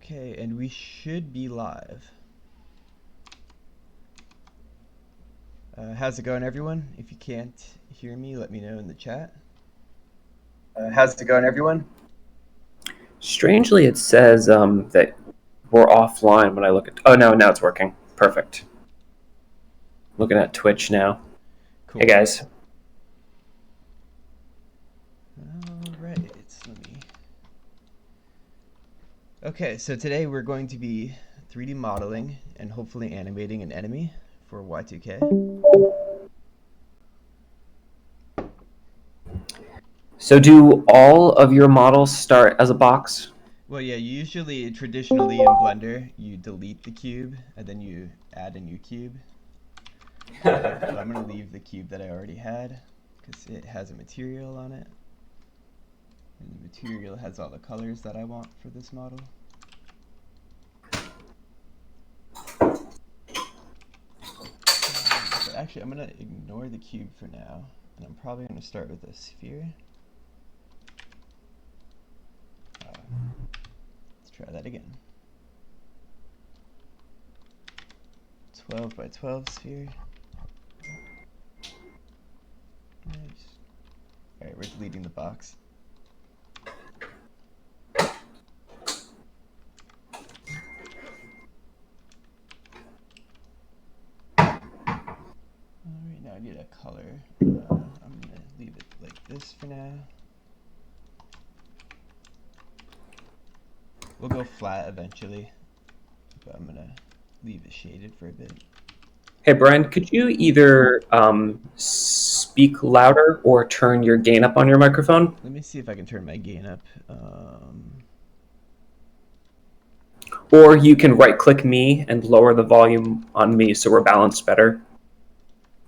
Okay, and we should be live. How's it going, everyone? If you can't hear me, let me know in the chat. How's it going, everyone? Strangely, it says that we're offline when I look at... Oh, no, now it's working. Perfect. Looking at Twitch now. Cool. Hey, guys. All right, let me... Okay, so today we're going to be 3D modeling and hopefully animating an enemy for Y2K. So do all of your models start as a box? Well, yeah, traditionally in Blender, you delete the cube and then you add a new cube. But I'm going to leave the cube that I already had because it has a material on it. And the material has all the colors that I want for this model. But actually, I'm going to ignore the cube for now. And I'm probably going to start with a sphere. Let's try that again. 12 by 12 sphere. Nice. Alright, we're deleting the box. Alright, now I need a color. I'm going to leave it like this for now. We'll go flat eventually, but I'm going to leave it shaded for a bit. Hey, Brian, could you either speak louder or turn your gain up on your microphone? Let me see if I can turn my gain up. Or you can right-click me and lower the volume on me so we're balanced better.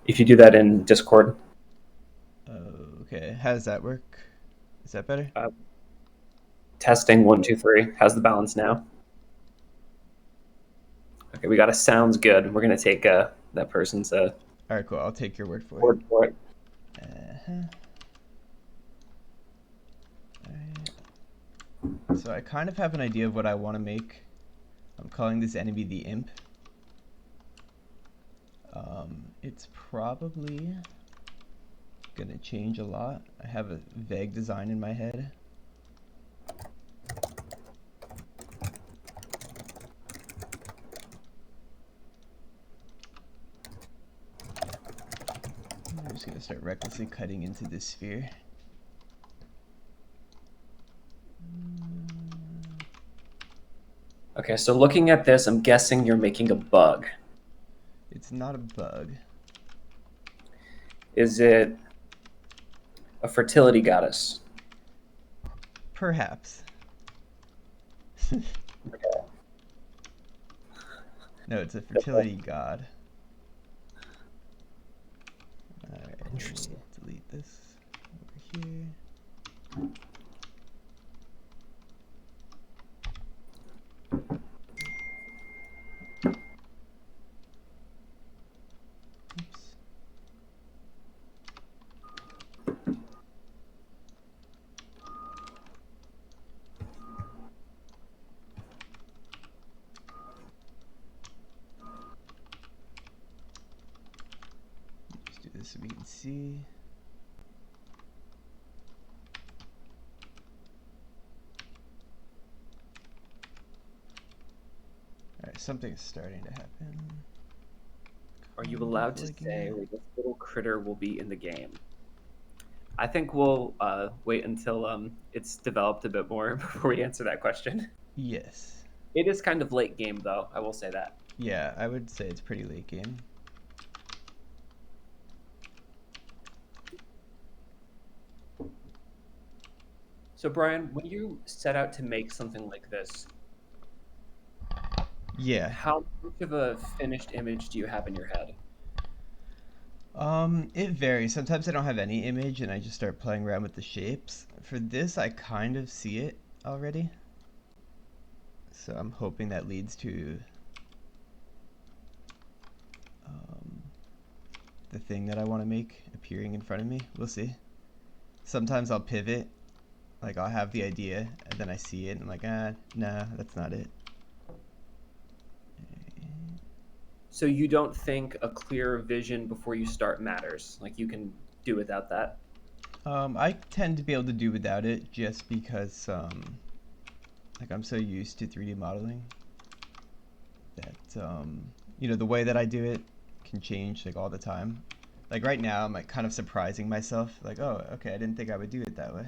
If you do that in Discord. Okay, how does that work? Is that better? Testing 1, 2, 3. How's the balance now? Okay, we got a sounds good. We're gonna take that person's All right, cool. I'll take your word for it. word for it. Alright. So I kind of have an idea of what I want to make. I'm calling this enemy the Imp. It's probably gonna change a lot. I have a vague design in my head. I'm just gonna start recklessly cutting into this sphere. Okay, so looking at this, I'm guessing you're making a bug. It's not a bug. Is it a fertility goddess? Perhaps. No, it's a fertility god. Alright, Interesting. delete this over here. Oops. Just do this so we can see. Alright, something's starting to happen. Are you allowed to say where this little critter will be in the game? I think we'll wait until it's developed a bit more before we answer that question. Yes. It is kind of late game, though. I will say that. Yeah, I would say it's pretty late game. So, Brian, when you set out to make something like this, Yeah. how much of a finished image do you have in your head? It varies. Sometimes I don't have any image and I just start playing around with the shapes. For this, I kind of see it already. So I'm hoping that leads to the thing that I want to make appearing in front of me. We'll see. Sometimes I'll pivot. Like, I'll have the idea, and then I see it, and I'm like, nah, that's not it. So you don't think a clear vision before you start matters? Like you can do without that? I tend to be able to do without it just because like I'm so used to 3D modeling that the way that I do it can change like all the time. Like right now, I'm like kind of surprising myself. Like, oh, okay, I didn't think I would do it that way.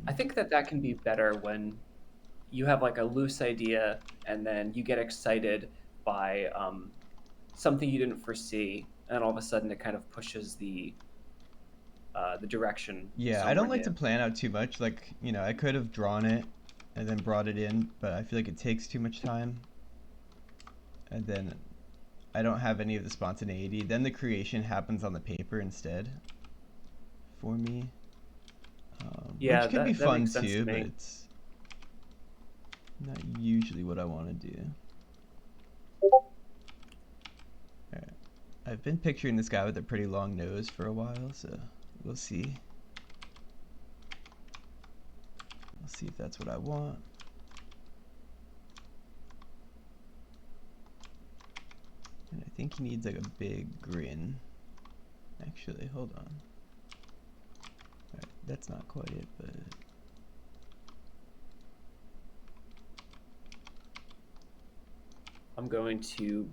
I think that can be better when you have like a loose idea and then you get excited by something you didn't foresee, and all of a sudden it kind of pushes the direction Yeah, I somewhere don't like to new. plan out too much. Like, I could have drawn it and then brought it in, but I feel like it takes too much time. And then I don't have any of the spontaneity. Then the creation happens on the paper instead for me, Yeah, which can be that fun makes sense to too, but me. it's not usually what I want to do. Alright. I've been picturing this guy with a pretty long nose for a while, so we'll see. We'll see if that's what I want. And I think he needs like a big grin. Actually, hold on. Alright, that's not quite it, but I'm going to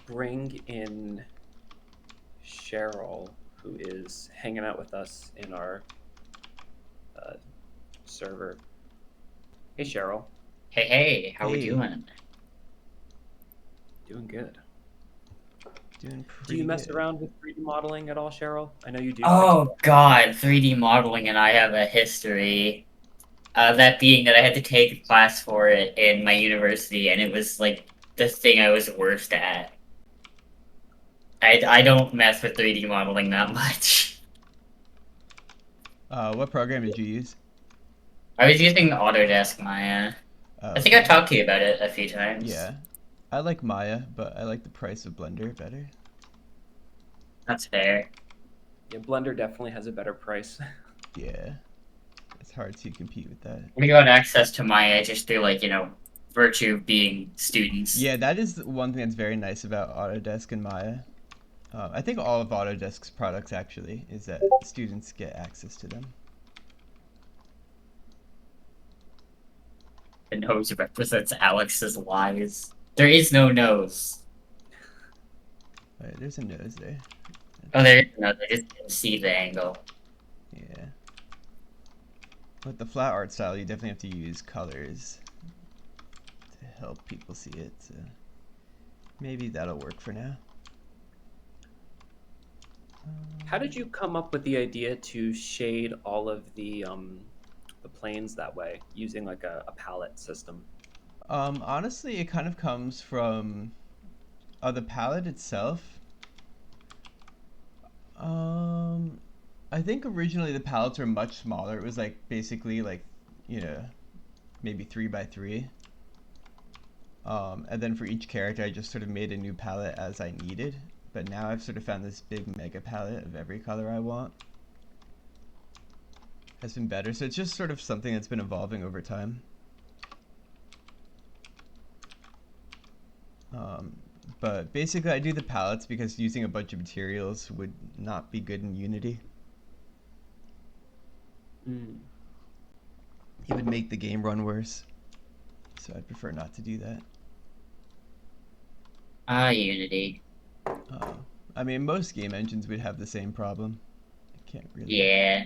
bring in Cheryl, who is hanging out with us in our uh, server. Hey, Cheryl. Hey, hey, how we hey, doing? Doing good. doing Do you pretty mess good. around with 3D modeling at all, Cheryl? I know you do Oh pixel. God, 3D modeling and I have a history. That being that I had to take a class for it in my university, and it was like the thing I was worst at. I don't mess with 3D modeling that much. What program did you use? I was using Autodesk Maya. Oh, I think I okay. talked to you about it a few times. Yeah. I like Maya, but I like the price of Blender better. That's fair. Yeah, Blender definitely has a better price. Yeah. It's hard to compete with that. We got access to Maya just through virtue of being students. Yeah, that is one thing that's very nice about Autodesk and Maya. I think all of Autodesk's products actually is that students get access to them. The nose represents Alex's lies. There is no nose. Alright, there's a nose there. Oh, That's, there is no. I just didn't see the angle. yeah. With the flat art style, you definitely have to use colors to help people see it. So maybe that'll work for now. How did you come up with the idea to shade all of the planes that way using like a palette system? Honestly, it kind of comes from the palette itself. Um, I think originally the palettes were much smaller. It was like basically like, you know, maybe 3 by 3. And then for each character, I just sort of made a new palette as I needed. But now I've sort of found this big mega palette of every color I want. Has been better. So it's just sort of something that's been evolving over time. Um, but basically, I do the palettes because using a bunch of materials would not be good in Unity. Mm. It would make the game run worse. So I'd prefer not to do that. Ah, Unity. Uh, I mean, most game engines would have the same problem. I can't really. Yeah.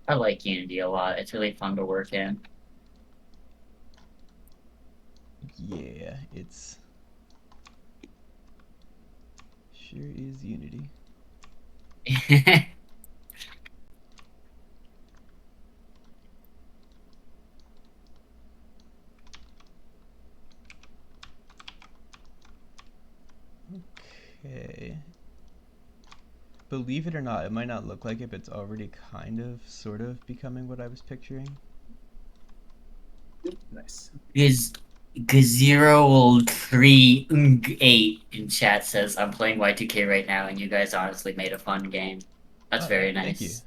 I like Unity a lot. It's really fun to work in. Yeah, it's sure is Unity. Okay. Believe it or not, it might not look like it, but it's already kind of, sort of becoming what I was picturing. Nice. Is G038 in chat says, I'm playing Y2K right now, and you guys honestly made a fun game. That's Oh, very thank you. nice.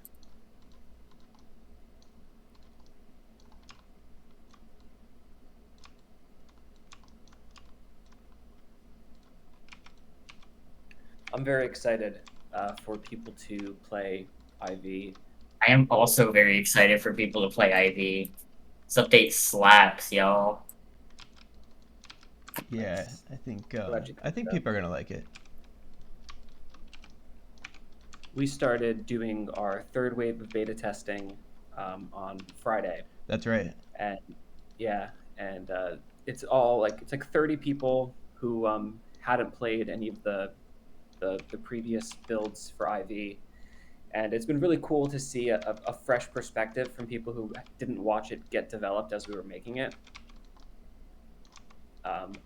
I'm very excited for people to play IV. I am also very excited for people to play IV. This update slaps, y'all. Yeah, I think Glad you I think picked people are gonna like it. We started doing our third wave of beta testing on Friday, That's right. and yeah, and it's all like it's like 30 people who hadn't played any of the previous builds for IV, and it's been really cool to see a fresh perspective from people who didn't watch it get developed as we were making it.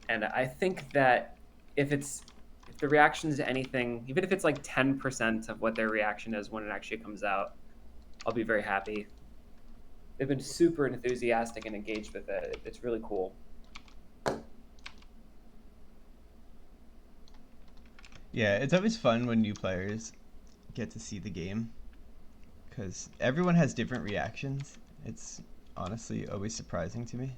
And I think that if the reaction is anything, even if it's like 10% of what their reaction is when it actually comes out, I'll be very happy. They've been super enthusiastic and engaged with it. It's really cool. Yeah, it's always fun when new players get to see the game because everyone has different reactions. It's honestly always surprising to me.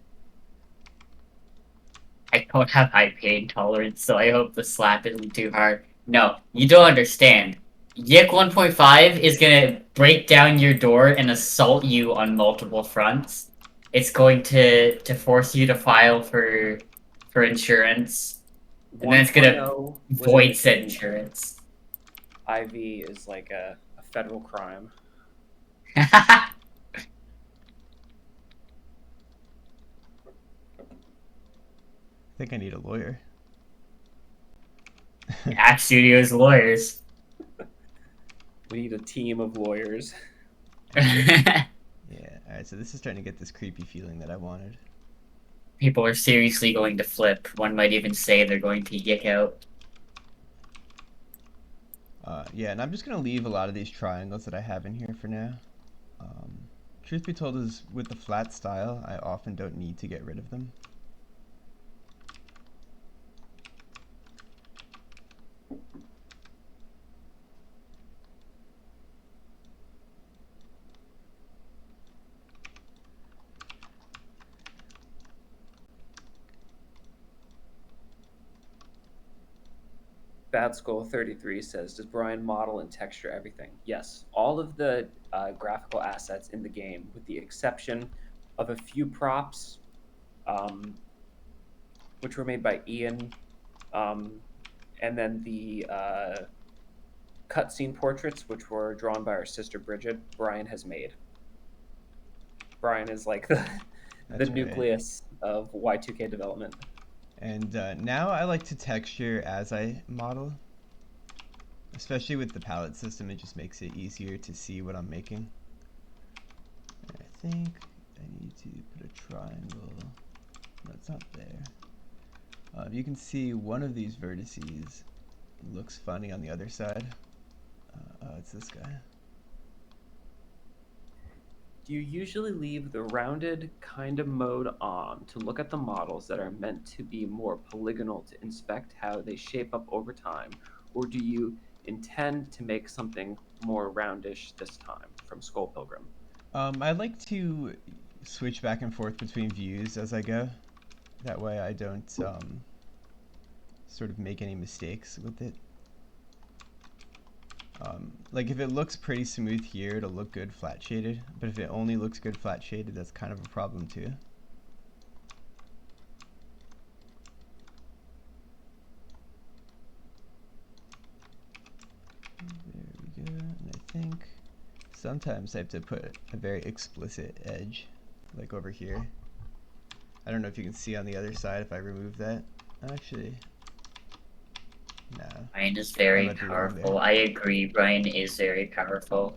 I don't have high pain tolerance, so I hope the slap isn't too hard. No, you don't understand. YIIK 1.5 is gonna break down your door and assault you on multiple fronts. It's going to force you to file for insurance, and then it's gonna 1.0 was in the void said game. insurance. IV is like a federal crime. I think I need a lawyer. App Studios lawyers. We need a team of lawyers. Yeah, alright, so this is starting to get this creepy feeling that I wanted. People are seriously going to flip. One might even say they're going to yick out. Yeah, and I'm just going to leave a lot of these triangles that I have in here for now. Truth be told is with the flat style, I often don't need to get rid of them. Bad Skull 33 says, does Brian model and texture everything? Yes, all of the graphical assets in the game, with the exception of a few props, which were made by Ian, and then the cutscene portraits, which were drawn by our sister Bridget, Brian has made. Brian is like the That's right. nucleus of Y2K development. And now I like to texture as I model. Especially with the palette system, it just makes it easier to see what I'm making. And I think I need to put a triangle. No, it's not there. You can see one of these vertices looks funny on the other side. Oh, it's this guy. Do you usually leave the rounded kind of mode on to look at the models that are meant to be more polygonal to inspect how they shape up over time? Or do you intend to make something more roundish this time from Skull Pilgrim? I like to switch back and forth between views as I go. That way I don't sort of make any mistakes with it. Like if it looks pretty smooth here, it'll look good flat shaded, but if it only looks good flat shaded, that's kind of a problem too. There we go, and I think sometimes I have to put a very explicit edge, like over here. I don't know if you can see on the other side if I remove that. Actually, no. Brian is very might be wrong there. powerful. I agree, Brian is very powerful.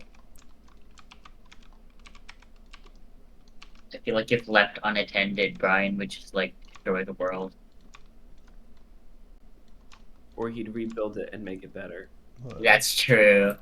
I feel like if left unattended, Brian would just like destroy the world. Or he'd rebuild it and make it better. Whoa. That's true.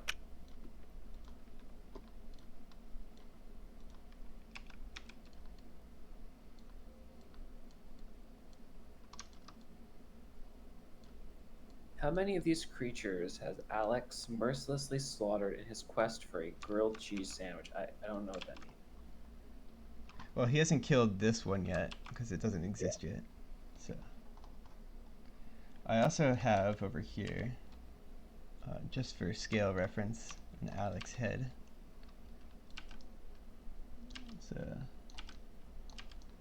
How many of these creatures has Alex mercilessly slaughtered in his quest for a grilled cheese sandwich? I don't know what that means. Well, he hasn't killed this one yet because it doesn't exist yet. So I also have over here just for scale reference, an Alex head. So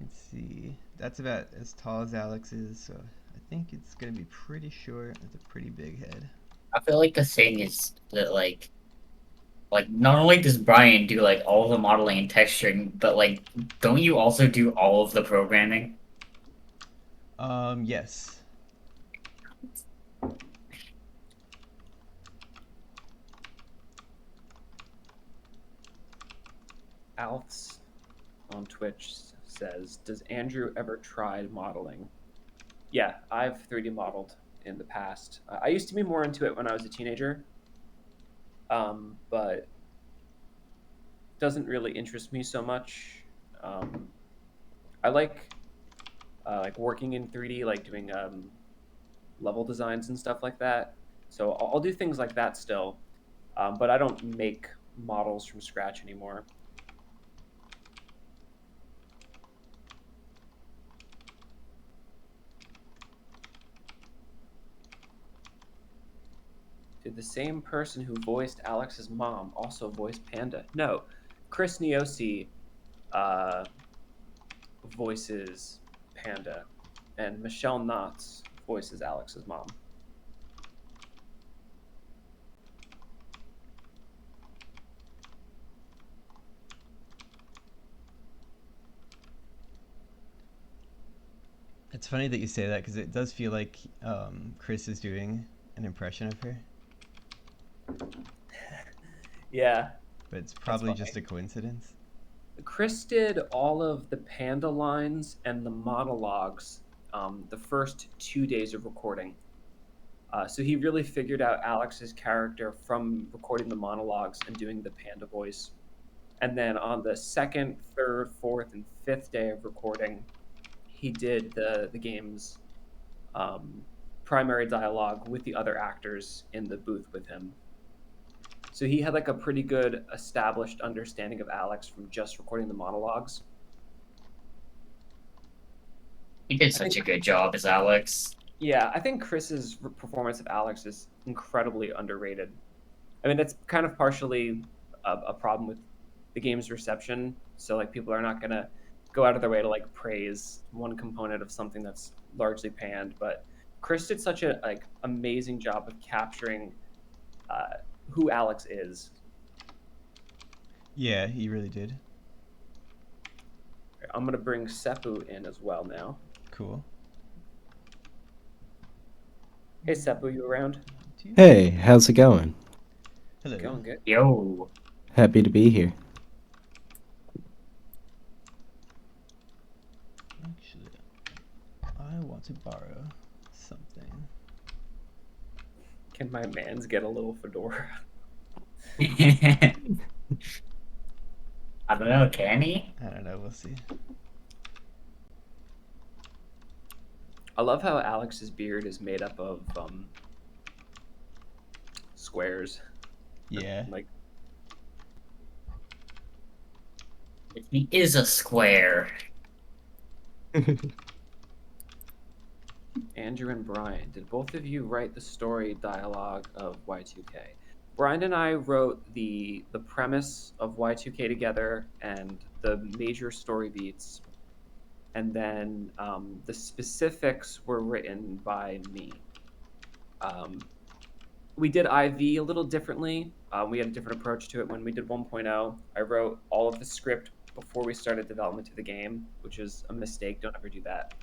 let's see, that's about as tall as Alex is, so I think it's gonna be pretty short with a pretty big head. I feel like the thing is that like not only does Brian do like all the modeling and texturing, but like don't you also do all of the programming? Yes. Alf's on Twitch says, "Does Andrew ever try modeling?" Yeah, I've 3D modeled in the past. I used to be more into it when I was a teenager, but doesn't really interest me so much. I like working in 3D, like doing level designs and stuff like that. So I'll do things like that still, but I don't make models from scratch anymore. Did the same person who voiced Alex's mom also voice Panda? No, Chris Niosi voices Panda, and Michelle Knotts voices Alex's mom. It's funny that you say that because it does feel like Chris is doing an impression of her, Yeah, but it's probably just a coincidence. Chris did all of the Panda lines and the monologues the first 2 days of recording. So he really figured out Alex's character from recording the monologues and doing the Panda voice. And then on the second, third, fourth, and fifth day of recording, he did the game's primary dialogue with the other actors in the booth with him. So he had like a pretty good established understanding of Alex from just recording the monologues. He did such a good job as Alex. Yeah, I think Chris's performance of Alex is incredibly underrated. I mean, that's kind of partially a problem with the game's reception. So like people are not gonna go out of their way to like praise one component of something that's largely panned. But Chris did such a like amazing job of capturing who Alex is. Yeah, he really did. I'm gonna bring Seppu in as well now. Cool. Hey Seppu, you around? Hey, how's it going? Hello. Going good. Yo. Happy to be here. Actually, I want to borrow something. Can my mans get a little fedora? I don't know, can he? I don't know, we'll see. I love how Alex's beard is made up of squares. Yeah. Like He is a square. Andrew and Brian, did both of you write the story dialogue of Y2K? Brian and I wrote the premise of Y2K together and the major story beats, and then the specifics were written by me. We did IV a little differently. We had a different approach to it when we did 1.0. I wrote all of the script before we started development of the game, which is a mistake. Don't ever do that.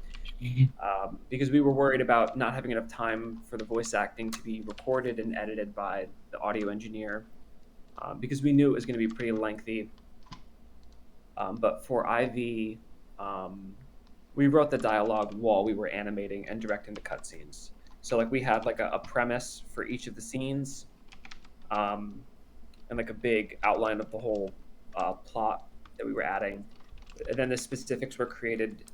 Because we were worried about not having enough time for the voice acting to be recorded and edited by the audio engineer, because we knew it was going to be pretty lengthy. But for IV, we wrote the dialogue while we were animating and directing the cutscenes. So like we had like a premise for each of the scenes, and like a big outline of the whole plot that we were adding. And then the specifics were created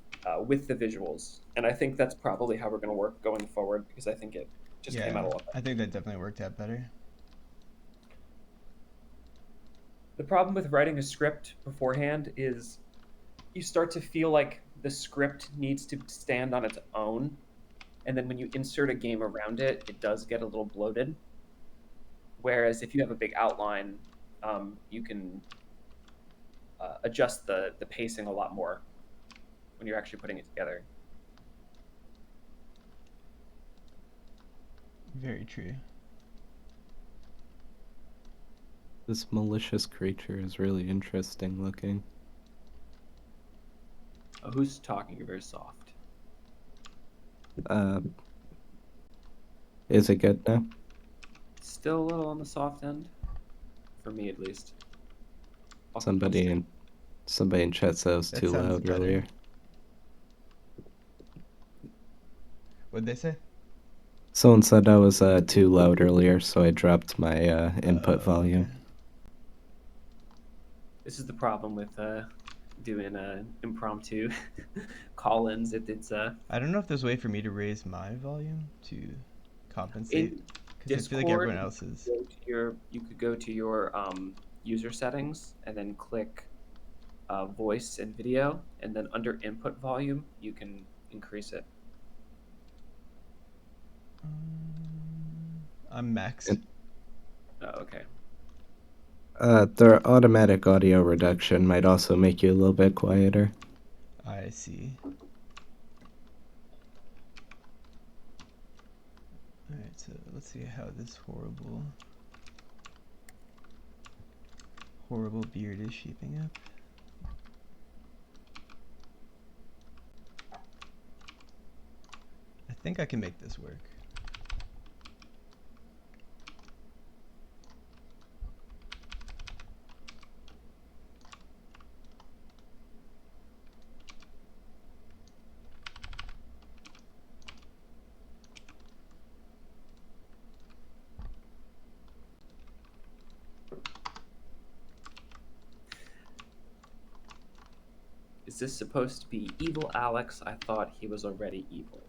with the visuals. And I think that's probably how we're going to work going forward, because I think it just came out a lot better. I think that definitely worked out better. The problem with writing a script beforehand is you start to feel like the script needs to stand on its own. And then when you insert a game around it, it does get a little bloated. Whereas if you have a big outline, you can adjust the pacing a lot more when you're actually putting it together. Very true. This malicious creature is really interesting looking. Oh, who's talking? You're very soft. Is it good now? Still a little on the soft end, for me at least. Somebody in chat said it was That too sounds loud better. earlier. What'd they say? Someone said I was too loud earlier, so I dropped my input Oh, volume. okay. This is the problem with doing impromptu call-ins. It's I don't know if there's a way for me to raise my volume to compensate, in because I feel like Discord. everyone else is. You could go to your user settings and then click voice and video, and then under input volume you can increase it. I'm maxed. Oh, okay. Their automatic audio reduction might also make you a little bit quieter. I see. Alright, so let's see how this horrible beard is shaping up. I think I can make this work. Is this supposed to be evil Alex? I thought he was already evil.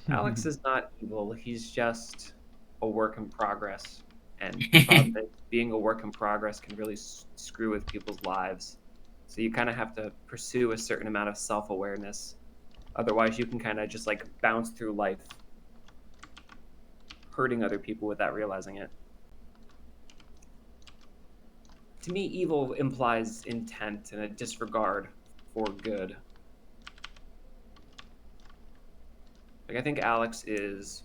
Alex is not evil. He's just a work in progress. And the problem is being a work in progress can really screw with people's lives. So you kind of have to pursue a certain amount of self-awareness. Otherwise, you can kind of just like bounce through life, hurting other people without realizing it. To me, evil implies intent and a disregard for good. Like I think Alex is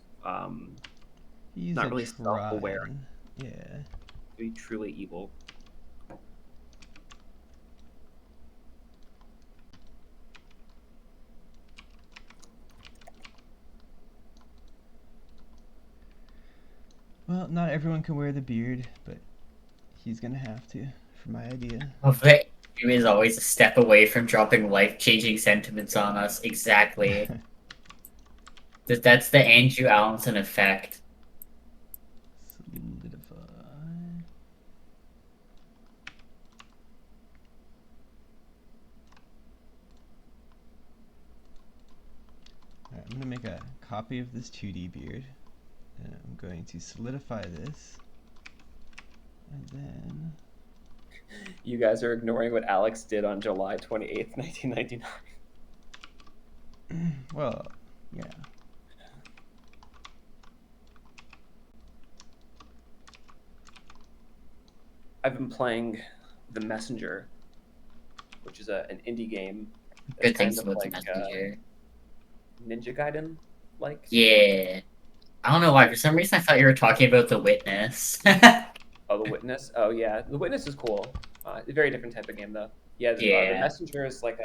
He's not really self-aware trying. Yeah. to be truly evil. Well, not everyone can wear the beard, but he's gonna have to, for my idea. He is always a step away from dropping life-changing sentiments on us. Exactly. That's the Andrew Allenson effect. Solidify. Alright, I'm gonna make a copy of this 2D beard. And I'm going to solidify this. And then... You guys are ignoring what Alex did on July 28th, 1999. Well, yeah. I've been playing The Messenger, which is an indie game. Good things about the Messenger. Ninja Gaiden, like. Yeah. I don't know why. For some reason, I thought you were talking about The Witness. Oh, The Witness. Oh, yeah, The Witness is cool. A very different type of game, though. Yeah, the Messenger is like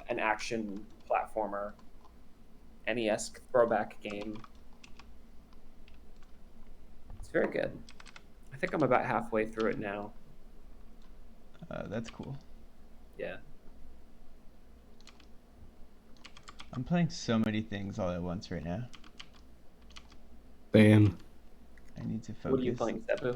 an action platformer, NES throwback game. It's very good. I think I'm about halfway through it now. That's cool. Yeah. I'm playing so many things all at once right now. Bam. I need to focus. What are you playing, Sepu?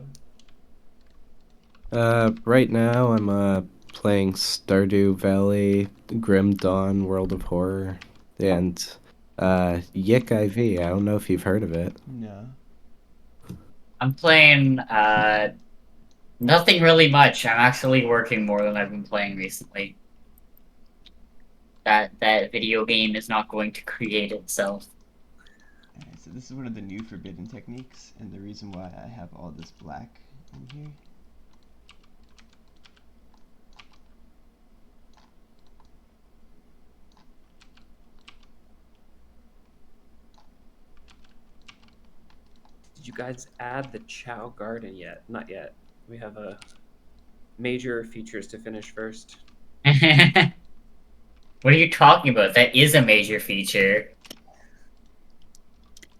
Right now I'm playing Stardew Valley, Grim Dawn, World of Horror, and YIIK I.V. I don't know if you've heard of it. No. I'm playing, nothing really much. I'm actually working more than I've been playing recently. That video game is not going to create itself. Alright, So this is one of the new forbidden techniques, and the reason why I have all this black in here. Did you guys add the Chow Garden yet? Not yet. We have major features to finish first. What are you talking about? That is a major feature.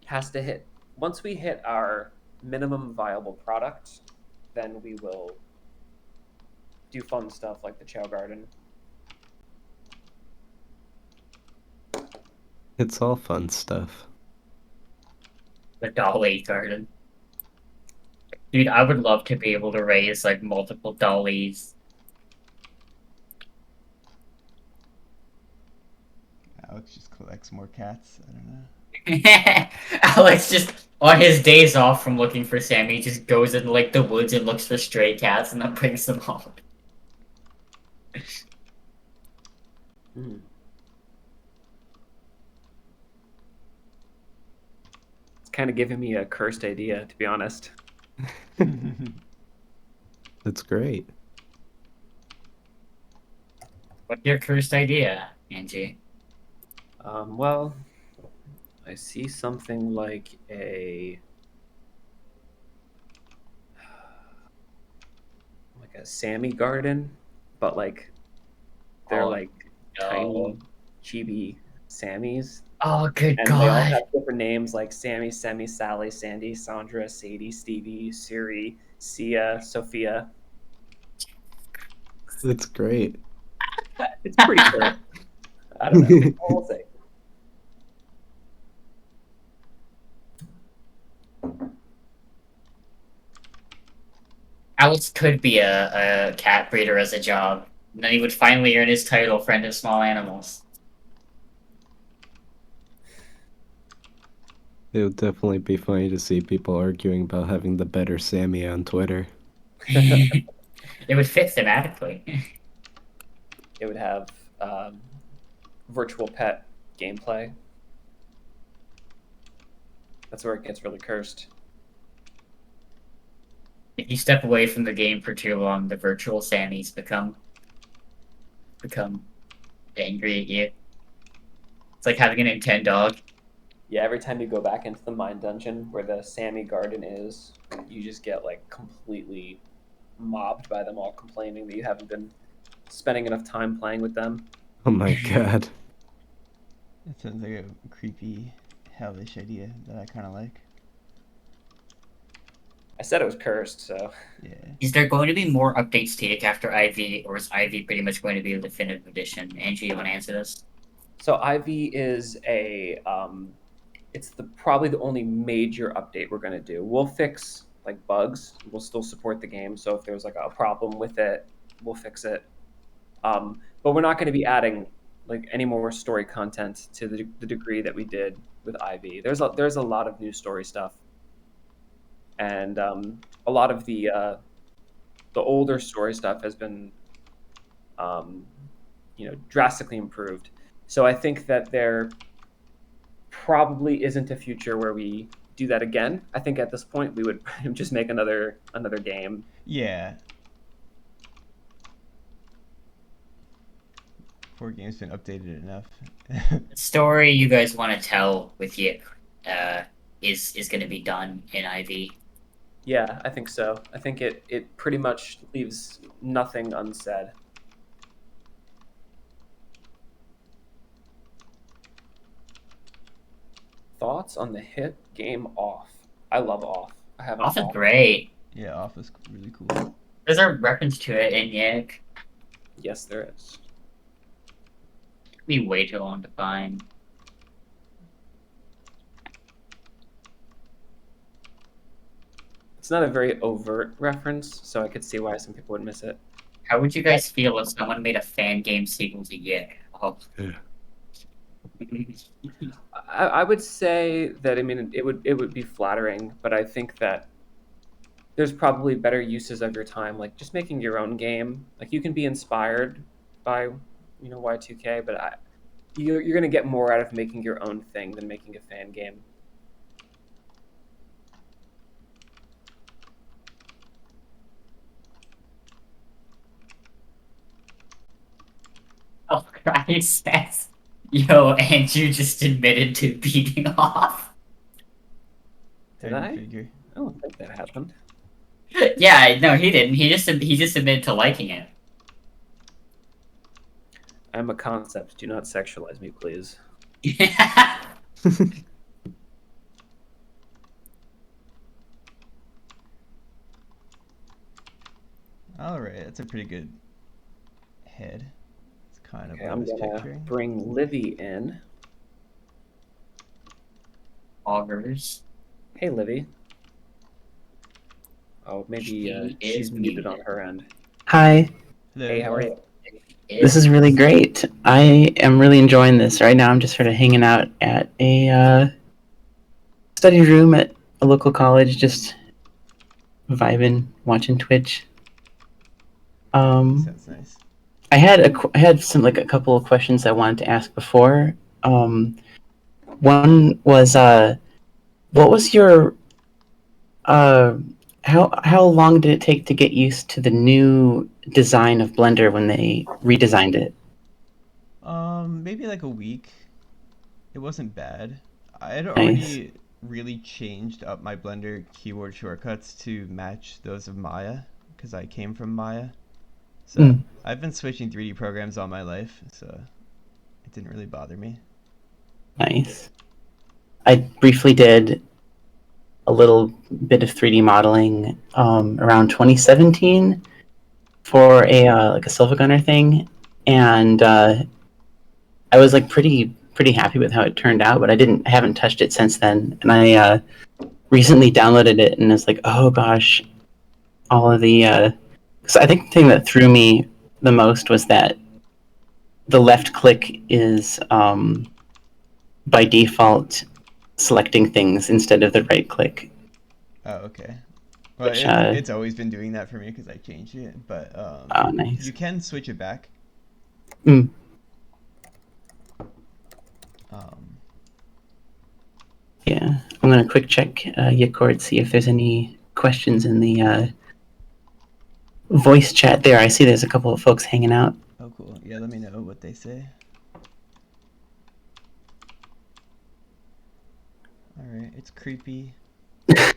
Has to hit. Once we hit our minimum viable product, then we will do fun stuff like the Chow Garden. It's all fun stuff. The Dolly garden. Dude, I would love to be able to raise like multiple dollies. Alex just collects more cats. I don't know. Alex just on his days off from looking for Sammy just goes in like the woods and looks for stray cats and then brings them home. Hmm. It's kind of giving me a cursed idea, to be honest. That's great. What's your first idea, Angie? Well, I see something like a Sammy garden, but like they're Oh, like no. tiny chibi Sammys. Oh, good And they all God. have different names like Sammy, Semi, Sally, Sandy, Sandra, Sadie, Stevie, Siri, Sia, Sophia. That's great. It's pretty cool. I don't know. I will say. Alex could be a cat breeder as a job. And then he would finally earn his title, Friend of Small Animals. It would definitely be funny to see people arguing about having the better Sammy on Twitter. It would fit thematically. It would have virtual pet gameplay. That's where it gets really cursed. If you step away from the game for too long, the virtual Sammys become angry at you. It's like having a Nintendo. Yeah, every time you go back into the mine dungeon where the Sammy garden is, you just get like completely mobbed by them all complaining that you haven't been spending enough time playing with them. Oh my god. It sounds like a creepy, hellish idea that I kind of like. I said it was cursed, so Yeah. Is there going to be more updates to YIIK after IV, or is IV pretty much going to be the definitive edition? Angie, you want to answer this? so IV is it's probably the only major update we're going to do. We'll fix like bugs. We'll still support the game, so if there's like a problem with it, we'll fix it. But we're not going to be adding like any more story content to the degree that we did with IV. There's a lot of new story stuff, and a lot of the older story stuff has been drastically improved. So I think that there probably isn't a future where we do that again. I think at this point we would just make another game. Yeah. 4 games been updated enough. The story you guys want to tell with YIIK is going to be done in IV. Yeah, I think so. I think it pretty much leaves nothing unsaid. Thoughts on the hit game Off? I love Off. I have Off is great. Yeah, Off is really cool. There's a reference to it in YIIK. Yes, there is. It'd be way too long to find. It's not a very overt reference, so I could see why some people would miss it. How would you guys feel if someone made a fan game sequel to YIIK? Oh. Yeah. I would say that, I mean, it would be flattering, but I think that there's probably better uses of your time, like just making your own game. Like you can be inspired by Y2K, but you're going to get more out of making your own thing than making a fan game. Ryan says, "Yo, Andrew just admitted to beating off." Did Hard to I? figure. I don't think that happened. Yeah, no, he didn't. He just admitted to liking it. I'm a concept. Do not sexualize me, please. All right, that's a pretty good head. It's kind of Okay, what I I'm was gonna picturing. bring Livy in. Augers. Hey, Livy. Oh, maybe She she's is muted on muted. her end. Hi, Hello. Hey, how are you? this is really great. I am really enjoying this. Right now, I'm just sort of hanging out at a study room at a local college, just vibing, watching Twitch. Sounds nice. I had some like a couple of questions I wanted to ask before. One was, what was your uh, how long did it take to get used to the new design of Blender when they redesigned it? Maybe like a week. It wasn't bad. I had Nice. already really changed up my Blender keyboard shortcuts to match those of Maya because I came from Maya. So Mm. I've been switching 3D programs all my life, so it didn't really bother me. Nice. I briefly did a little bit of 3D modeling around 2017 for a like a Silva Gunner thing, and I was like pretty happy with how it turned out. But I haven't touched it since then, and I recently downloaded it and it's like, oh gosh, all of the. So I think the thing that threw me the most was that the left click is by default selecting things instead of the right click. Oh, okay. Well, Which it's always been doing that for me because I changed it, but oh, nice. you can switch it back. Mm. Um, Yeah, I'm gonna quick check Yicord, see if there's any questions in the voice chat there. I see there's a couple of folks hanging out. oh, cool. Yeah, let me know what they say. All right, it's creepy. But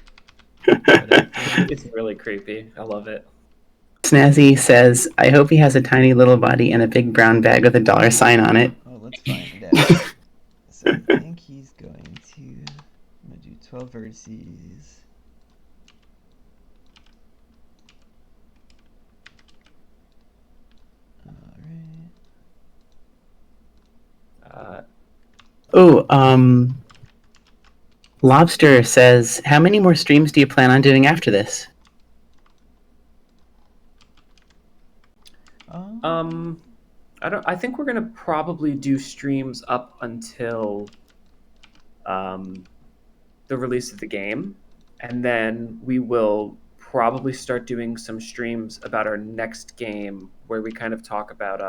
I think It's really creepy. I love it. Snazzy says, I hope he has a tiny little body and a big brown bag with a dollar sign on it. oh, let's find out. So I think he's going to. I'm gonna do 12 vertices. All right. Oh, Lobster says, how many more streams do you plan on doing after this? I think we're gonna probably do streams up until the release of the game, and then we will probably start doing some streams about our next game where we kind of talk about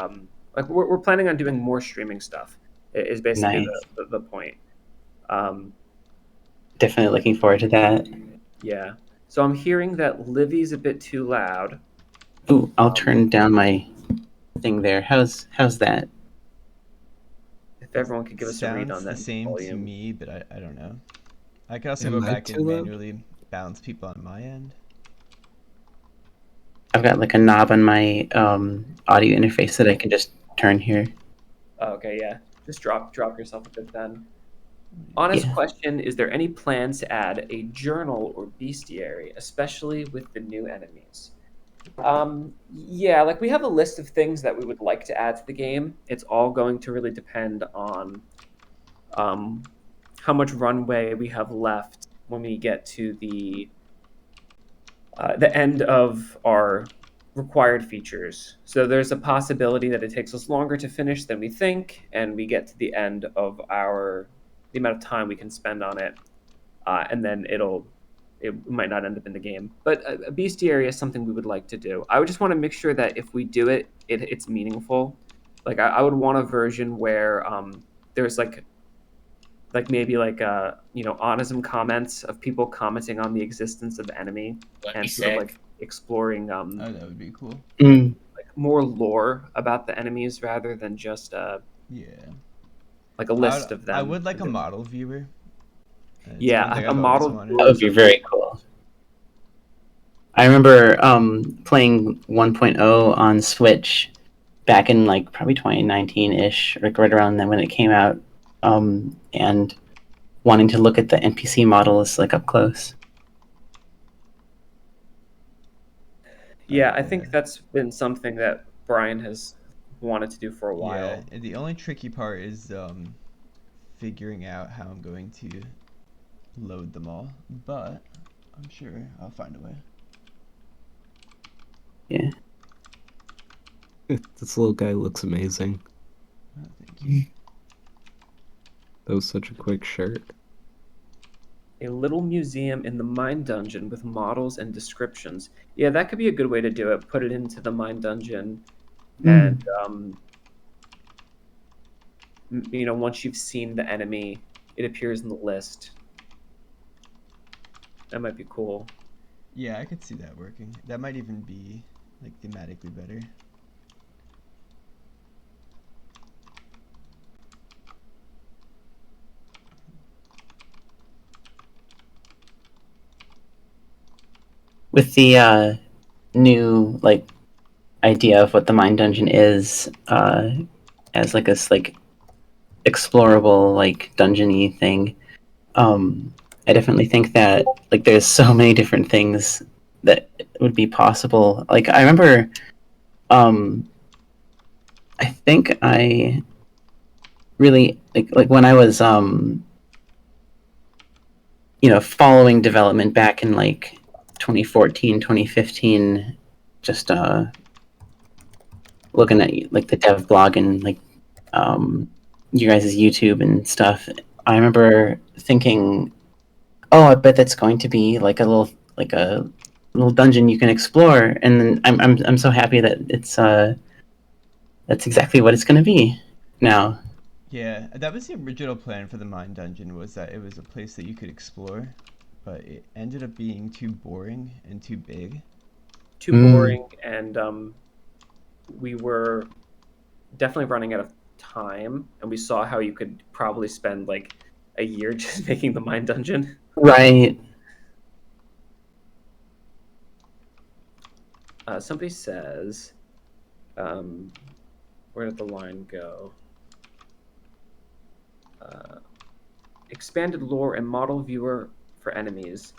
like we're planning on doing more streaming stuff. Is basically Nice. the point. Definitely looking forward to that. Yeah. So I'm hearing that Livy's a bit too loud. Ooh, I'll turn down my thing there. How's that? If everyone could give us a read on Sounds the that same to volume. me, but I don't know. I could also Am go I back too and loud? manually balance people on my end. I've got like a knob on my audio interface that I can just turn here. Oh, okay, yeah. Just drop yourself a bit then. Honest Yeah. question, is there any plans to add a journal or bestiary, especially with the new enemies? Yeah, like we have a list of things that we would like to add to the game. It's all going to really depend on how much runway we have left when we get to the end of our required features. So there's a possibility that it takes us longer to finish than we think, and we get to the end of the amount of time we can spend on it, and then it might not end up in the game. But a bestiary is something we would like to do. I would just want to make sure that if we do it, it's meaningful. Like I would want a version where there's like maybe like autism comments of people commenting on the existence of the enemy Let me and sort of say. like exploring Oh, that would be cool. Mm. like more lore about the enemies rather than just Yeah. like a list of them. I would like a model viewer. It's Yeah, one thing a I've always model wanted. That would be very cool. I remember playing 1.0 on Switch back in like probably 2019-ish, like right around then when it came out, and wanting to look at the NPC models like up close. Yeah, I think that's been something that Brian has wanted to do for a while. Yeah, and the only tricky part is figuring out how I'm going to load them all, but I'm sure I'll find a way. Yeah. This little guy looks amazing. Oh, thank you. That was such a quick shirt. A little museum in the mine dungeon with models and descriptions. Yeah, that could be a good way to do it. Put it into the mine dungeon, and once you've seen the enemy, it appears in the list. That might be cool. Yeah, I could see that working. That might even be like thematically better. With the new like idea of what the mine dungeon is, as like a like explorable like dungeony thing, I definitely think that like there's so many different things that would be possible. Like I remember, I think I really like when I was following development back in like 2014, 2015, just looking at like the dev blog and like you guys' YouTube and stuff. I remember thinking, oh, I bet that's going to be like a little dungeon you can explore, and then I'm so happy that it's that's exactly what it's going to be now. Yeah, that was the original plan for the mine dungeon, was that it was a place that you could explore, but it ended up being too boring and too big. Too boring, and we were definitely running out of time, and we saw how you could probably spend like a year just making the mine dungeon. Right. Somebody says, where did the line go? Expanded lore and model viewer for enemies.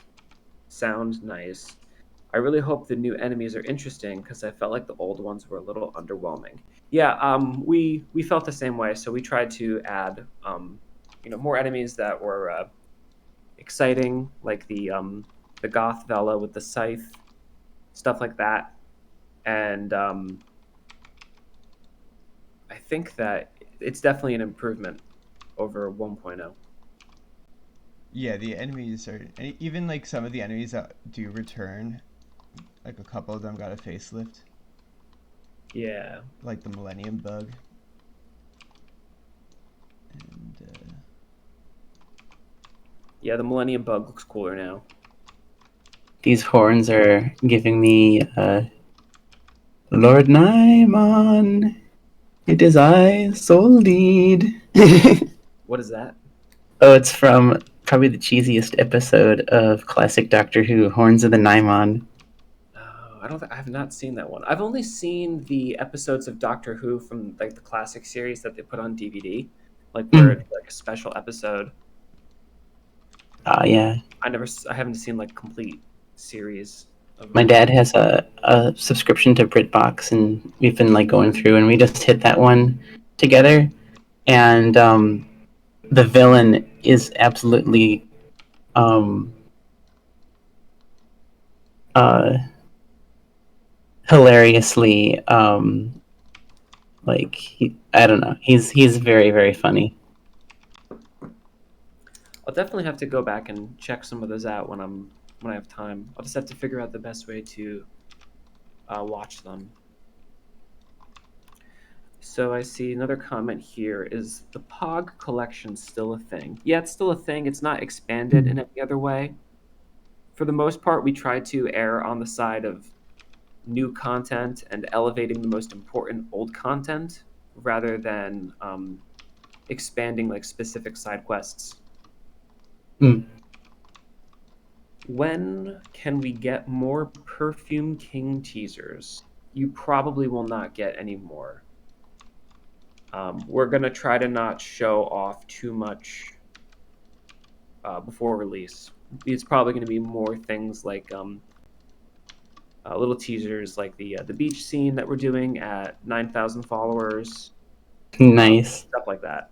Sound nice. I really hope the new enemies are interesting because I felt like the old ones were a little underwhelming. Yeah, we felt the same way, so we tried to add more enemies that were exciting, like the goth Vela with the scythe, stuff like that. And I think that it's definitely an improvement over 1.0. Yeah, the enemies are, and even like some of the enemies that do return, like a couple of them got a facelift. Yeah. Like the Millennium Bug. And yeah, the Millennium Bug looks cooler now. These horns are giving me Lord Naimon. It is I, soul lead. What is that? Oh, it's from probably the cheesiest episode of classic Doctor Who, Horns of the Naimon. I have not seen that one. I've only seen the episodes of Doctor Who from like the classic series that they put on DVD, like where it's like a special episode. Yeah. I haven't seen like complete series. My dad has a subscription to BritBox, and we've been like going through, and we just hit that one together, and the villain is absolutely hilariously like I don't know, he's very, very funny. I'll definitely have to go back and check some of those out when I have time. I'll just have to figure out the best way to watch them. So I see another comment here. Is the Pog collection still a thing? Yeah, it's still a thing. It's not expanded in any other way. For the most part, we try to err on the side of new content and elevating the most important old content rather than expanding like specific side quests. Mm. When can we get more Perfume King teasers? You probably will not get any more. We're going to try to not show off too much before release. It's probably going to be more things like little teasers like the beach scene that we're doing at 9,000 followers, Nice. stuff like that.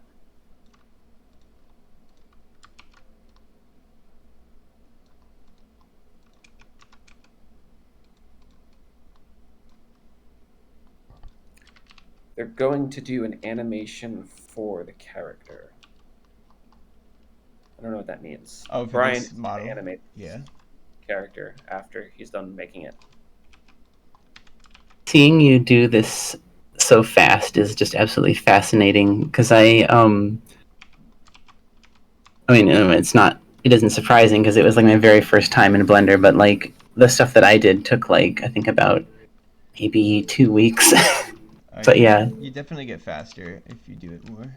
They're going to do an animation for the character. I don't know what that means. Oh, for Brian this is model? gonna animate Yeah. character after he's done making it. Seeing you do this so fast is just absolutely fascinating because it isn't surprising because it was like my very first time in Blender, but like the stuff that I did took like I think about maybe 2 weeks. But yeah, You definitely get faster if you do it more.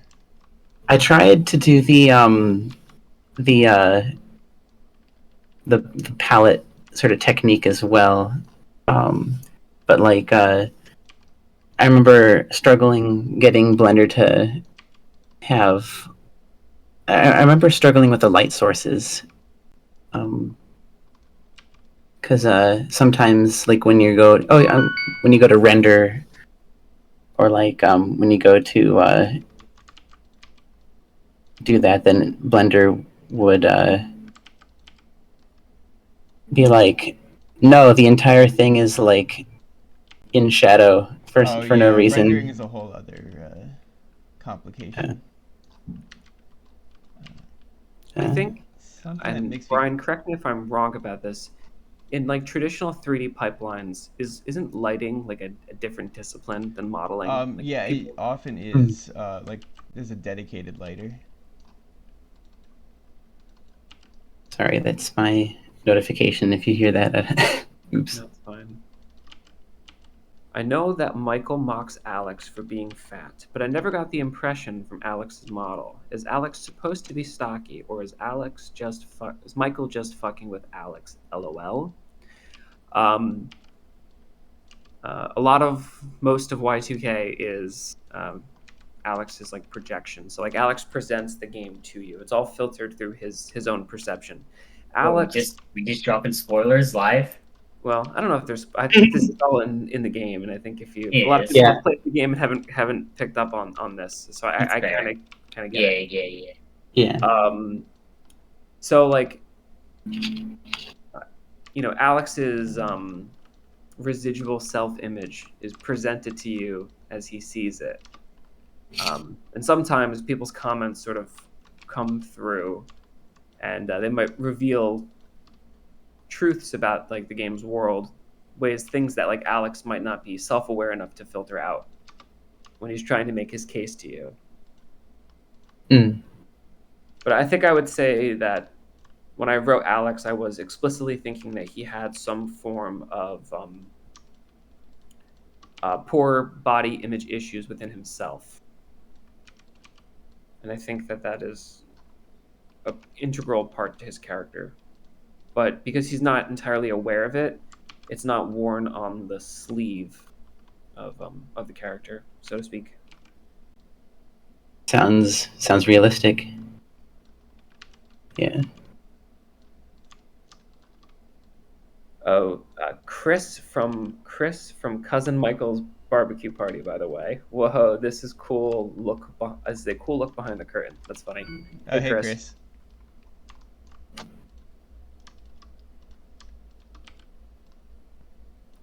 I tried to do the uh the palette sort of technique as well. But like I remember struggling getting Blender to have I remember struggling with the light sources. Because sometimes like when you go when you go to render or like when you go to do that, then Blender would be like, no, the entire thing is like in shadow Oh for no yeah, rendering reason. is a whole other complication. I think, Something that and makes me Brian, correct me if I'm wrong about this. In like traditional 3D pipelines, isn't lighting like a different discipline than modeling? Like yeah, it people, often is like there's a dedicated lighter. Sorry, that's my notification. If you hear that, oops. no, it's fine. I know that Michael mocks Alex for being fat, but I never got the impression from Alex's model. Is Alex supposed to be stocky, or is is Michael just fucking with Alex? LOL. Um, most of Y2K is Alex's like projection. So like Alex presents the game to you. It's all filtered through his own perception. Well, Alex, we just dropping spoilers live. well, I don't know if there's. I think this is all in the game, and I think if you a lot of Yes. people Yeah. have played the game and haven't picked up on this, so It's I fair. kind of get Yeah, it. yeah. Yeah. So like, Alex's residual self-image is presented to you as he sees it. And sometimes people's comments sort of come through, and they might reveal truths about like the game's world, things that like Alex might not be self-aware enough to filter out when he's trying to make his case to you. Mm. But I think I would say that when I wrote Alex, I was explicitly thinking that he had some form of poor body image issues within himself. And I think that is an integral part to his character. But because he's not entirely aware of it, it's not worn on the sleeve of the character, so to speak. Sounds realistic. Yeah. Oh, Chris from Cousin Michael's barbecue party, by the way. Whoa, this is cool. As a cool look behind the curtain. That's funny. Oh, hey Chris.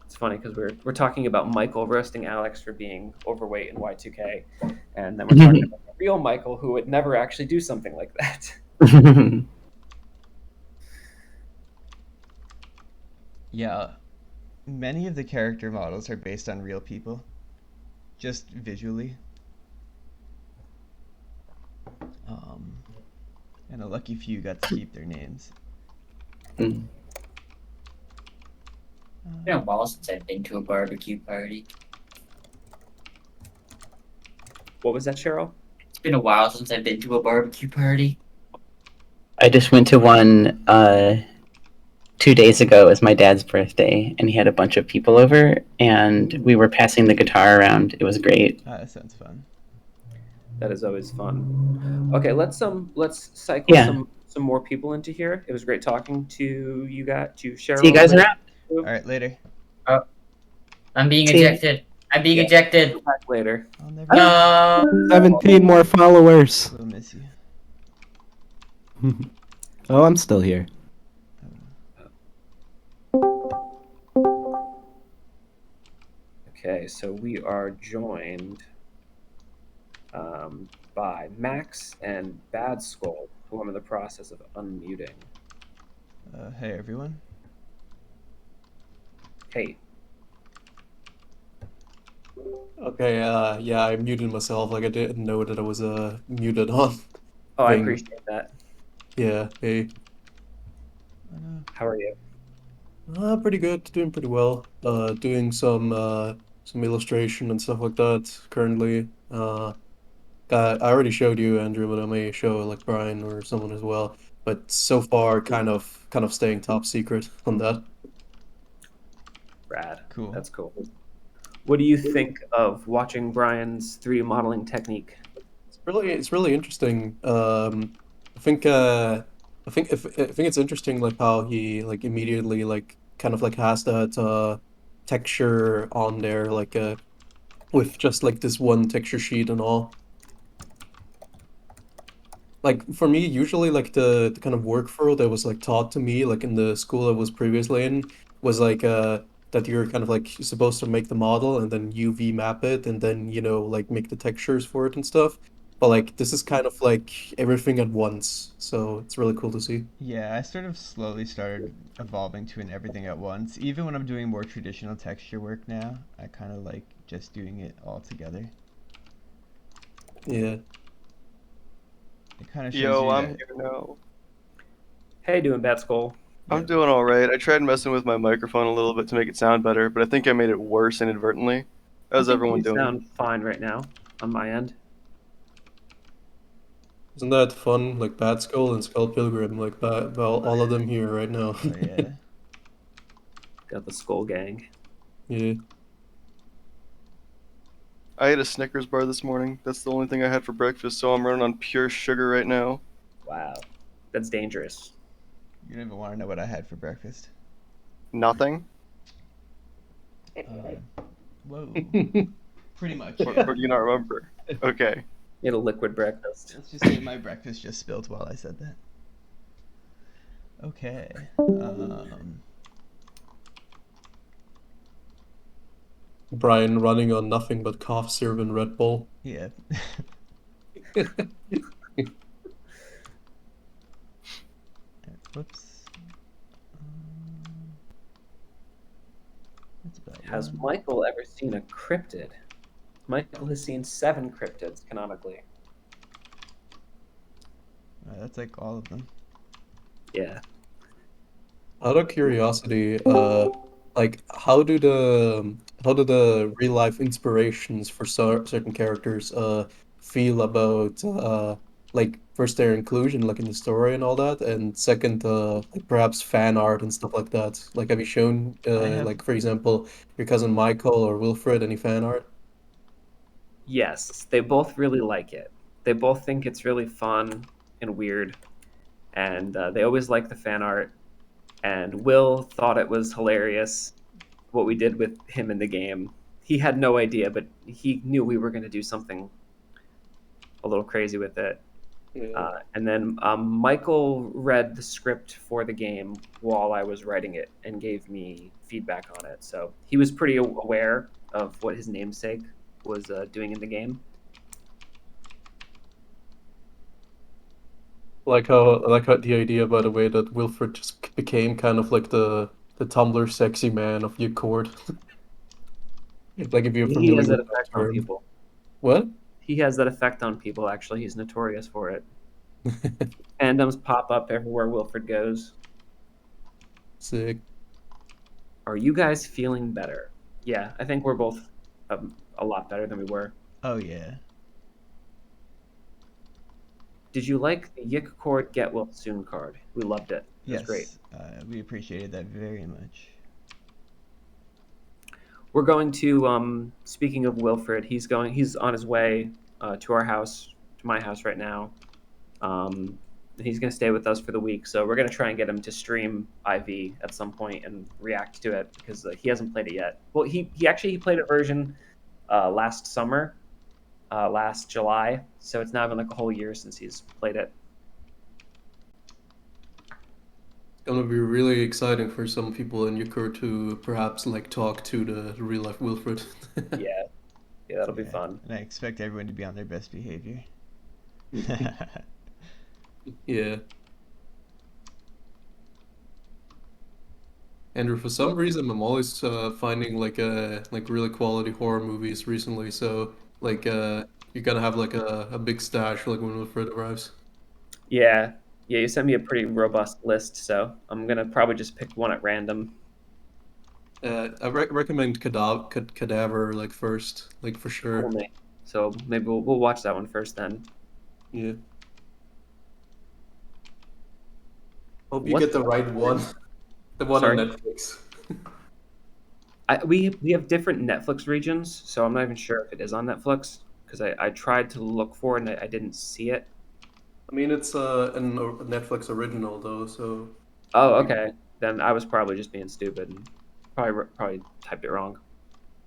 It's funny because we're talking about Michael roasting Alex for being overweight in Y2K, and then we're talking about the real Michael who would never actually do something like that. Yeah, many of the character models are based on real people, just visually. And a lucky few got to keep their names. Mm. been a while since I've been to a barbecue party. What was that, Cheryl? It's been a while since I've been to a barbecue party. I just went to one 2 days ago. It was my dad's birthday, and he had a bunch of people over, and we were passing the guitar around. It was great. That sounds fun. That is always fun. Okay, let's cycle Yeah. some more people into here. It was great talking to you guys, to Cheryl. See you guys around. All right, later. I'm being See ya. ejected. I'm being Yeah. ejected. Back later. I'll never. No. 17 more followers. We'll miss you. Oh, I'm still here. Okay, so we are joined by Max and Bad Skull, who I'm in the process of unmuting. Hey everyone. Hey, Okay, yeah, I muted myself, like I didn't know that I was muted on. I Thing. appreciate that. Yeah, hey. Oh, no. How are you? Pretty good, doing pretty well. Doing some illustration and stuff like that currently. I already showed you, Andrew, but I may show like Brian or someone as well. But so far, kind of staying top secret on that. Rad. Cool. That's cool. What do you think of watching Brian's 3D modeling technique? It's really interesting. I think it's interesting like how he like immediately like kind of like has that texture on there like with just like this one texture sheet and all. Like for me, usually like the kind of workflow that was like taught to me like in the school I was previously in was like that you're kind of like supposed to make the model and then UV map it and then like make the textures for it and stuff. But like this is kind of like everything at once, so it's really cool to see. Yeah, I sort of slowly started evolving to an everything at once. Even when I'm doing more traditional texture work now, I kind of like just doing it all together. Yeah. It kind of shows Yo, you I'm that. here now. Hey, doing Bad Skull. I'm doing all right. I tried messing with my microphone a little bit to make it sound better, but I think I made it worse inadvertently. How's I think everyone you doing? sound fine right now on my end. Isn't that fun? Like Bat Skull and Skull Pilgrim, like all of them here right now. Oh yeah. Got the Skull Gang. Yeah. I ate a Snickers bar this morning. That's the only thing I had for breakfast, so I'm running on pure sugar right now. Wow, that's dangerous. You don't even want to know what I had for breakfast. Nothing? Whoa. Pretty much. Or do you not remember? Okay. You had a liquid breakfast. Let's just say my breakfast just spilled while I said that. Okay. Brian running on nothing but cough syrup and Red Bull. Yeah. Whoops. That's about Has one. Michael ever seen a cryptid? Michael has seen 7 cryptids canonically. That's like all of them. Yeah. Out of curiosity, like how do the real life inspirations for certain characters feel about like first their inclusion like in the story and all that, and second like perhaps fan art and stuff like that. Like have you shown have- like for example your cousin Michael or Wilfred any fan art? Yes, they both really like it. They both think it's really fun and weird, and they always like the fan art. And Will thought it was hilarious what we did with him in the game. He had no idea, but he knew we were going to do something a little crazy with it. And then Michael read the script for the game while I was writing it and gave me feedback on it. So he was pretty aware of what his namesake was doing in the game. Like how the idea by the way that Wilfred just became kind of like the Tumblr sexy man of Yicord. Like if you're He familiar has that with that effect on term. people. What? He has that effect on people, actually. He's notorious for it. Fandoms pop up everywhere Wilfred goes. Sick. Are you guys feeling better? Yeah, I think we're both a lot better than we were. Oh yeah. Did you like the YIIK Cord Get Well Soon card? We loved it. It was great. Yes, we appreciated that very much. We're going to. Speaking of Wilfred, he's on his way to our house, to my house right now. He's going to stay with us for the week, so we're going to try and get him to stream IV at some point and react to it because he hasn't played it yet. Well, he played a version last summer, last July, so it's now been like a whole year since he's played it. It's gonna be really exciting for some people in Euchre to perhaps like talk to the real life Wilfred. Yeah, that'll be fun. And I expect everyone to be on their best behavior. Yeah. Andrew, for some reason, I'm always finding like really quality horror movies recently. So like you're gonna have like a big stash like when Wilfred arrives. Yeah, you sent me a pretty robust list, so I'm gonna probably just pick one at random. I recommend Cadaver like first, like for sure. Only. So maybe we'll watch that one first then. Yeah. Hope you get the right one. The one Sorry? on Netflix. We have different Netflix regions, so I'm not even sure if it is on Netflix because I tried to look for it and I didn't see it. I mean, it's a Netflix original though, so. Oh, okay. Then I was probably just being stupid and probably typed it wrong.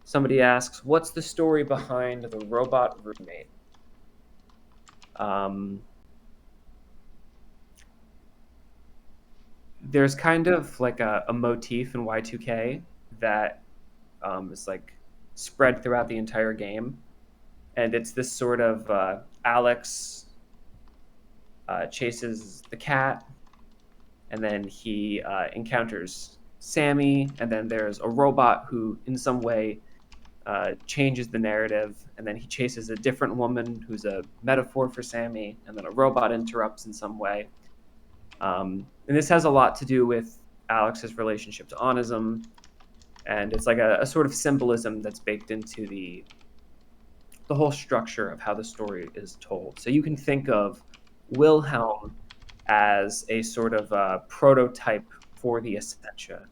Somebody asks, "What's the story behind the robot roommate?" There's kind of like a motif in Y2K that is like spread throughout the entire game, and it's this sort of Alex chases the cat, and then he encounters Sammy, and then there's a robot who, in some way, changes the narrative, and then he chases a different woman who's a metaphor for Sammy, and then a robot interrupts in some way. And this has a lot to do with Alex's relationship to Onism, and it's like a sort of symbolism that's baked into the whole structure of how the story is told. So you can think of Wilhelm as a sort of prototype for the Essentia,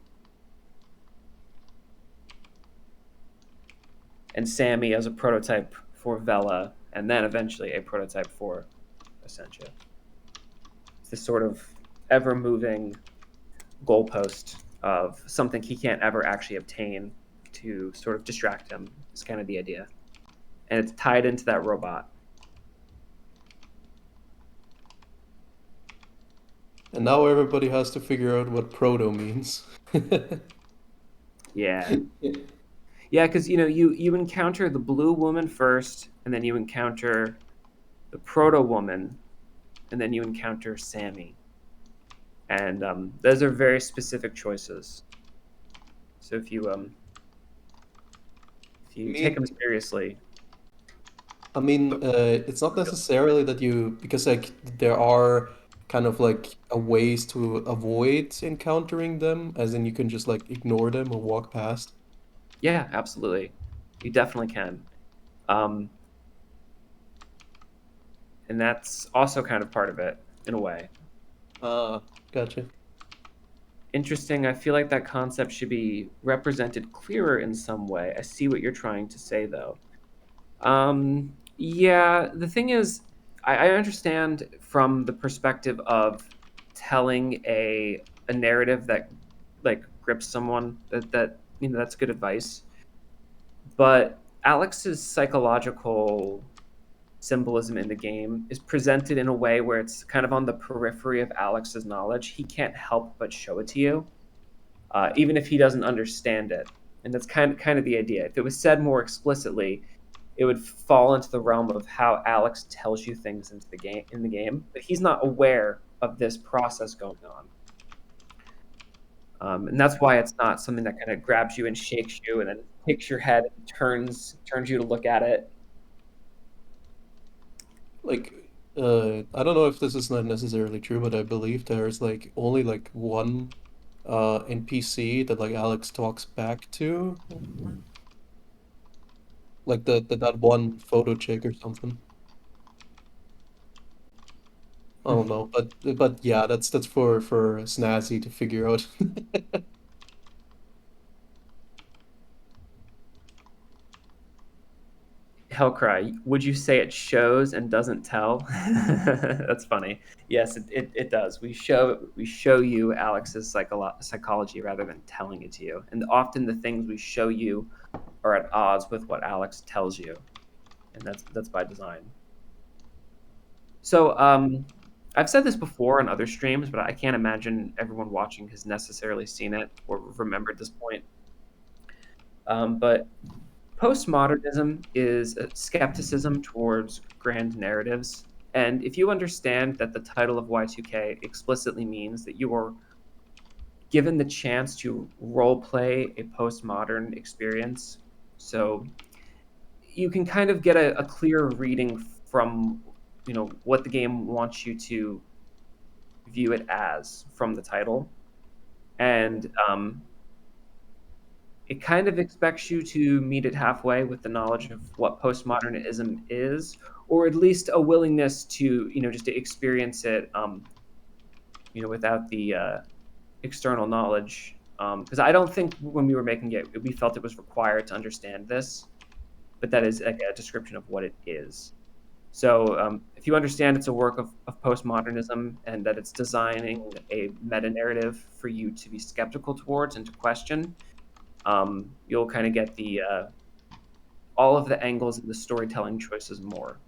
and Sammy as a prototype for Vela, and then eventually a prototype for Essentia. It's this sort of ever-moving goalpost of something he can't ever actually obtain to sort of distract him. Is kind of the idea. And it's tied into that robot. And now everybody has to figure out what proto means. Yeah. Yeah, because you encounter the blue woman first, and then you encounter the proto woman, and then you encounter Sammy. And those are very specific choices. So if you take them seriously. I mean, it's not necessarily that because like there are kind of like a ways to avoid encountering them, as in you can just like ignore them or walk past. Yeah, absolutely. You definitely can. And that's also kind of part of it, in a way. Gotcha. Interesting. I feel like that concept should be represented clearer in some way. I see what you're trying to say, though. Yeah, the thing is, I understand from the perspective of telling a narrative that like grips someone that that's good advice. But Alex's psychological symbolism in the game is presented in a way where it's kind of on the periphery of Alex's knowledge. He can't help but show it to you, even if he doesn't understand it. And that's kind of the idea. If it was said more explicitly, it would fall into the realm of how Alex tells you things in the game, but he's not aware of this process going on. And that's why it's not something that kind of grabs you and shakes you and then takes your head and turns you to look at it. Like, I don't know if this is not necessarily true, but I believe there's like only like one NPC that like Alex talks back to, like that one photo chick or something. I don't know, but yeah, that's for Snazzy to figure out. Hellcry, would you say it shows and doesn't tell? That's funny. Yes, it does. We show you Alex's psychology rather than telling it to you. And often the things we show you are at odds with what Alex tells you. And that's by design. So I've said this before on other streams, but I can't imagine everyone watching has necessarily seen it or remembered this point. But postmodernism is a skepticism towards grand narratives. And if you understand that the title of Y2K explicitly means that you are given the chance to role play a postmodern experience, so you can kind of get a clear reading from what the game wants you to view it as from the title, and it kind of expects you to meet it halfway with the knowledge of what postmodernism is, or at least a willingness to, just to experience it, without the external knowledge. Because I don't think when we were making it, we felt it was required to understand this, but that is like a description of what it is. So if you understand it's a work of postmodernism and that it's designing a meta narrative for you to be skeptical towards and to question, you'll kind of get the all of the angles of the storytelling choices more.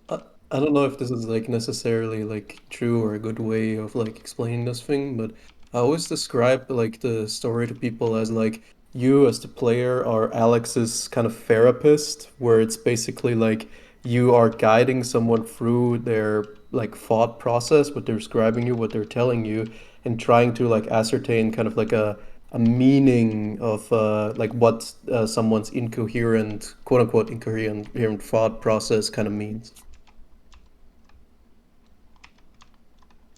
I don't know if this is like necessarily like true or a good way of like explaining this thing, but I always describe like the story to people as like you as the player are Alex's kind of therapist, where it's basically like you are guiding someone through their like thought process, what they're describing you, what they're telling you, and trying to like ascertain kind of like a meaning of like what someone's incoherent, quote unquote, incoherent thought process kind of means.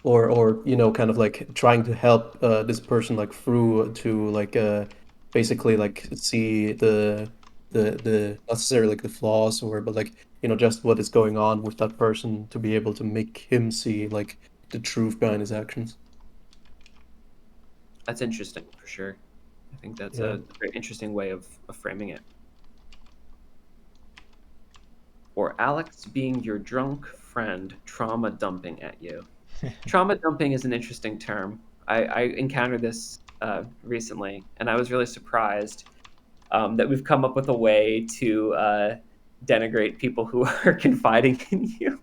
Or kind of like trying to help this person like through to like basically like see the not necessarily like the flaws or but like just what is going on with that person to be able to make him see like the truth behind his actions. That's interesting for sure. I think that's Yeah. a very interesting way of framing it. Or Alex being your drunk friend trauma dumping at you. Trauma dumping is an interesting term. I encountered this recently, and I was really surprised that we've come up with a way to denigrate people who are confiding in you.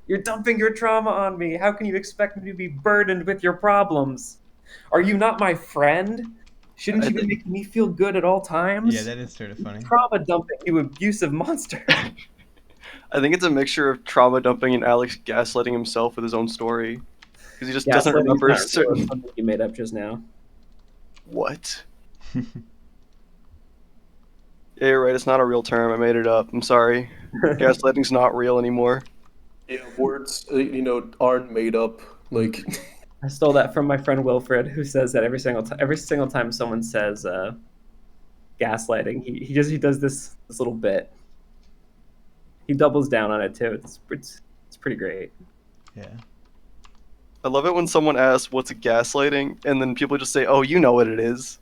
You're dumping your trauma on me. How can you expect me to be burdened with your problems? Are you not my friend? Shouldn't I you be think making me feel good at all times? Yeah, that is sort of funny. Trauma dumping, you abusive monster. I think it's a mixture of trauma dumping and Alex gaslighting himself with his own story because he just doesn't Gaslighting is remember not real. It's certain. something you made up just now. What? Yeah, you're right. It's not a real term. I made it up. I'm sorry. Gaslighting's not real anymore. Yeah, words aren't made up. Like I stole that from my friend Wilfred, who says that every single time someone says gaslighting, he does this little bit. He doubles down on it too. It's pretty great. Yeah. I love it when someone asks what's gaslighting, and then people just say, "Oh, you know what it is."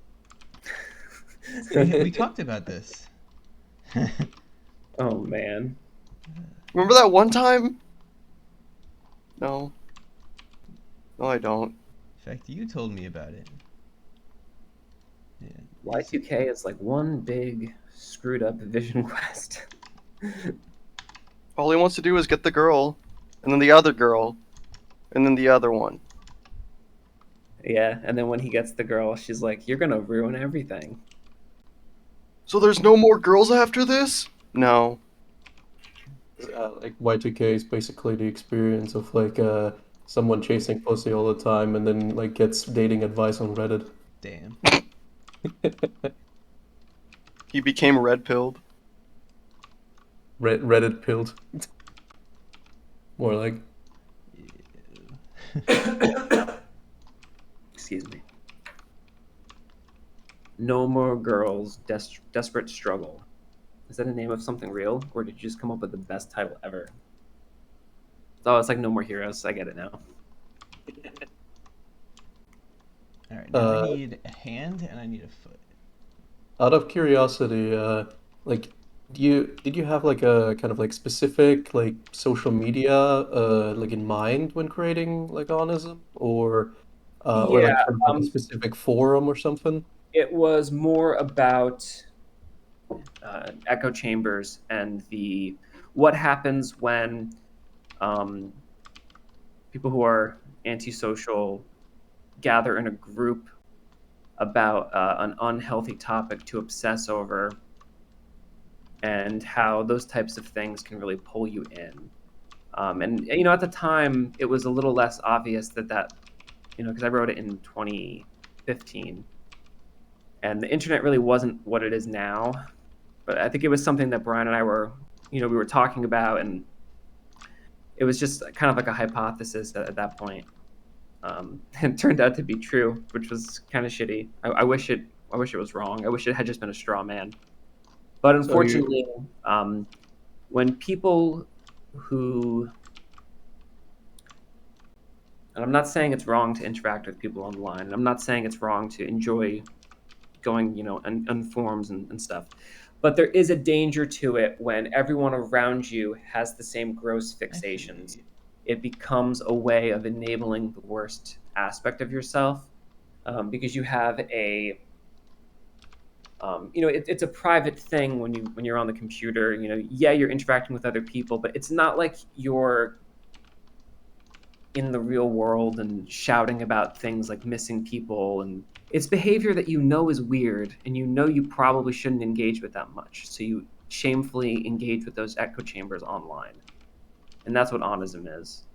We talked about this. Oh man. Remember that one time? No. No, I don't. In fact, you told me about it. Yeah. Y2K is like one big screwed up vision quest. All he wants to do is get the girl, and then the other girl, and then the other one. Yeah, and then when he gets the girl, she's like, "You're gonna ruin everything." So there's no more girls after this? No. like Y2K is basically the experience of like someone chasing pussy all the time and then like gets dating advice on Reddit. Damn. He became red pilled. Reddit pilled. More like. Excuse me. No More Girls, Desperate Struggle. Is that the name of something real, or did you just come up with the best title ever? Oh, it's like No More Heroes. I get it now. All right, now I need a hand and I need a foot. Out of curiosity, like, did you have like a kind of like specific like social media like in mind when creating like Onism, or like Yeah, kind of like a specific forum or something? it was more about echo chambers and the what happens when um, people who are antisocial gather in a group about an unhealthy topic to obsess over, and how those types of things can really pull you in. And at the time, it was a little less obvious that because I wrote it in 2015, and the internet really wasn't what it is now. But I think it was something that Brian and I were, we were talking about, and it was just kind of like a hypothesis at that point. It turned out to be true, which was kind of shitty. I wish it was wrong. I wish it had just been a straw man. But So you unfortunately, when people who, and I'm not saying it's wrong to interact with people online, and I'm not saying it's wrong to enjoy going, on forums and stuff. But there is a danger to it when everyone around you has the same gross fixations. Actually, It becomes a way of enabling the worst aspect of yourself, because you have it's a private thing when you're on the computer. Yeah, you're interacting with other people, but it's not like you're in the real world and shouting about things like missing people, and it's behavior that is weird, and you probably shouldn't engage with that much, so you shamefully engage with those echo chambers online, and that's what onism is.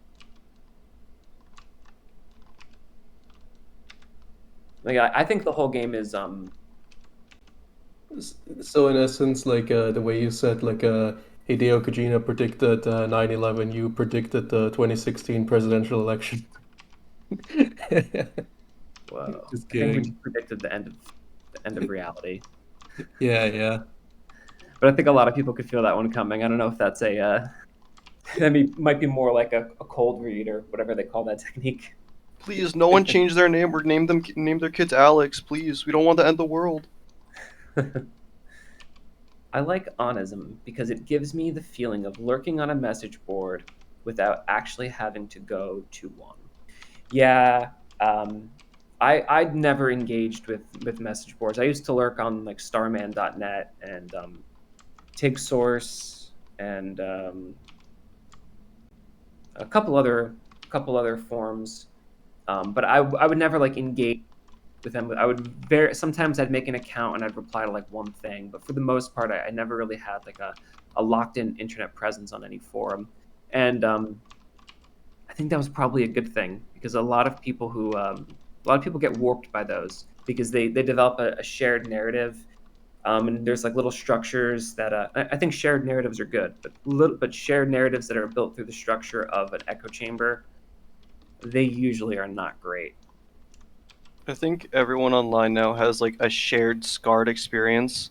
Like, I think the whole game is so in essence, like the way you said, like Hideo Kojima predicted 9/11, you predicted the 2016 presidential election. whoa. Just I think we kidding. just predicted the end of reality. Yeah, yeah. But I think a lot of people could feel that one coming. I don't know if that's might be more like a cold read or whatever they call that technique. Please, no one change their name or name their kids Alex. Please, we don't want to end the world. I like onism because it gives me the feeling of lurking on a message board without actually having to go to one. Yeah, I'd never engaged with message boards. I used to lurk on like starman.net and TigSource and a couple other forums, but I would never like engage with them. I would sometimes I'd make an account and I'd reply to like one thing, but for the most part, I never really had like a locked in internet presence on any forum, and I think that was probably a good thing because a lot of people get warped by those because they develop a shared narrative. And there's like little structures that I think shared narratives are good, but shared narratives that are built through the structure of an echo chamber, they usually are not great. I think everyone online now has like a shared scarred experience,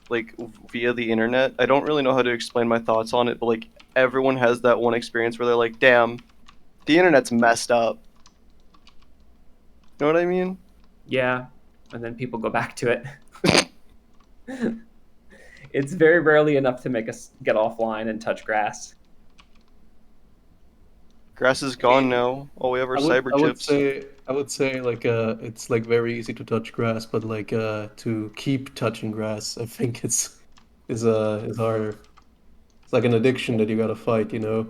like via the internet. I don't really know how to explain my thoughts on it, but like everyone has that one experience where they're like, "Damn, the internet's messed up." You know what I mean? Yeah, and then people go back to it. It's very rarely enough to make us get offline and touch grass. Grass is gone now. All we have are I would cyber I would chips. say I would say like it's like very easy to touch grass, but like to keep touching grass, I think is harder. It's like an addiction that you gotta fight, you know?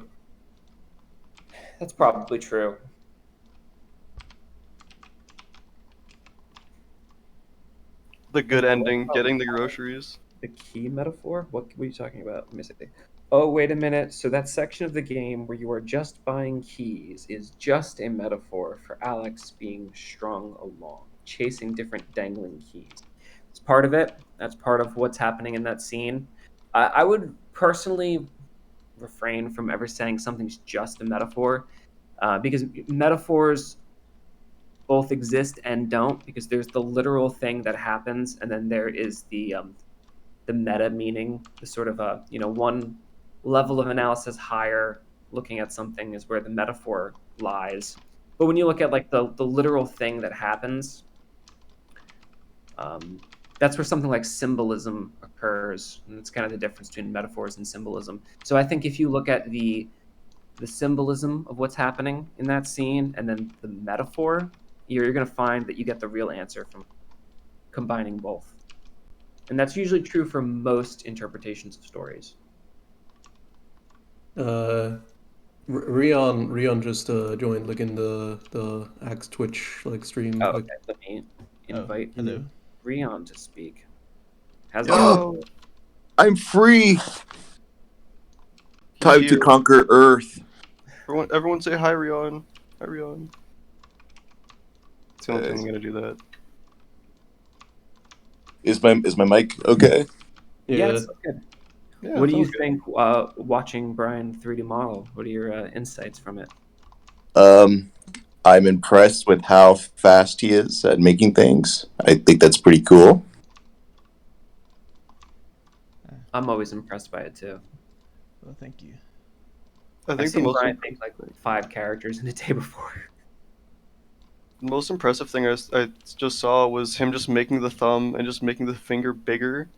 That's probably true. The good ending, Oh, getting the groceries. the key metaphor? What were you talking about? Let me see. Oh, wait a minute. So that section of the game where you are just buying keys is just a metaphor for Alex being strung along, chasing different dangling keys. It's part of it. That's part of what's happening in that scene. I would personally refrain from ever saying something's just a metaphor, because metaphors both exist and don't, because there's the literal thing that happens, and then there is the meta meaning, the sort of one level of analysis higher, looking at something is where the metaphor lies. But when you look at like the literal thing that happens, that's where something like symbolism occurs, and it's kind of the difference between metaphors and symbolism. So I think if you look at the symbolism of what's happening in that scene and then the metaphor, you're going to find that you get the real answer from combining both. And that's usually true for most interpretations of stories. Rion just joined like in the Axe Twitch like stream. Oh, Like, okay. Let me Oh, invite hello. Rion to speak. How's it Oh, going? I'm free. He's Time to here. conquer Earth. Everyone say hi, Rion. Hi, Rion. It's the only time I'm gonna do that. Is my mic okay? Yeah, yeah. it's good. Yeah, What do you sounds good. think watching Brian 3D model? What are your insights from it? I'm impressed with how fast he is at making things. I think that's pretty cool. I'm always impressed by it too. Well, thank you. I I've think the seen most Brian make like 5 characters in a day before. impressive thing I just saw was him just making the thumb and just making the finger bigger.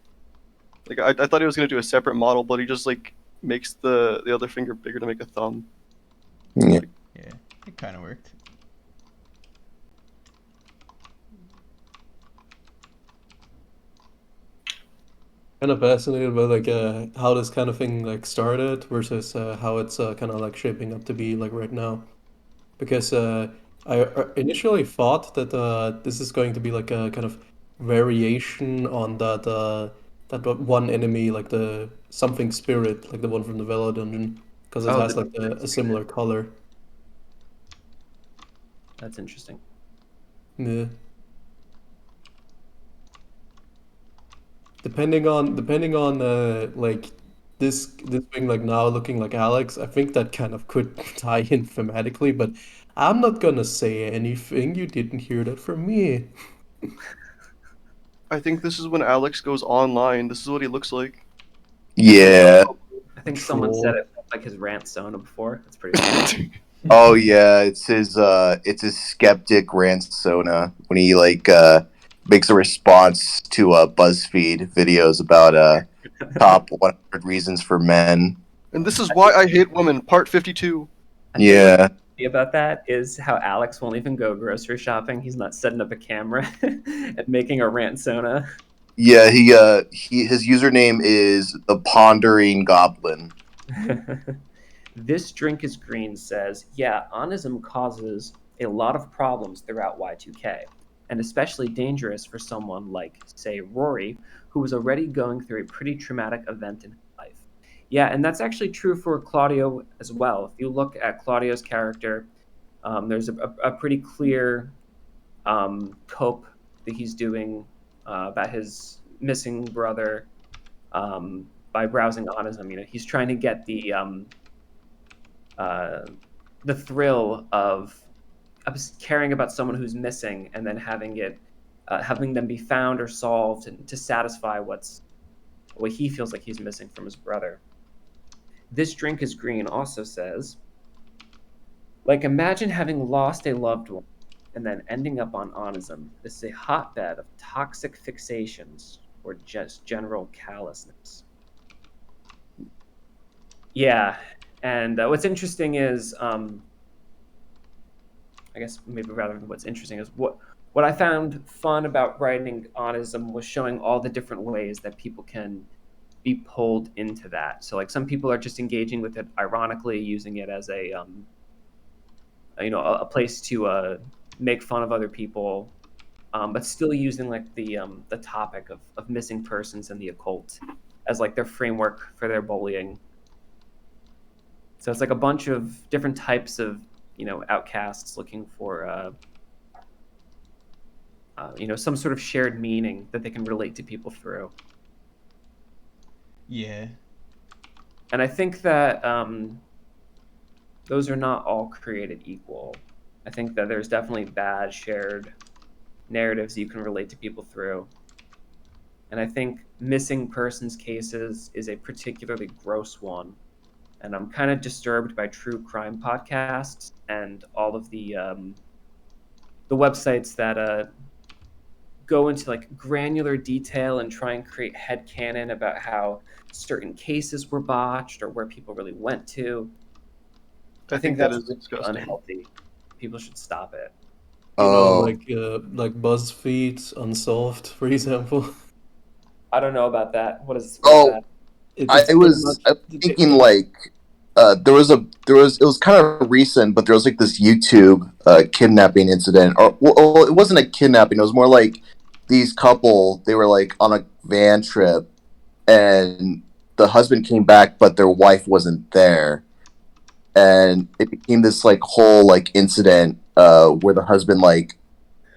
Like I thought he was gonna do a separate model, but he just like makes the other finger bigger to make a thumb. Yeah. Yeah, it kind of worked. Kind of fascinated about like how this kind of thing like started versus how it's kind of like shaping up to be like right now. Because I initially thought that this is going to be like a kind of variation on that one enemy, like the something spirit, like the one from the Vela dungeon, because it Oh, has like a similar color. that's interesting. Yeah. Depending on like this thing like now looking like Alex, I think that kind of could tie in thematically, but I'm not gonna say anything. You didn't hear that from me. I think this is when Alex goes online. This is what he looks like. Yeah. I think someone Troll. said it like his rant Sona before. That's pretty funny. Oh yeah, it's his skeptic rant Sona when he like makes a response to BuzzFeed videos about top 100 reasons for men. And this is why I hate women. Part 52. I think Yeah. what's funny about that is how Alex won't even go grocery shopping. He's not setting up a camera and making a rant Sona. Yeah, his username is the Pondering Goblin. This drink is green says, yeah, onism causes a lot of problems throughout Y2K, and especially dangerous for someone like, say, Rory, who was already going through a pretty traumatic event in his life. Yeah, and that's actually true for Claudio as well. If you look at Claudio's character, there's a pretty clear cope that he's doing about his missing brother by browsing onism. You know, he's trying to get the thrill of caring about someone who's missing and then having them be found or solved to satisfy what he feels like he's missing from his brother. This drink is green also says, like, imagine having lost a loved one and then ending up on onism. This is a hotbed of toxic fixations or just general callousness. Yeah, and what's interesting is I guess maybe rather than what's interesting is what I found fun about writing onism was showing all the different ways that people can be pulled into that. So like some people are just engaging with it ironically, using it as a a place to make fun of other people, but still using like the topic of missing persons and the occult as like their framework for their bullying. So it's like a bunch of different types of outcasts looking for some sort of shared meaning that they can relate to people through. Yeah. And I think that those are not all created equal. I think that there's definitely bad shared narratives you can relate to people through. And I think missing persons cases is a particularly gross one. And I'm kind of disturbed by true crime podcasts and all of the websites that go into like granular detail and try and create headcanon about how certain cases were botched or where people really went to. I think that that's is really disgusting. unhealthy. People should stop it. You know, Oh, like BuzzFeed Unsolved, for example. I don't know about that. What's oh, that? It's pretty much I was thinking like it was kind of recent, but there was like this YouTube kidnapping incident, or well, it wasn't a kidnapping. It was more like these couple. They were like on a van trip, and the husband came back, but their wife wasn't there, and it became this like whole like incident where the husband like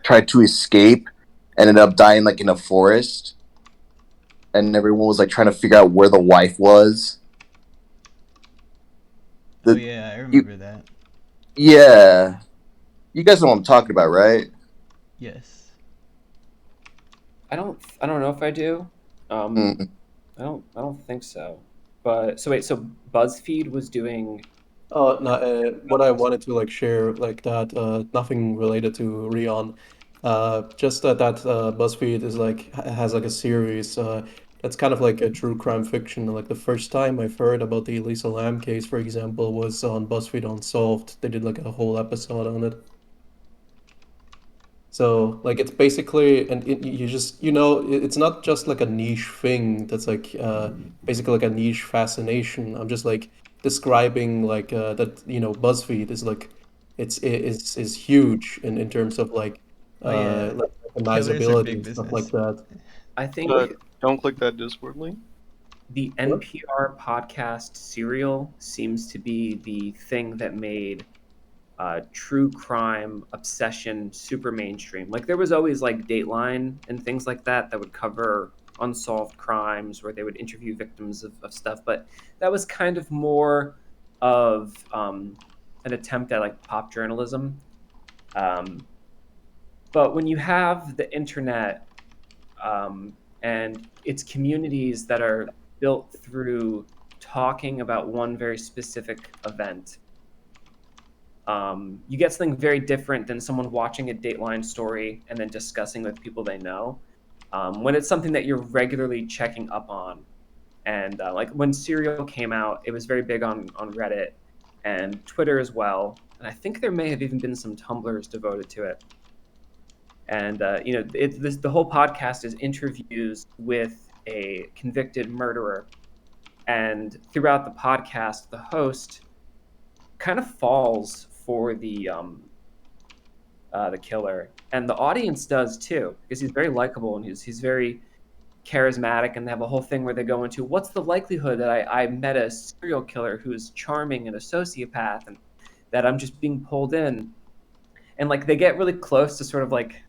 tried to escape, and ended up dying like in a forest, and everyone was like trying to figure out where the wife was. Oh The yeah, I you remember that. Yeah, you guys know what I'm talking about, right? Yes. I don't know if I do. Mm. I don't think so. But so wait, so BuzzFeed was doing Oh, no, what I wanted to like share like that, nothing related to Rion, just that BuzzFeed is like has like a series that's kind of like a true crime fiction. Like the first time I've heard about the Elisa Lam case, for example, was on BuzzFeed Unsolved. They did like a whole episode on it. So like it's basically, and you just it's not just like a niche thing that's like basically like a niche fascination. I'm just like describing like that BuzzFeed is like is huge in terms of Oh yeah. like Killers are recognizability big and stuff like business. that. I think Don't click that Discord link. the What? NPR podcast Serial seems to be the thing that made true crime obsession super mainstream. Like there was always like Dateline and things like that that would cover unsolved crimes where they would interview victims of stuff, but that was kind of more of an attempt at like pop journalism. Um, but when you have the internet and its communities that are built through talking about one very specific event, you get something very different than someone watching a Dateline story and then discussing with people they know. When it's something that you're regularly checking up on, and like when Serial came out, it was very big on Reddit and Twitter as well. And I think there may have even been some Tumblrs devoted to it. And the whole podcast is interviews with a convicted murderer, and throughout the podcast, the host kind of falls for the killer, and the audience does too, because he's very likable and he's very charismatic, and they have a whole thing where they go into what's the likelihood that I met a serial killer who's charming and a sociopath, and that I'm just being pulled in, and like they get really close to sort of like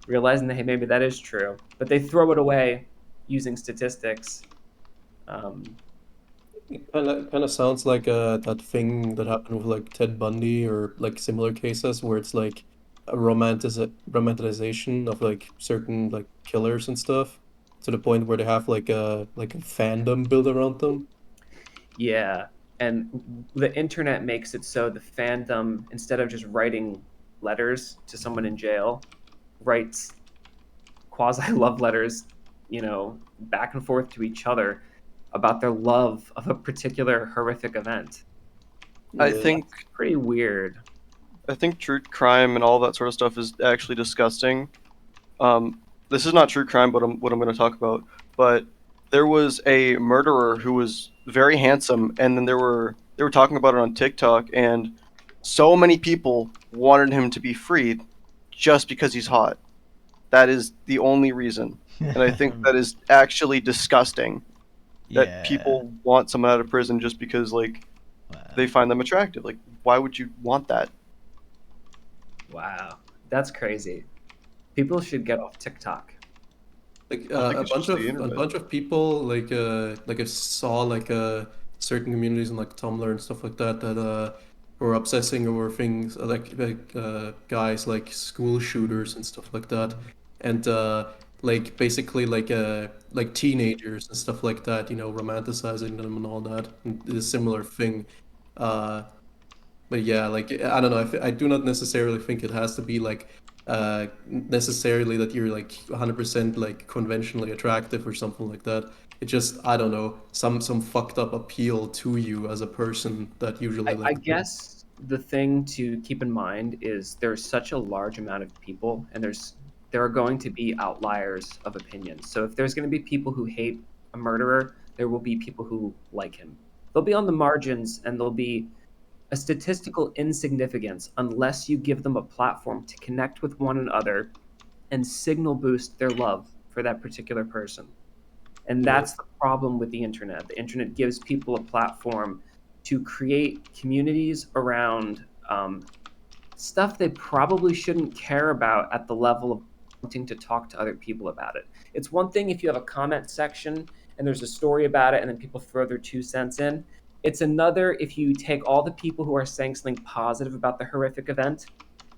realizing that hey, maybe that is true, but they throw it away using statistics. Um, Kind of sounds like that thing that happened with like Ted Bundy or like similar cases where it's like a romanticization of like certain like killers and stuff to the point where they have like a fandom built around them. Yeah, and the internet makes it so the fandom, instead of just writing letters to someone in jail, writes quasi love letters, back and forth to each other about their love of a particular horrific event. I Yeah. think Pretty weird. I think true crime and all that sort of stuff is actually disgusting. This is not true crime, but what I'm going to talk about. But there was a murderer who was very handsome, and then they were talking about it on TikTok, and so many people wanted him to be freed just because he's hot. That is the only reason, and I think that is actually disgusting. That Yeah. people want someone out of prison just because like they Wow. find them attractive. Like, why would you want that? Wow, that's crazy. People should get off TikTok. Like I think a it's bunch just the of internet. people like I saw like certain communities in like Tumblr and stuff like that that or obsessing over things like guys like school shooters and stuff like that, and like basically like teenagers and stuff like that, you know, romanticizing them and all that, and a similar thing. Uh, but yeah, like I don't know, I do not necessarily think it has to be like necessarily that you're like 100% like conventionally attractive or something like that. It just, I don't know, some fucked up appeal to you as a person that usually I like guess the thing to keep in mind is there's such a large amount of people, and there are going to be outliers of opinions. So if there's going to be people who hate a murderer, there will be people who like him. They'll be on the margins, and there'll be a statistical insignificance unless you give them a platform to connect with one another and signal boost their love for that particular person. And Yeah. that's the problem with the internet. The internet gives people a platform to create communities around stuff they probably shouldn't care about at the level of wanting to talk to other people about it. It's one thing if you have a comment section and there's a story about it and then people throw their 2 cents in. It's another if you take all the people who are saying something positive about the horrific event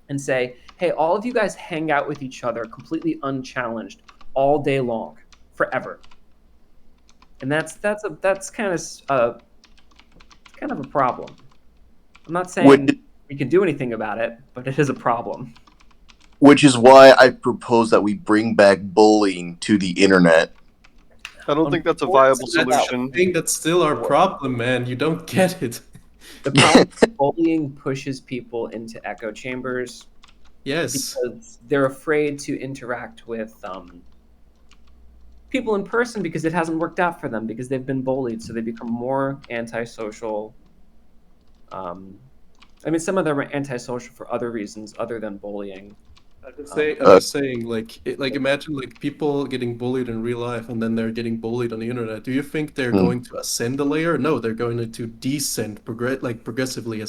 and say, hey, all of you guys hang out with each other completely unchallenged all day long, forever. And that's kind of a problem. I'm not saying Which, we can do anything about it, but it is a problem. which is why I propose that we bring back bullying to the internet. I don't think that's a viable That's the solution. thing, that's still our problem, man. You don't get it. The problem is bullying pushes people into echo chambers Yes. because they're afraid to interact with people in person because it hasn't worked out for them because they've been bullied, so they become more antisocial. I mean, some of them are antisocial for other reasons other than bullying. I'm just saying, like imagine like people getting bullied in real life and then they're getting bullied on the internet. Do you think they're going to ascend a layer? No, they're going to descend progressively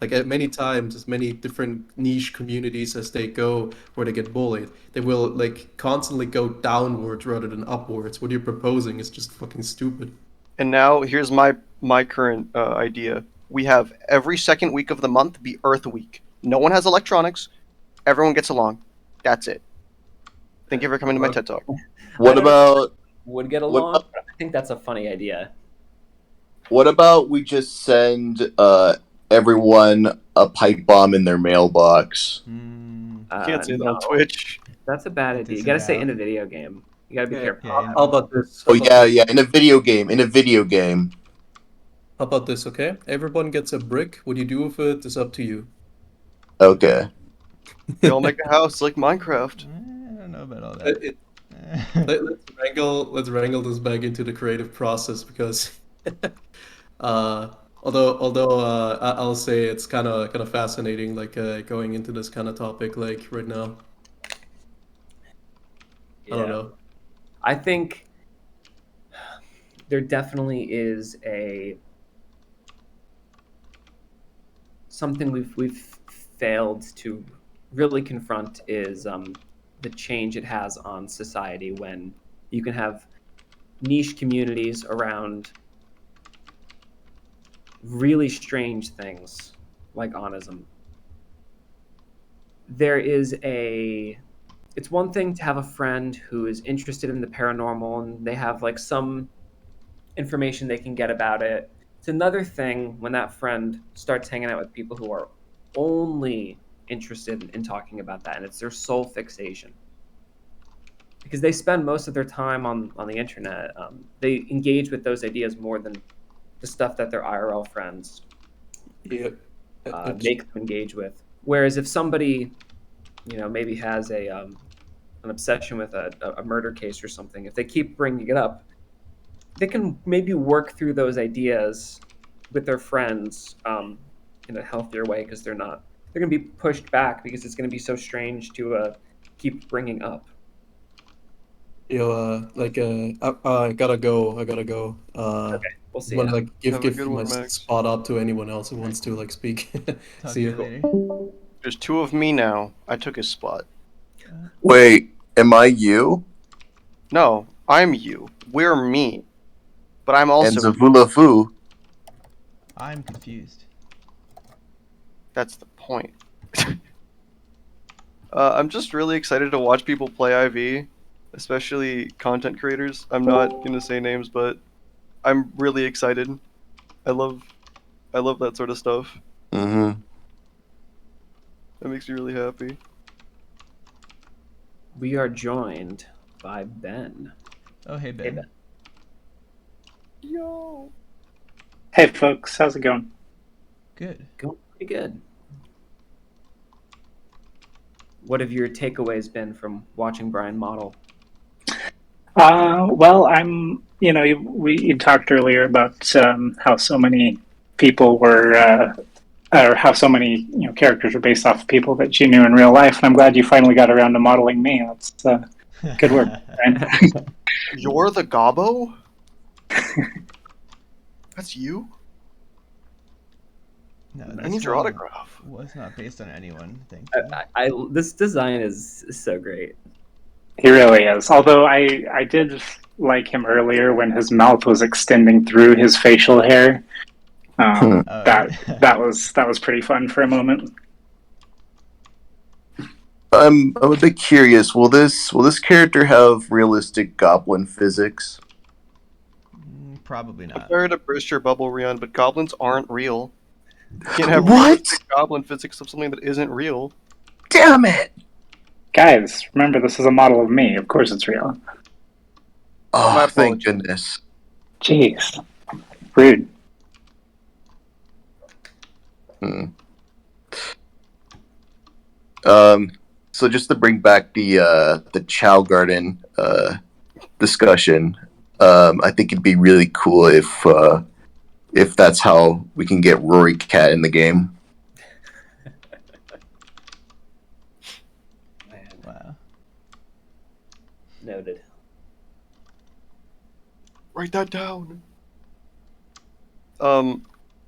like at many times, as many different niche communities as they go where they get bullied. They will like constantly go downwards rather than upwards. What you're proposing is just fucking stupid. And now here's my current idea. We have every second week of the month be Earth Week. No one has electronics. Everyone gets along. That's it. Thank you for coming to my TED Talk. What about would get along? But I think that's a funny idea. what about we just send everyone a pipe bomb in their mailbox? Can't say that on No. Twitch. That's a bad idea. You gotta say in a video game. You gotta be careful. Yeah, How about this? Oh yeah, in a video game. In a video game. How about this, okay? Everyone gets a brick. What you do with it is up to you. Okay. They all make a house like Minecraft. I don't know about all that. Let's wrangle this back into the creative process because although I'll say it's kind of fascinating, like going into this kind of topic like right now. I don't know. I think there definitely is something we've failed to really confront is the change it has on society when you can have niche communities around really strange things like onism. It's one thing to have a friend who is interested in the paranormal and they have like some information they can get about it. It's another thing when that friend starts hanging out with people who are only interested in talking about that, and it's their sole fixation. Because they spend most of their time on the internet. They engage with those ideas more than the stuff that their IRL friends make them engage with. Whereas if somebody, maybe has an obsession with a murder case or something, if they keep bringing it up, they can maybe work through those ideas with their friends in a healthier way because they're going to be pushed back because it's going to be so strange to keep bringing up. I gotta go. Okay, we'll see. Want to like give Have a good my one, Max. spot up to anyone else who wants to like speak. Talk See to you you later. There's two of me now. I took his spot. Wait, am I you? No, I'm you. We're me. But I'm And also Zavula Fu? I'm confused. That's the point. I'm just really excited to watch people play IV, especially content creators. I'm not gonna say names, but I'm really excited. I love that sort of stuff. Mm-hmm. That makes me really happy. We are joined by Ben. Oh, hey, Hey, Ben. Ben. Yo. Hey folks, how's it going? Good. Going pretty good. What have your takeaways been from watching Brian model? Well, you talked earlier about how so many people were, or how so many characters were based off of people that you knew in real life, and I'm glad you finally got around to modeling me. That's good work, Brian. You're the Gobbo? That's you? No, I this need your one autograph. was not based on anyone, thank you. This design is so great. He really is. Although I did like him earlier when his mouth was extending through his facial hair. Oh, That was pretty fun for a moment. I'm a bit curious. Will this character have realistic goblin physics? Probably I'm not. sorry to burst your bubble, Rion, but goblins aren't real. You can't have What? realistic goblin physics of something that isn't real. Damn it! Guys, remember this is a model of me. Of course it's real. Oh, My thank apologies. goodness. Jeez. Rude. So just to bring back the Chow Garden discussion, I think it'd be really cool if that's how we can get Rory Cat in the game. Man, Wow. noted. Write that down.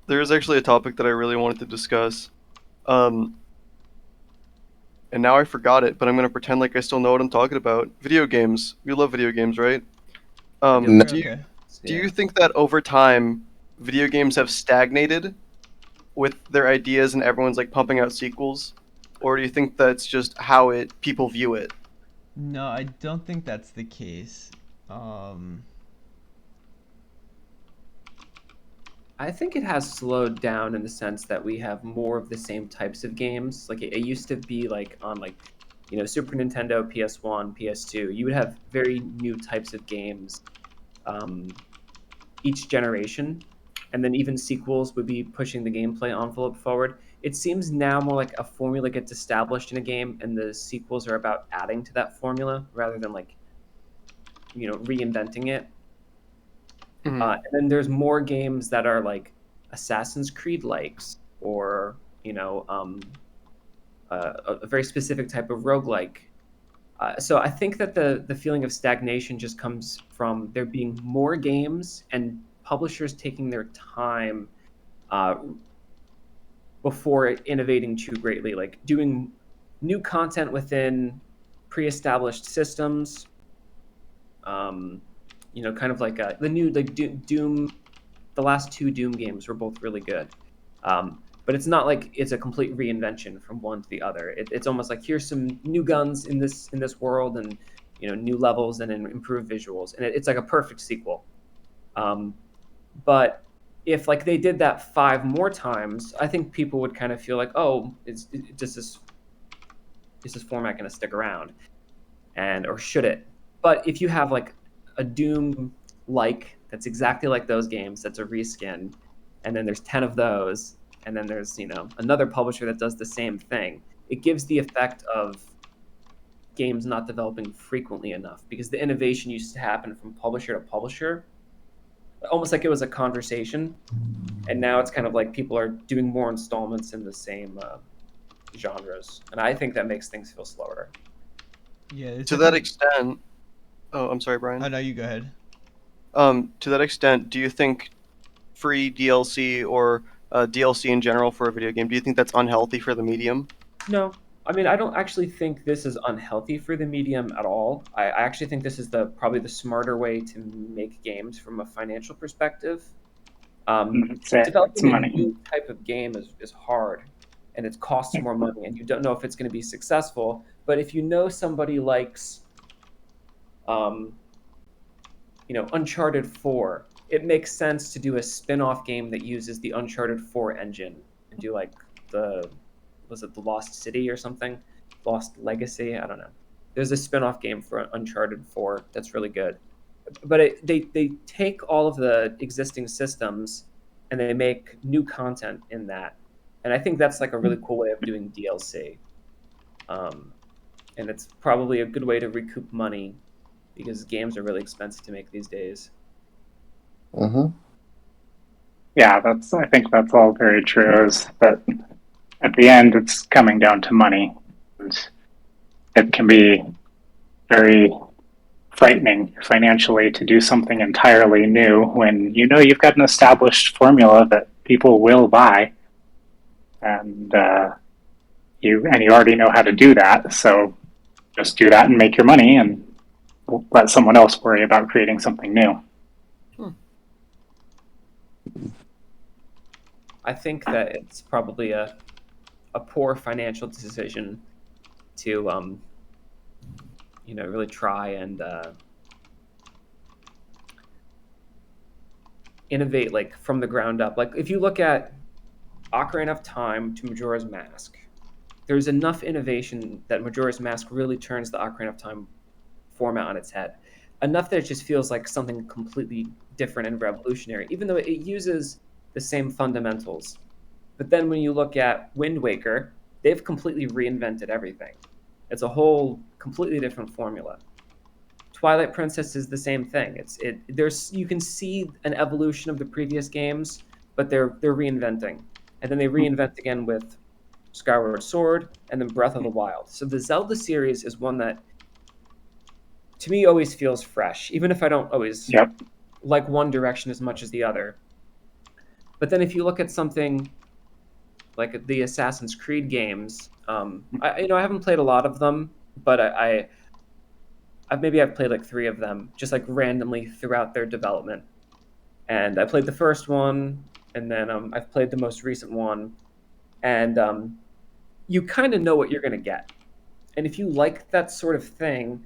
There is actually a topic that I really wanted to discuss. And now I forgot it, but I'm gonna pretend like I still know what I'm talking about. Video games. We love video games, right? No. Do you Okay. do you think that over time, video games have stagnated with their ideas and everyone's like pumping out sequels, or do you think that's just how people view it? No, I don't think that's the case. I think it has slowed down in the sense that we have more of the same types of games. Like it used to be like on Super Nintendo, PS1, PS2. You would have very new types of games each generation, and then even sequels would be pushing the gameplay envelope forward. It seems now more like a formula gets established in a game, and the sequels are about adding to that formula rather than reinventing it. And then there's more games that are like Assassin's Creed likes, or a very specific type of roguelike. So I think that the feeling of stagnation just comes from there being more games and publishers taking their time before innovating too greatly, like doing new content within pre-established systems. Kind of like the new Doom. The last two Doom games were both really good. But it's not like it's a complete reinvention from one to the other. It's almost like here's some new guns in this world, and new levels and improved visuals, and it's like a perfect sequel. But if like they did that 5 more times, I think people would kind of feel like, oh, is this format going to stick around, or should it? But if you have like a Doom that's exactly like those games, that's a reskin, and then there's 10 of those, and then there's another publisher that does the same thing, it gives the effect of games not developing frequently enough, because the innovation used to happen from publisher to publisher, almost like it was a conversation, and now it's kind of like people are doing more installments in the same genres, and I think that makes things feel slower. Yeah. To that extent, oh, I'm sorry, Brian. Oh no, you go ahead. To that extent, do you think free DLC or DLC in general for a video game, do you think that's unhealthy for the medium? No, I mean, I don't actually think this is unhealthy for the medium at all. I actually think this is probably the smarter way to make games from a financial perspective. That's it. It's Developing a money. new type of game is hard. and it costs more money, and you don't know if it's going to be successful. But if you know somebody likes, Uncharted 4, it makes sense to do a spin-off game that uses the Uncharted 4 engine and do like was it the Lost City or something? Lost Legacy? I don't know. There's a spin-off game for Uncharted 4 that's really good. But they take all of the existing systems and they make new content in that. And I think that's like a really cool way of doing DLC. And it's probably a good way to recoup money because games are really expensive to make these days. Yeah, I think that's all very true. Is that at the end, it's coming down to money. And it can be very frightening financially to do something entirely new when you've got an established formula that people will buy, and you already know how to do that. So just do that and make your money, and let someone else worry about creating something new. I think that it's probably a poor financial decision to really try and innovate like from the ground up. Like if you look at Ocarina of Time to Majora's Mask, there's enough innovation that Majora's Mask really turns the Ocarina of Time format on its head. Enough that it just feels like something completely different and revolutionary, even though it uses the same fundamentals. But then when you look at Wind Waker, they've completely reinvented everything. It's a whole completely different formula. Twilight Princess is the same thing. You can see an evolution of the previous games, but they're reinventing. And then they reinvent again with Skyward Sword and then Breath of the Wild. So the Zelda series is one that to me always feels fresh, even if I don't always like one direction as much as the other. But then if you look at something like the Assassin's Creed games, I haven't played a lot of them, but I've played like 3 of them just like randomly throughout their development. And I played the first one, and then I've played the most recent one, and you kind of know what you're gonna get. And if you like that sort of thing,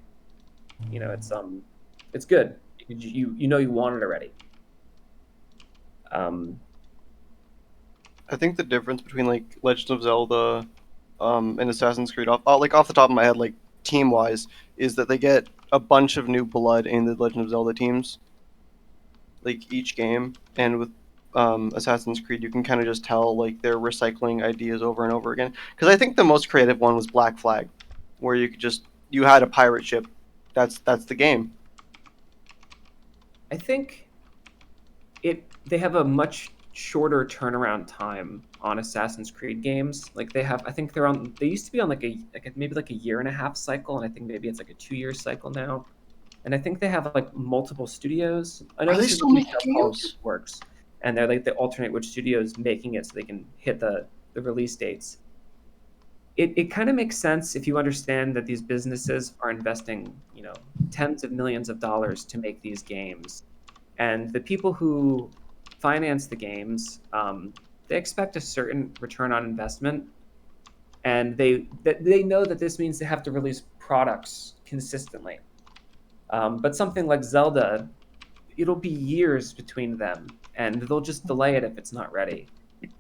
it's good. You know you want it already. I think the difference between like Legend of Zelda and Assassin's Creed off the top of my head, like team wise, is that they get a bunch of new blood in the Legend of Zelda teams, like each game, and with Assassin's Creed you can kind of just tell like they're recycling ideas over and over again. Because I think the most creative one was Black Flag, where you had a pirate ship. That's the game. I think they have a much shorter turnaround time on Assassin's Creed games. Like they used to be on maybe like a year and a half cycle, and I think maybe it's like a 2-year cycle now. And I think they have like multiple studios. I know Are they this is still making how games? it works, and they're like they alternate which studios making it so they can hit the release dates. It kind of makes sense if you understand that these businesses are investing, tens of millions of dollars to make these games, and the people who finance the games, they expect a certain return on investment, and they know that this means they have to release products consistently. But something like Zelda, it'll be years between them, and they'll just delay it if it's not ready.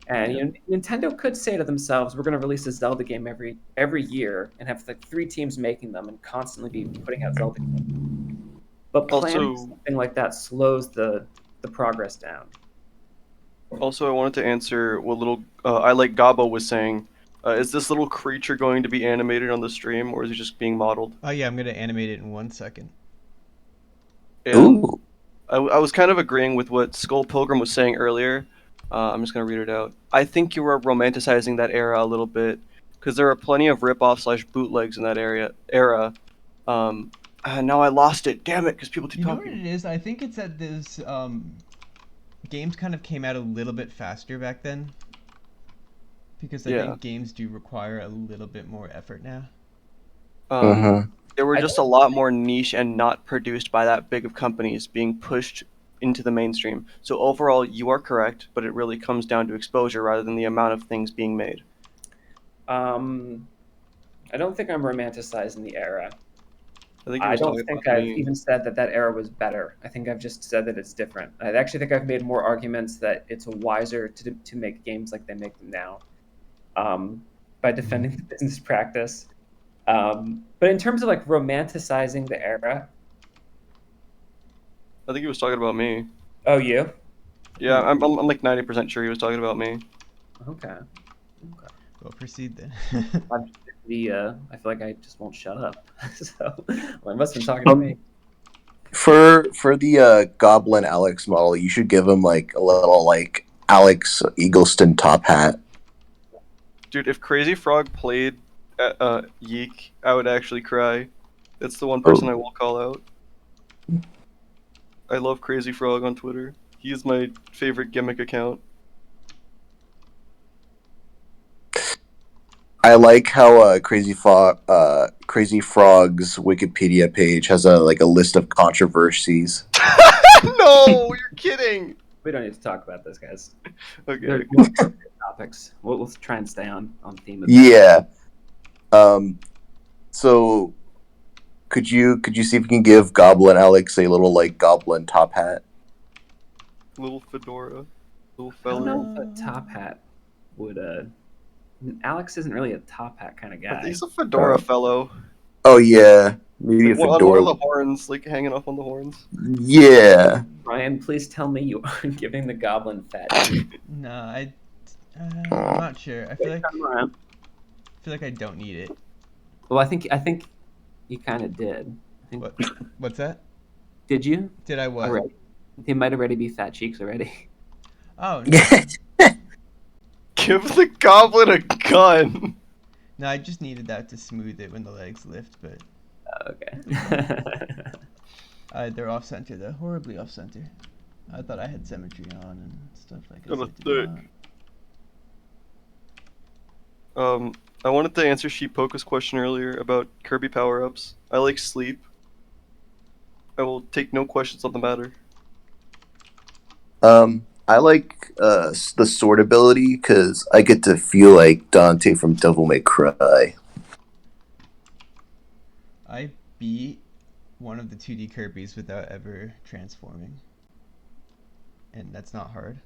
And Nintendo could say to themselves, "We're going to release a Zelda game every year and have like 3 teams making them and constantly be putting out Zelda games." But planning something like that slows the progress down. Also, I wanted to answer what little I like Gabo was saying. Is this little creature going to be animated on the stream, or is it just being modeled? Oh yeah, I'm gonna animate it in 1 second. Ooh. I was kind of agreeing with what Skull Pilgrim was saying earlier. I'm just gonna read it out. I think you were romanticizing that era a little bit, because there are plenty of rip-off / bootlegs in that era. Now I lost it. Damn it! Because people keep You know talking. what it is? I think it's that those games kind of came out a little bit faster back then. Because I think games do require a little bit more effort now. There were just a lot more niche and not produced by that big of companies being pushed into the mainstream. So overall, you are correct, but it really comes down to exposure rather than the amount of things being made. I don't think I'm romanticizing the era. I think he I was don't talking think about I've me. even said that that era was better. I think I've just said that it's different. I actually think I've made more arguments that it's wiser to make games like they make them now, by defending the business practice. But in terms of like romanticizing the era, I think he was talking about me. oh, you? Yeah, I'm like 90% sure he was talking about me. Okay. We'll proceed then. I'm just I feel like I just won't shut up. So, well, I must have been talking to me. For the Goblin Alex model, you should give him like a little like Alex Eagleston top hat. Dude, if Crazy Frog played YIIK, I would actually cry. That's the one person I will call out. I love Crazy Frog on Twitter. He is my favorite gimmick account. I like how Crazy Frog's Wikipedia page has a list of controversies. No, you're kidding. We don't need to talk about this, guys. Okay. There's more topics. We'll try and stay on theme. Yeah. So could you see if you can give Goblin Alex a little like goblin top hat? Little fedora. Little I don't feller. know if a top hat would. Alex isn't really a top hat kind of guy. He's a fedora fellow. Oh yeah, maybe Like, a on one fedora. of the horns, like hanging off on the horns. Yeah. Ryan, please tell me you aren't giving the goblin fat. No, I'm not sure. I feel like I don't need it. Well, I think you kind of did. I think, What's that? did you? Did I what? Already. He might already be fat cheeks already. Oh no. Give the goblin a gun. No, I just needed that to smooth it when the legs lift, but Okay. they're off center though, horribly off center. I thought I had symmetry on and stuff like Got a I did thick. I wanted to answer Sheep Poke's question earlier about Kirby power-ups. I like sleep. I will take no questions on the matter. I like the sword ability because I get to feel like Dante from Devil May Cry. I beat one of the 2D Kirby's without ever transforming, and that's not hard.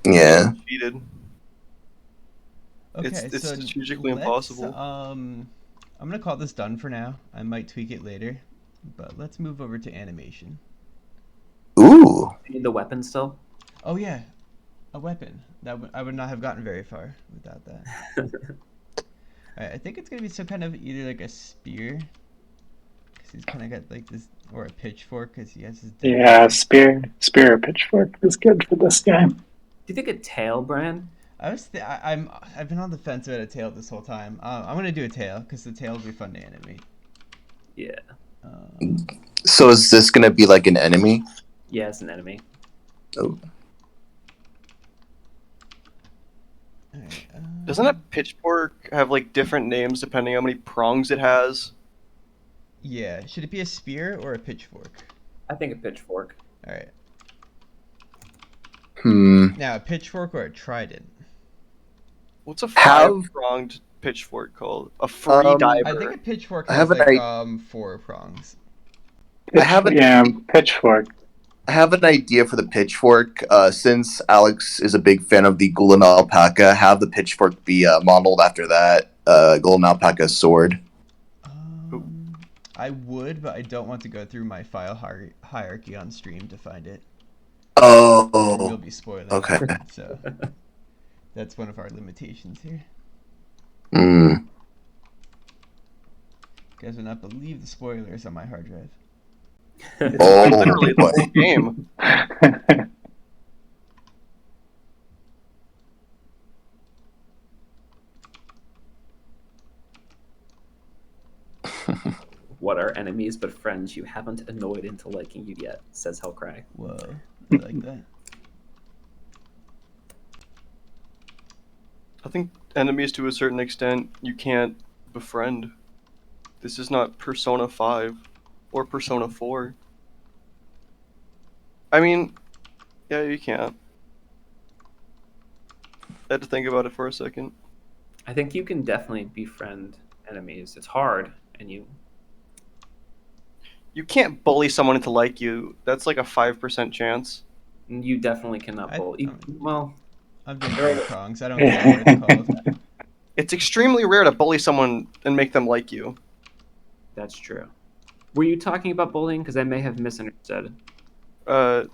Yeah. Cheated. Okay, It's so strategically let's, impossible. I'm gonna call this done for now. I might tweak it later, but let's move over to animation. Ooh. You need the weapon still? Oh yeah, a weapon. I would not have gotten very far without that. Alright, I think it's gonna be some kind of either like a spear, because he's kind of got like this, or a pitchfork, because he has his. Yeah, spear or pitchfork is good for this guy. Do you think a tail, Brian? I've been on the fence about a tail this whole time. I'm gonna do a tail because the tail will be fun to animate. Yeah. So is this gonna be like an enemy? Yeah, it's an enemy. Oh. Alright, Doesn't a pitchfork have like different names depending on how many prongs it has? Yeah, should it be a spear or a pitchfork? I think a pitchfork. Alright. Now a pitchfork or a trident? What's a Have- 5-pronged pitchfork called? A free diver. I think a pitchfork I has have an like 4 prongs. Pitchfork. I have an idea for the pitchfork. Since Alex is a big fan of the Golden Alpaca, have the pitchfork be modeled after that Golden Alpaca sword. I would, but I don't want to go through my file hierarchy on stream to find it. Oh. There will be spoilers. Okay. So that's one of our limitations here. Mm. You guys will not believe the spoilers on my hard drive. Oh, literally the whole game. What are enemies but friends you haven't annoyed into liking you yet, says Hellcry. Whoa, I like that. I think enemies to a certain extent you can't befriend. This is not Persona 5 or Persona 4. I mean, yeah, you can't. I had to think about it for a second. I think you can definitely befriend enemies. It's hard, and You can't bully someone into like you. That's like a 5% chance. you definitely cannot bully. Well, I'm doing ping pongs. I don't care what it's called. It's extremely rare to bully someone and make them like you. that's true. Were you talking about bullying? Because I may have misunderstood. I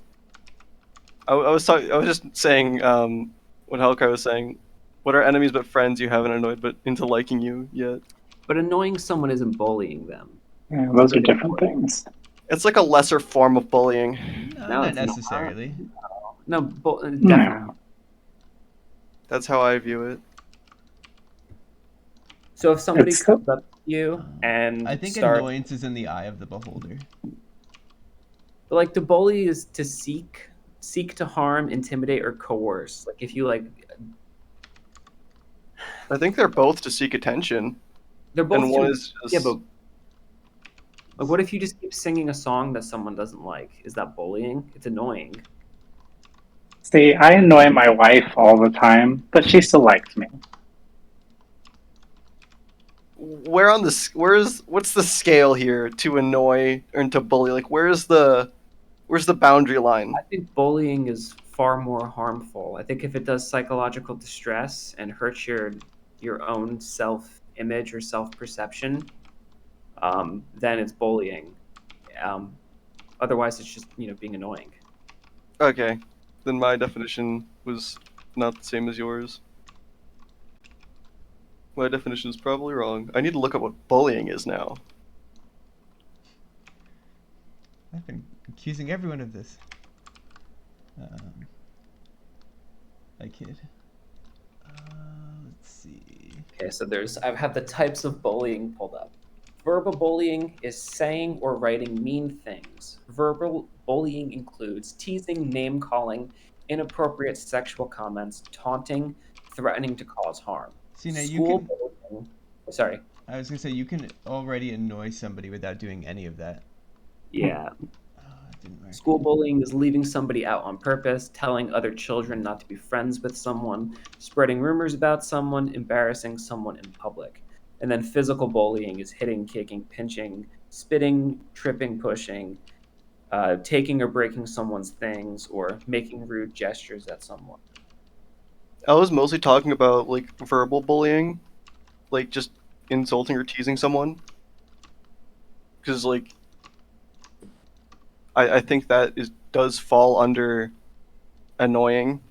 was just saying what Hellcar was saying. What are enemies but friends you haven't annoyed but into liking you yet? But annoying someone isn't bullying them. Yeah, those are different things. It's like a lesser form of bullying. No, No, not it's not. necessarily. No, definitely. No. That's how I view it. So if somebody It's- comes up to you and I think starts, annoyance is in the eye of the beholder. like, to bully is to seek to harm, intimidate, or coerce. Like if you like, I think they're both to seek attention. they're both. And one is just... Yeah, but like, what if you just keep singing a song that someone doesn't like? Is that bullying? It's annoying. See, I annoy my wife all the time, but she still likes me. what's the scale here to annoy or to bully? Like where's the boundary line? I think bullying is far more harmful. I think if it does psychological distress and hurts your own self-image or self-perception, then it's bullying. Otherwise, it's just being annoying. Okay, then my definition was not the same as yours. My definition is probably wrong. I need to look up what bullying is now. I've been accusing everyone of this. I kid. Let's see. Okay, so I've had the types of bullying pulled up. Verbal bullying is saying or writing mean things. Verbal bullying includes teasing, name calling, inappropriate sexual comments, taunting, threatening to cause harm. See, now you School can. bullying. Sorry. I was gonna say you can already annoy somebody without doing any of that. Yeah. It didn't work. School bullying is leaving somebody out on purpose, telling other children not to be friends with someone, spreading rumors about someone, embarrassing someone in public. And then physical bullying is hitting, kicking, pinching, spitting, tripping, pushing, taking or breaking someone's things, or making rude gestures at someone. I was mostly talking about like verbal bullying, like just insulting or teasing someone. Because like, I think that does fall under annoying.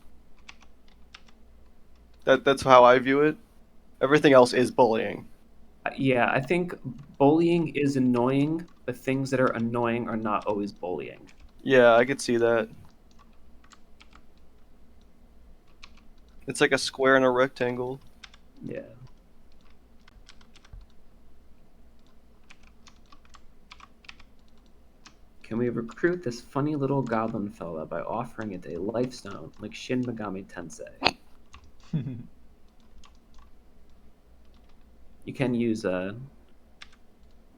That's how I view it. Everything else is bullying. Yeah, I think bullying is annoying, but things that are annoying are not always bullying. Yeah, I could see that. It's like a square and a rectangle. Yeah. Can we recruit this funny little goblin fella by offering it a life stone like Shin Megami Tensei? You can use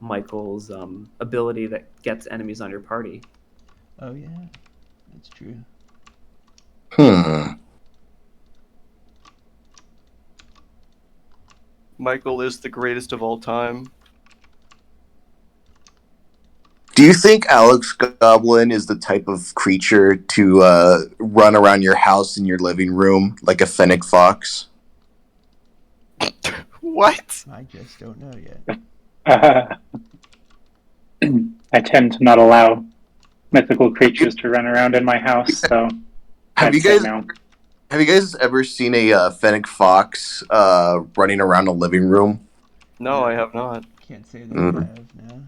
Michael's ability that gets enemies on your party. Oh yeah, that's true. Michael is the greatest of all time. Do you think Alex Goblin is the type of creature to run around your house in your living room like a fennec fox? What? I just don't know yet. I tend to not allow mythical creatures to run around in my house, so Have I'd you say guys no. have you guys ever seen a fennec fox running around a living room? No, I have not. Can't say that I have now.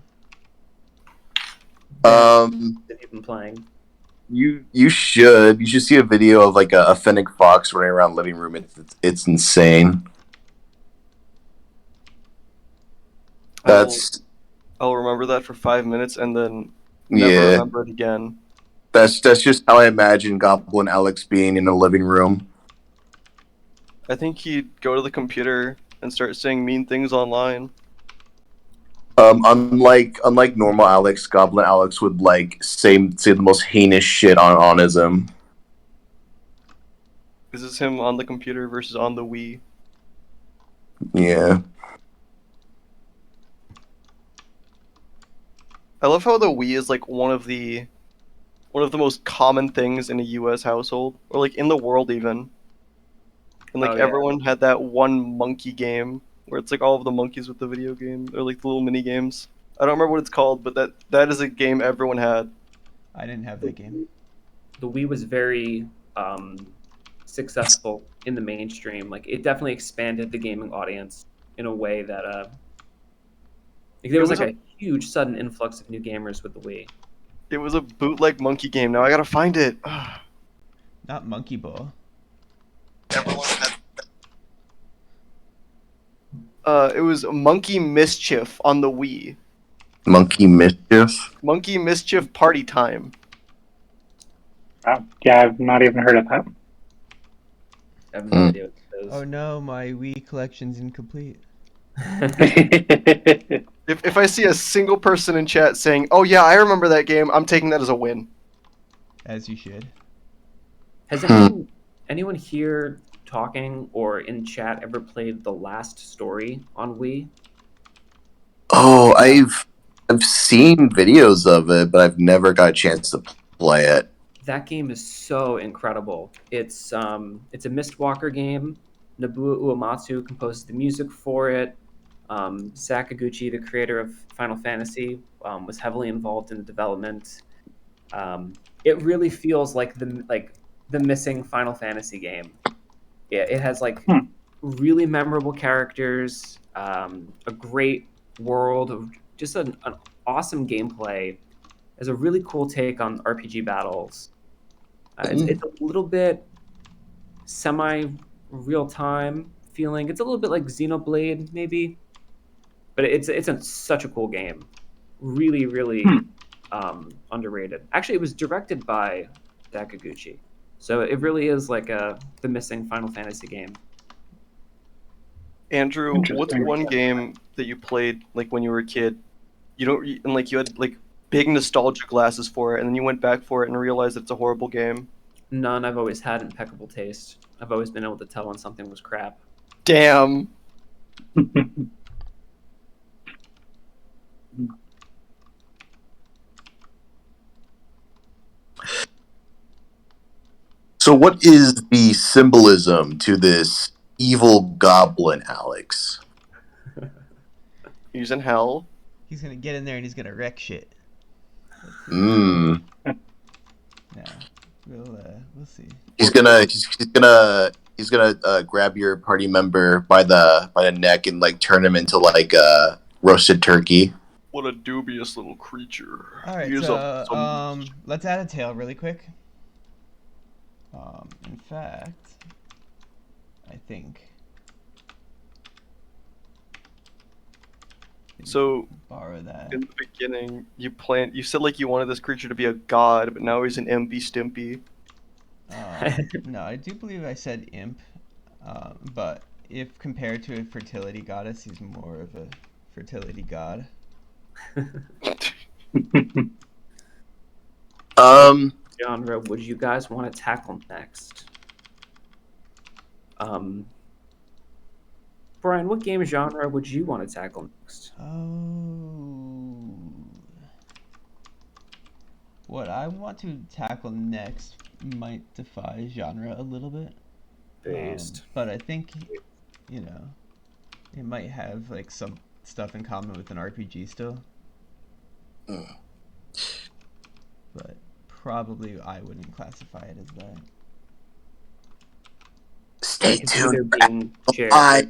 Have you been playing? You should see a video of like a fennec fox running around living room. It's insane. That's I'll remember that for 5 minutes and then never yeah. remember it again. That's just how I imagine Goblin Alex being in a living room. I think he'd go to the computer and start saying mean things online. Unlike normal Alex, Goblin Alex would like say the most heinous shit on Onism. This is him on the computer versus on the Wii. Yeah. I love how the Wii is like one of the most common things in a U.S. household, or like in the world even. And like Oh, yeah. everyone had that one monkey game where it's like all of the monkeys with the video game, or like the little mini games. I don't remember what it's called, but that is a game everyone had. I didn't have that game. The Wii was very successful in the mainstream. Like it definitely expanded the gaming audience in a way that like, there was like a huge sudden influx of new gamers with the Wii. It was a bootleg monkey game. Now I gotta find it. Not Monkey Ball. Everyone had. It was Monkey Mischief on the Wii. Monkey Mischief. Monkey Mischief Party Time. Wow. Yeah, I've not even heard of that. I have no idea what it is. Oh no, my Wii collection's incomplete. If I see a single person in chat saying, "Oh yeah, I remember that game," I'm taking that as a win. As you should. Has anyone here talking or in chat ever played The Last Story on Wii? Oh, I've seen videos of it, but I've never got a chance to play it. That game is so incredible. It's a Mistwalker game. Nobuo Uematsu composed the music for it. Sakaguchi, the creator of Final Fantasy, was heavily involved in the development. It really feels like the missing Final Fantasy game. It has like really memorable characters, a great world, of just an awesome gameplay. Has a really cool take on RPG battles. It's a little bit semi real time feeling. It's a little bit like Xenoblade maybe, but it's such a cool game. Really, really underrated. Actually, it was directed by Sakaguchi, so it really is like the missing Final Fantasy game. Andrew, what's Interesting. one game that you played like when you were a kid? And like you had like big nostalgia glasses for it, and then you went back for it and realized it's a horrible game. None. I've always had impeccable taste. I've always been able to tell when something was crap. Damn. So, what is the symbolism to this evil goblin, Alex? He's in hell. He's gonna get in there and he's gonna wreck shit. Mm. Yeah, we'll see. He's gonna grab your party member by the neck and like turn him into like a roasted turkey. What a dubious little creature. All right, Use up so some- let's add a tail really quick. In fact, I think. So Borrow that. in the beginning, you said like you wanted this creature to be a god, but now he's an impy stimpy. No, I do believe I said imp, but if compared to a fertility goddess, he's more of a fertility god. Genre would you guys want to tackle next? Brian, what game genre would you want to tackle next? Oh. What I want to tackle next might defy genre a little bit. Based. But I think, you know, it might have like some stuff in common with an RPG still. But probably I wouldn't classify it as that. Stay I could see there tuned. being shared. Bye.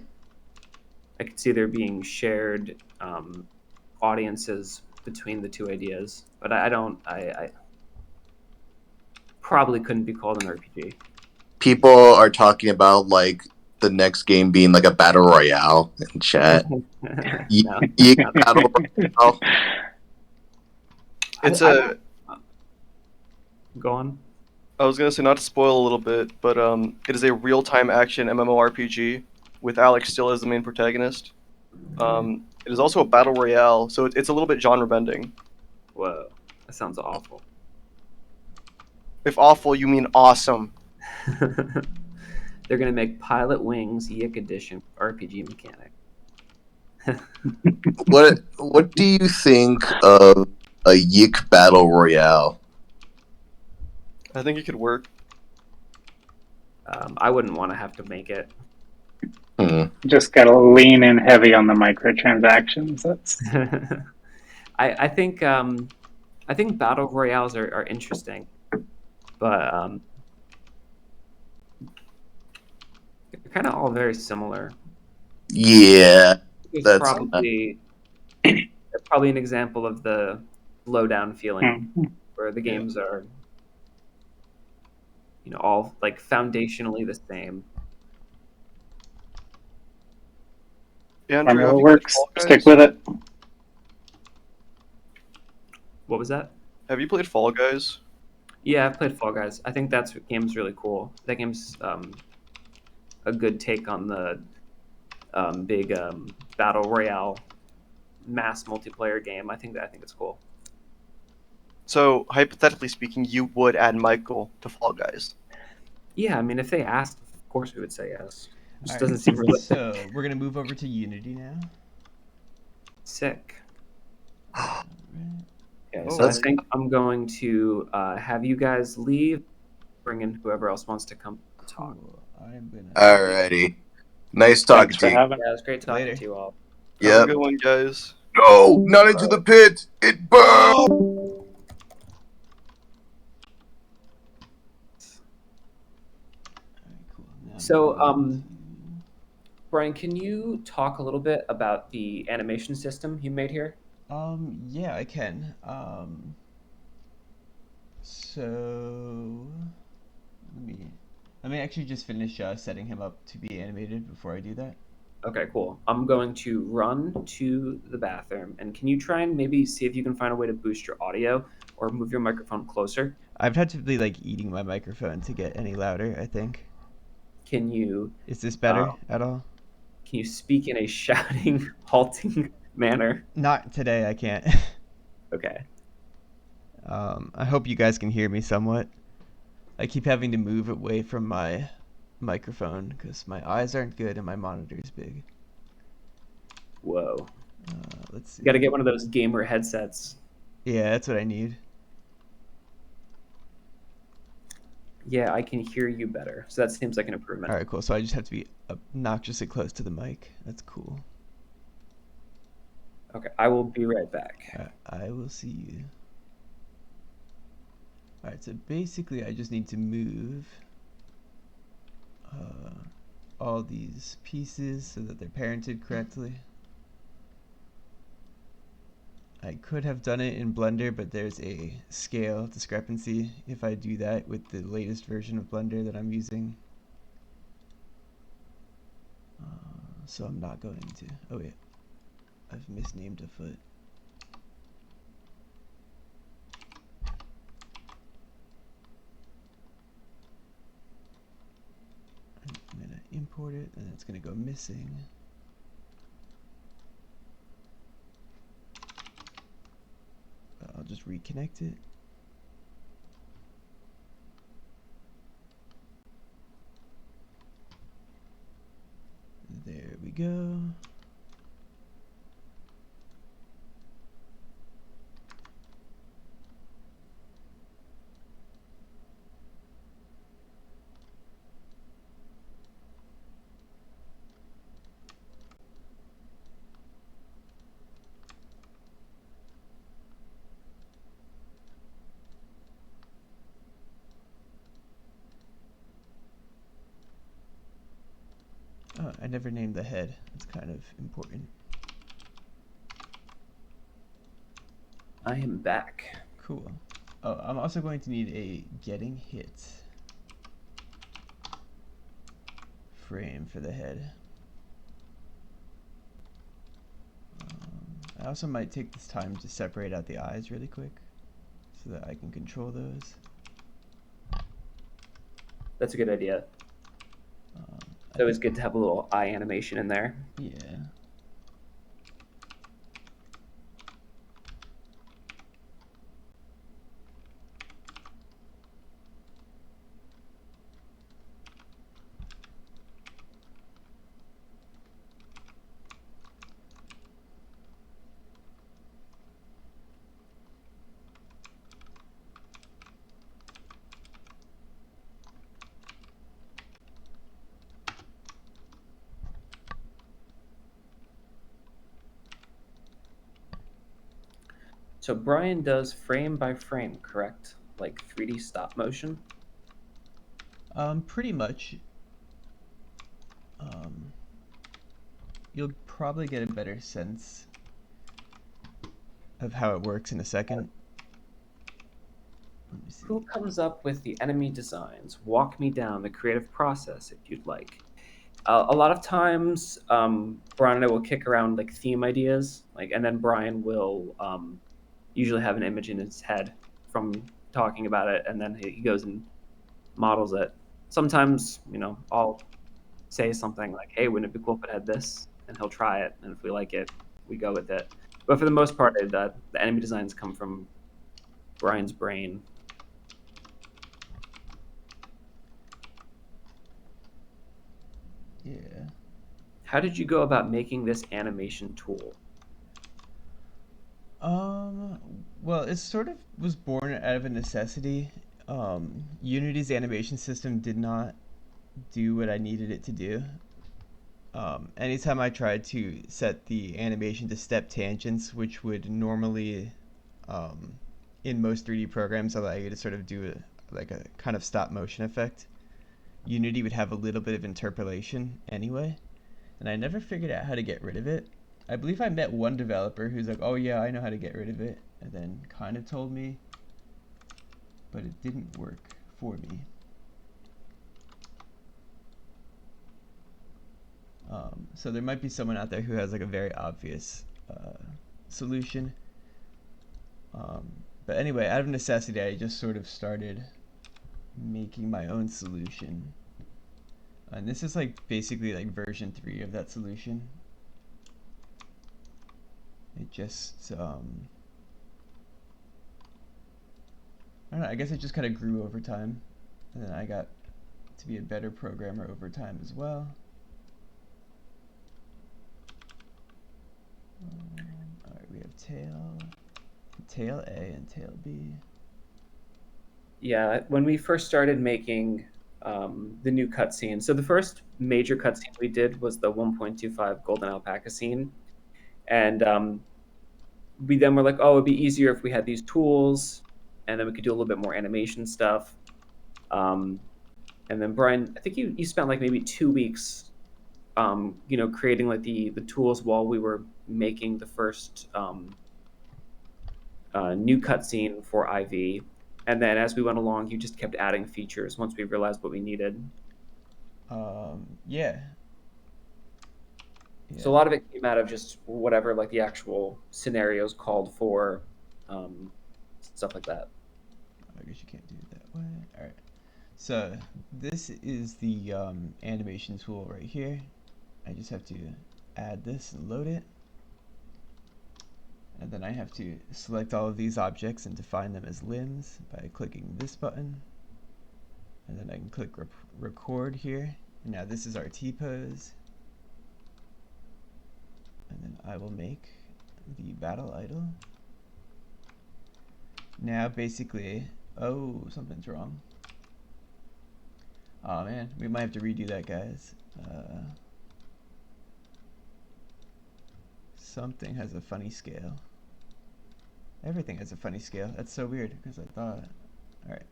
I could see there being shared audiences between the two ideas, but I don't. I probably couldn't be called an RPG. People are talking about like the next game being like a battle royale in chat. No. YIIK battle royale. It's Go on. I was gonna say, not to spoil a little bit, but it is a real-time action MMORPG with Alex still as the main protagonist. It is also a battle royale, so it's a little bit genre bending. Whoa, that sounds awful. If awful, you mean awesome. They're gonna make Pilot Wings YIIK Edition RPG mechanic. What do you think of a YIIK Battle Royale? I think it could work. I wouldn't want to have to make it. Just gotta lean in heavy on the microtransactions. That's I think battle royales are interesting, but they're kind of all very similar. Yeah, It's that's probably an example of the low down feeling where the games are, all like foundationally the same. Andrew, formula have you played works. Fall Guys? Stick with it. What was that? Have you played Fall Guys? Yeah, I've played Fall Guys. I think that game's really cool. That game's a good take on the big battle royale mass multiplayer game. I think it's cool. So, hypothetically speaking, you would add Michael to Fall Guys. Yeah, I mean, if they asked, of course we would say yes. It just All doesn't right, seem realistic. So we're gonna move over to Unity now. Sick. Alright. Yeah, Oh, so I that's- think I'm going to have you guys leave, bring in whoever else wants to come talk. Cool. I'm gonna. Alrighty. Nice talking Thanks to for you. having. Yeah, it was great talking Later. to you all. Have a Yep. good one, guys. No, not into the pit. It burns. Alright, cool. Now I'm So, going Brian, can you talk a little bit about the animation system you made here? yeah, I can. So let me actually just finish setting him up to be animated before I do that. Okay, cool. I'm going to run to the bathroom, and can you try and maybe see if you can find a way to boost your audio or move your microphone closer? I've had to be like eating my microphone to get any louder, I think. Can you Is this better at all? can you speak in a shouting, halting manner? Not today, I can't. Okay. I hope you guys can hear me somewhat. I keep having to move away from my microphone because my eyes aren't good and my monitor's big. Whoa. Let's see. You got to get one of those gamer headsets. Yeah, that's what I need. Yeah, I can hear you better. So that seems like an improvement. All right, cool. So I just have to be obnoxiously close to the mic. That's cool. Okay, I will be right back. I will see you. All right, so basically I just need to move all these pieces so that they're parented correctly. I could have done it in Blender, but there's a scale discrepancy if I do that with the latest version of Blender that I'm using. So I'm not going to. Oh wait, I've misnamed a foot. I'm gonna import it, and it's gonna go missing. I'll just reconnect it. There we go. Oh, I never named the head. That's kind of important. I am back. Cool. Oh, I'm also going to need a getting hit frame for the head. I also might take this time to separate out the eyes really quick so that I can control those. That's a good idea. It's always good to have a little eye animation in there. Yeah. So Brian does frame by frame, correct? Like 3D stop motion? Pretty much. You'll probably get a better sense of how it works in a second. Let me see. Who comes up with the enemy designs? Walk me down the creative process if you'd like. A lot of times, Brian and I will kick around like theme ideas, and then Brian will usually have an image in his head from talking about it, and then he goes and models it. Sometimes, I'll say something like, "Hey, wouldn't it be cool if it had this?" And he'll try it, and if we like it, we go with it. But for the most part, the enemy designs come from Brian's brain. Yeah. How did you go about making this animation tool? Well, it sort of was born out of a necessity. Unity's animation system did not do what I needed it to do. Anytime I tried to set the animation to step tangents, which would normally, in most 3D programs, allow you to sort of do a kind of stop motion effect, Unity would have a little bit of interpolation anyway, and I never figured out how to get rid of it. I believe I met one developer who's like, "Oh yeah, I know how to get rid of it," and then kind of told me, but it didn't work for me. So there might be someone out there who has like a very obvious solution. But anyway, out of necessity, I just sort of started making my own solution. And this is like basically like version 3 of that solution. It just, I don't know, I guess it just kind of grew over time. And then I got to be a better programmer over time as well. Alright, we have tail A and tail B. Yeah, when we first started making the new cutscene, so the first major cutscene we did was the 1.25 Golden Alpaca scene. And we then were like, oh, it'd be easier if we had these tools, and then we could do a little bit more animation stuff. And then Brian, I think you spent like maybe 2 weeks creating like the tools while we were making the first new cutscene for IV. And then as we went along, you just kept adding features once we realized what we needed. Yeah. So a lot of it came out of just whatever like the actual scenarios called for, stuff like that. I guess you can't do it that way. All right. So this is the animation tool right here. I just have to add this and load it. And then I have to select all of these objects and define them as limbs by clicking this button. And then I can click record here. And now this is our T-pose. And then I will make the battle idle. Now basically, oh, something's wrong. Oh man, we might have to redo that, guys. Something has a funny scale. Everything has a funny scale. That's so weird because I thought, alright.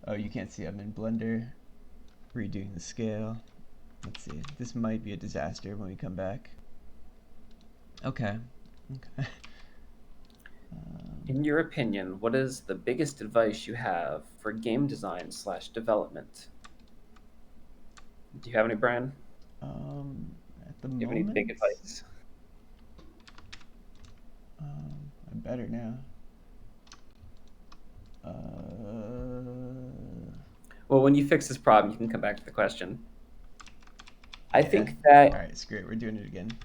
Oh, you can't see, I'm in Blender, redoing the scale. Let's see, this might be a disaster when we come back. Okay. In your opinion, what is the biggest advice you have for game design / development? Do you have any, Brian? At the Do you have moment, any big advice? I'm better now. Well, when you fix this problem, you can come back to the question. I Yeah. think that Alright, screw it, we're doing it again.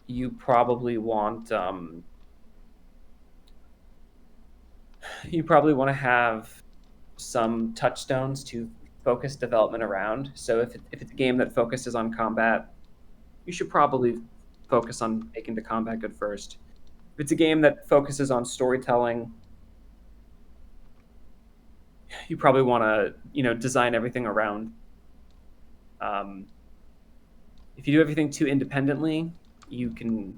you probably want to have some touchstones to focus development around. So if it's a game that focuses on combat, you should probably focus on making the combat good first. If it's a game that focuses on storytelling, you probably want to design everything around. If you do everything too independently, you can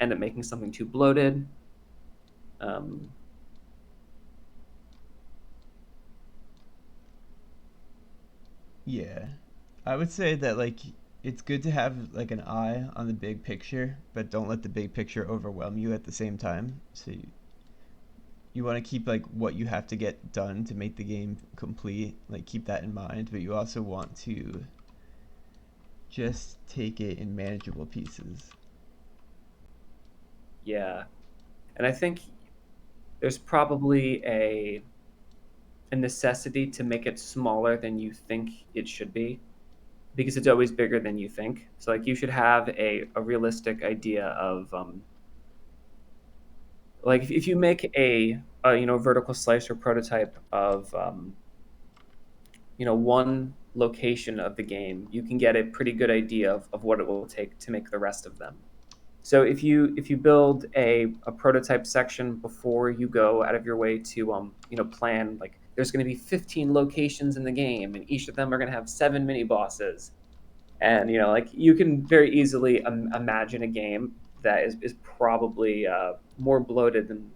end up making something too bloated. Yeah, I would say that like it's good to have like an eye on the big picture, but don't let the big picture overwhelm you at the same time. So you want to keep like what you have to get done to make the game complete, like keep that in mind, but you also want to just take it in manageable pieces. Yeah, and I think there's probably a necessity to make it smaller than you think it should be, because it's always bigger than you think. So like you should have a realistic idea of like if you make a vertical slicer prototype of one location of the game, you can get a pretty good idea of what it will take to make the rest of them. So if you build a prototype section before you go out of your way to plan, like there's going to be 15 locations in the game and each of them are going to have 7 mini bosses, and like you can very easily imagine a game that is probably more bloated than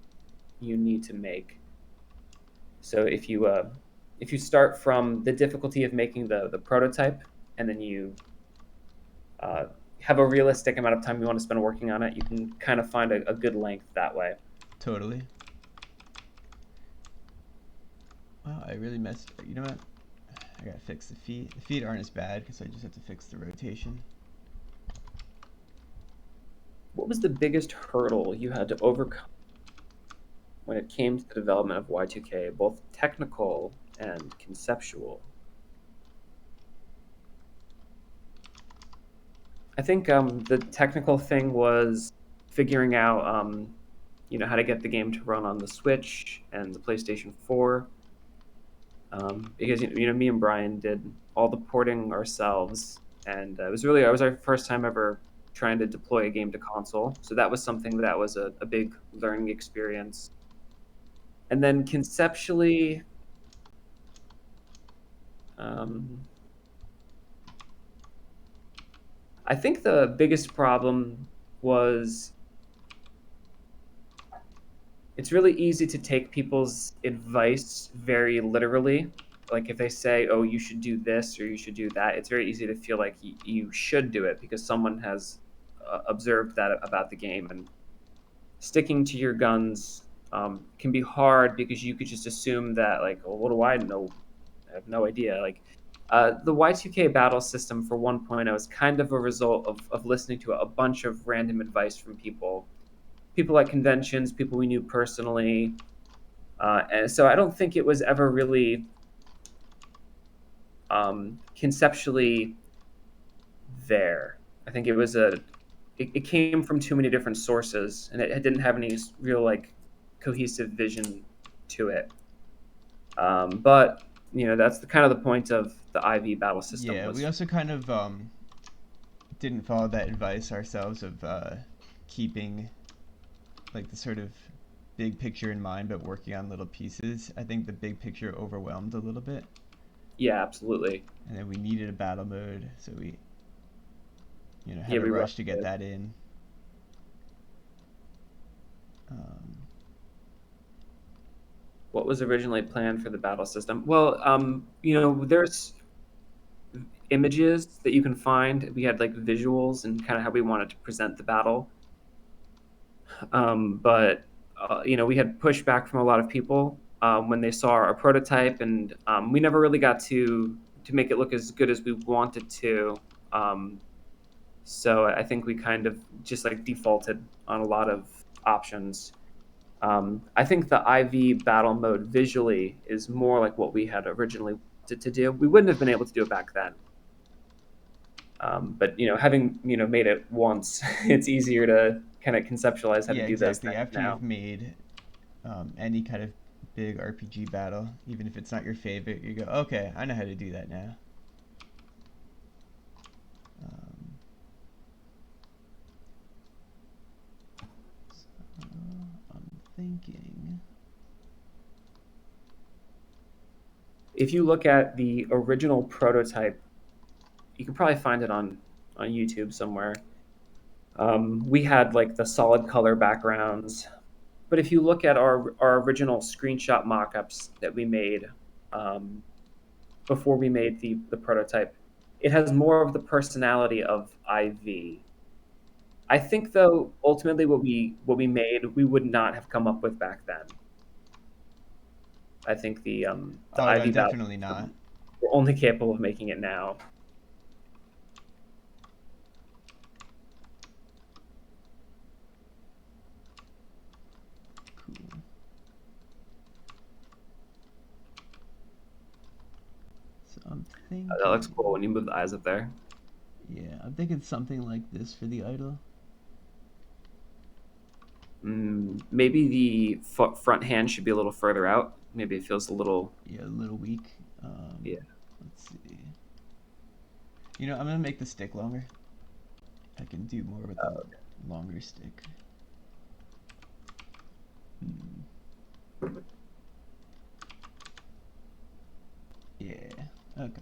you need to make. So if you start from the difficulty of making the prototype, and then you uh, have a realistic amount of time you want to spend working on it, you can kind of find a good length that way. Totally. Wow, I really messed. You know what? I gotta fix the feet. The feet aren't as bad because I just have to fix the rotation. What was the biggest hurdle you had to overcome when it came to the development of Y2K, both technical and conceptual? I think the technical thing was figuring out, how to get the game to run on the Switch and the PlayStation 4. Because me and Brian did all the porting ourselves, and it was our first time ever trying to deploy a game to console. So that was something that was a big learning experience. And then conceptually, I think the biggest problem was it's really easy to take people's advice very literally. Like if they say, "Oh, you should do this or you should do that," it's very easy to feel like you should do it because someone has observed that about the game. And sticking to your guns can be hard because you could just assume that, like, well, what do I know? I have no idea. Like the Y2K battle system for 1.0 is kind of a result of listening to a bunch of random advice from people at conventions, people we knew personally. And so I don't think it was ever really conceptually there. I think it came from too many different sources, and it didn't have any real like cohesive vision to it. But that's kind of the point of the IV battle system. Yeah, we also kind of didn't follow that advice ourselves of keeping like the sort of big picture in mind, but working on little pieces. I think the big picture overwhelmed a little bit. Yeah, absolutely. And then we needed a battle mode, so we had Yeah, a we rush rushed to get it. that in. What was originally planned for the battle system? Well, there's images that you can find. We had like visuals and kind of how we wanted to present the battle. But we had pushback from a lot of people when they saw our prototype, and we never really got to make it look as good as we wanted to. So I think we kind of just like defaulted on a lot of options. I think the IV battle mode visually is more like what we had originally wanted to do. We wouldn't have been able to do it back then. But having made it once, it's easier to kind of conceptualize how to do those Exactly. things After now. you've made any kind of big RPG battle, even if it's not your favorite, you go, okay, I know how to do that now. So I'm thinking. If you look at the original prototype, you can probably find it on YouTube somewhere. We had like the solid color backgrounds, but if you look at our original screenshot mockups that we made before we made the prototype, it has more of the personality of IV. I think though ultimately what we made we would not have come up with back then. I think the Oh, no, IV battle definitely not. we're only capable of making it now. Cool. So I'm thinking. That looks cool when you move the eyes up there. Yeah, I'm thinking something like this for the idol. Maybe the front hand should be a little further out. Maybe it feels a little. Yeah, a little weak. Yeah. Let's see. You know, I'm gonna make the stick longer. I can do more with the longer stick. Yeah. Okay.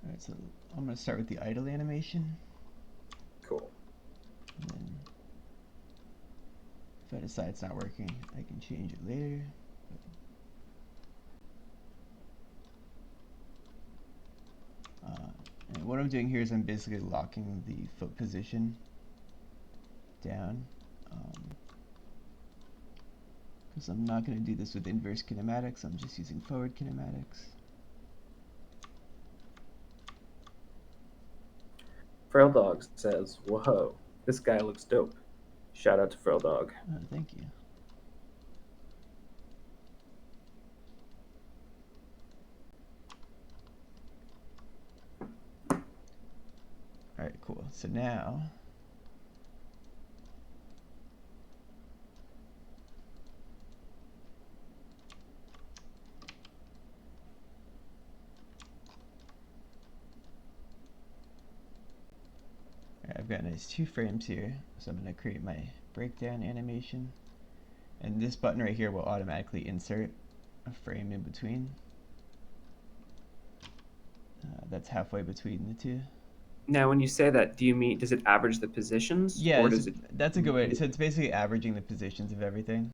Alright, so I'm gonna start with the idle animation. Cool. And then if I decide it's not working, I can change it later. And what I'm doing here is I'm basically locking the foot position down. Because I'm not going to do this with inverse kinematics, I'm just using forward kinematics. Frail Dog says, "Whoa, this guy looks dope." Shout out to Frail Dog. Thank you. Alright, cool. So now I've got nice 2 frames here, so I'm going to create my breakdown animation. And this button right here will automatically insert a frame in between. That's halfway between the two. Now, when you say that, do you mean does it average the positions? Yeah, or does it? that's a good way. So it's basically averaging the positions of everything.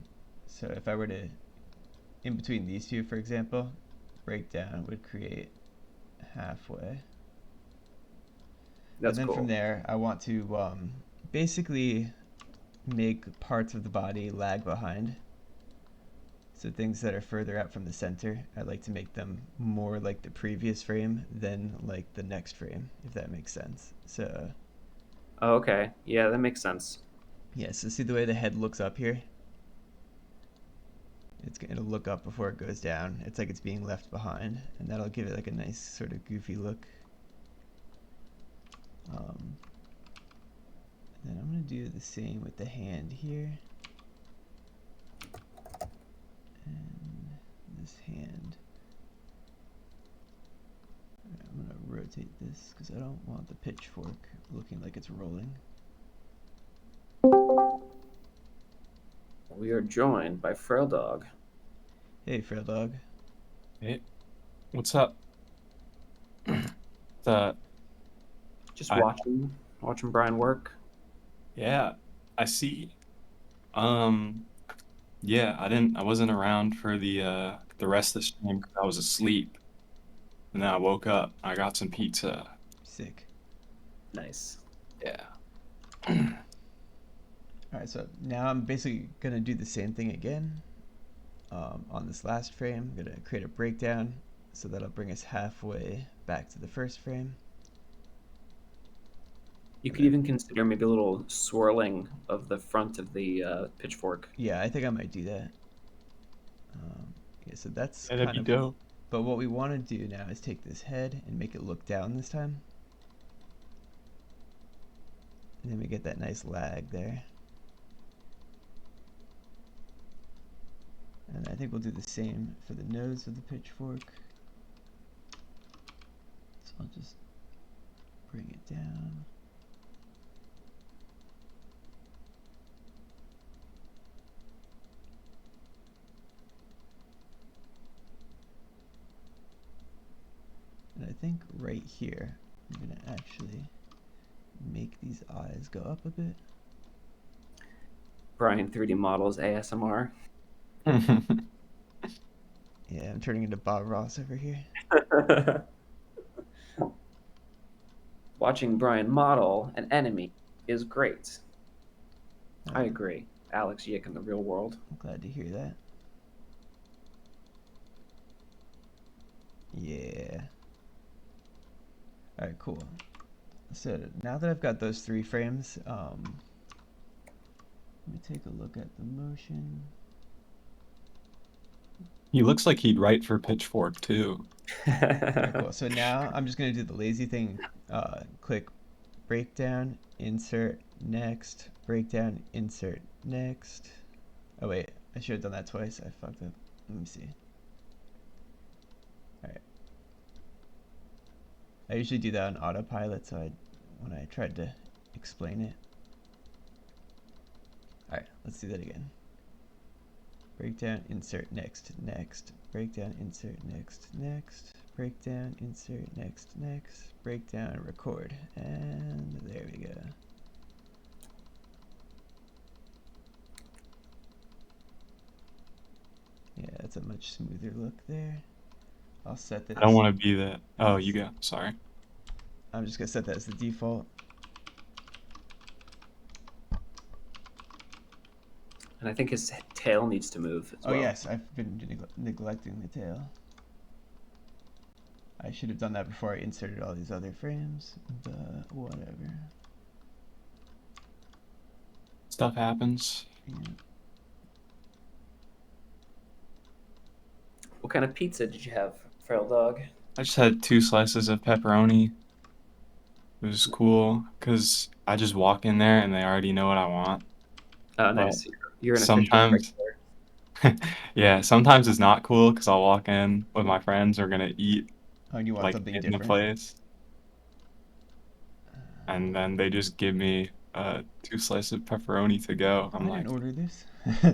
So if I were to, in between these two, for example, breakdown would create halfway. That's and then cool. from there, I want to basically make parts of the body lag behind. So things that are further out from the center, I like to make them more like the previous frame than like the next frame, if that makes sense. So. Oh, okay. Yeah, that makes sense. Yeah, so see the way the head looks up here? It'll look up before it goes down. It's like it's being left behind, and that'll give it like a nice sort of goofy look. Then I'm going to do the same with the hand here. And this hand. I'm going to rotate this because I don't want the pitchfork looking like it's rolling. We are joined by Frail Dog. Hey, Frail Dog. Hey, what's up? Just watching Brian work. Yeah, I see. Yeah, I wasn't around for the rest of the stream 'cause I was asleep. And then I woke up, I got some pizza. Sick. Nice. Yeah. Alright, so now I'm basically going to do the same thing again. On this last frame, I'm going to create a breakdown, so that'll bring us halfway back to the first frame. You could even consider maybe a little swirling of the front of the pitchfork. Yeah, I think I might do that. Yeah, so that's Yeah, that'd kind be of. dope. But what we want to do now is take this head and make it look down this time. And then we get that nice lag there. And I think we'll do the same for the nose of the pitchfork. So I'll just bring it down. And I think right here, I'm going to actually make these eyes go up a bit. Brian 3D models ASMR. Yeah, I'm turning into Bob Ross over here. Watching Brian model an enemy is great. I agree. Alex YIIK in the real world. I'm glad to hear that. Yeah. Alright, cool. So now that I've got those 3 frames, let me take a look at the motion. He looks like he'd write for Pitchfork too. Alright, cool. So now I'm just going to do the lazy thing. Click breakdown, insert, next, breakdown, insert, next. Oh wait, I should have done that twice. I fucked up. Let me see. Alright. I usually do that on autopilot, so when I tried to explain it. Alright, let's do that again. Breakdown, insert, next, next. Breakdown, insert, next, next. Breakdown, insert, next, next. Breakdown, record. And there we go. Yeah, that's a much smoother look there. I'll set this. I don't want to be that. Oh, you go. Sorry. I'm just going to set that as the default. And I think his tail needs to move as well. Oh yes, I've been neglecting the tail. I should have done that before I inserted all these other frames, but whatever. Stuff happens. Yeah. What kind of pizza did you have, Feral Dog? I just had 2 slices of pepperoni. It was cool because I just walk in there and they already know what I want. Oh, nice. You're an Sometimes, yeah, sometimes it's not cool because I'll walk in with my friends. We're gonna eat Oh, and you want like something in different? the place, and then they just give me 2 slices of pepperoni to go. I'm I like, didn't order this.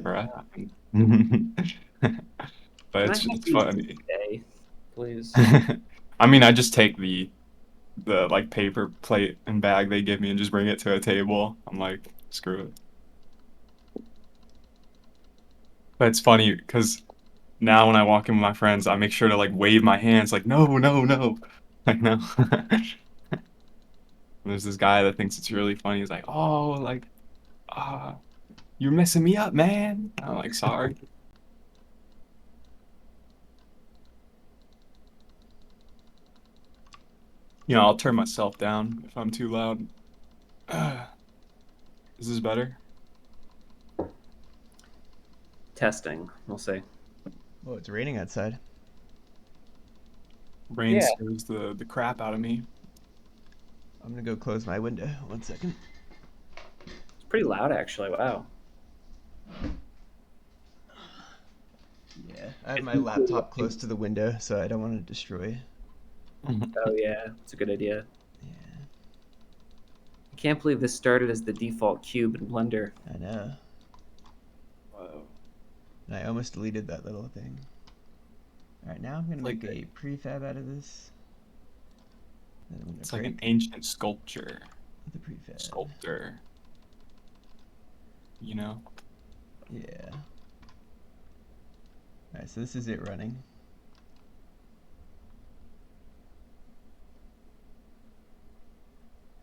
right. But Can I it's have these funny. today, please? I mean, I just take the like paper plate and bag they give me and just bring it to a table. I'm like, screw it. But it's funny because now when I walk in with my friends, I make sure to like wave my hands like, no, no, no. Like, no. There's this guy that thinks it's really funny. He's like, oh, like, you're messing me up, man. I'm like, sorry. I'll turn myself down if I'm too loud. Is this better? Testing. We'll see. Oh, it's raining outside. Rain Yeah. scares the crap out of me. I'm gonna go close my window. 1 second. It's pretty loud, actually. Wow. Yeah, I have my laptop close to the window, so I don't want to destroy. Oh, yeah. It's a good idea. Yeah, I can't believe this started as the default cube in Blender. I know. Whoa. And I almost deleted that little thing. Alright, now I'm gonna Like make a prefab out of this. Then I'm gonna It's like an break ancient sculpture. the prefab. Sculptor. You know? Yeah. Alright, so this is it running.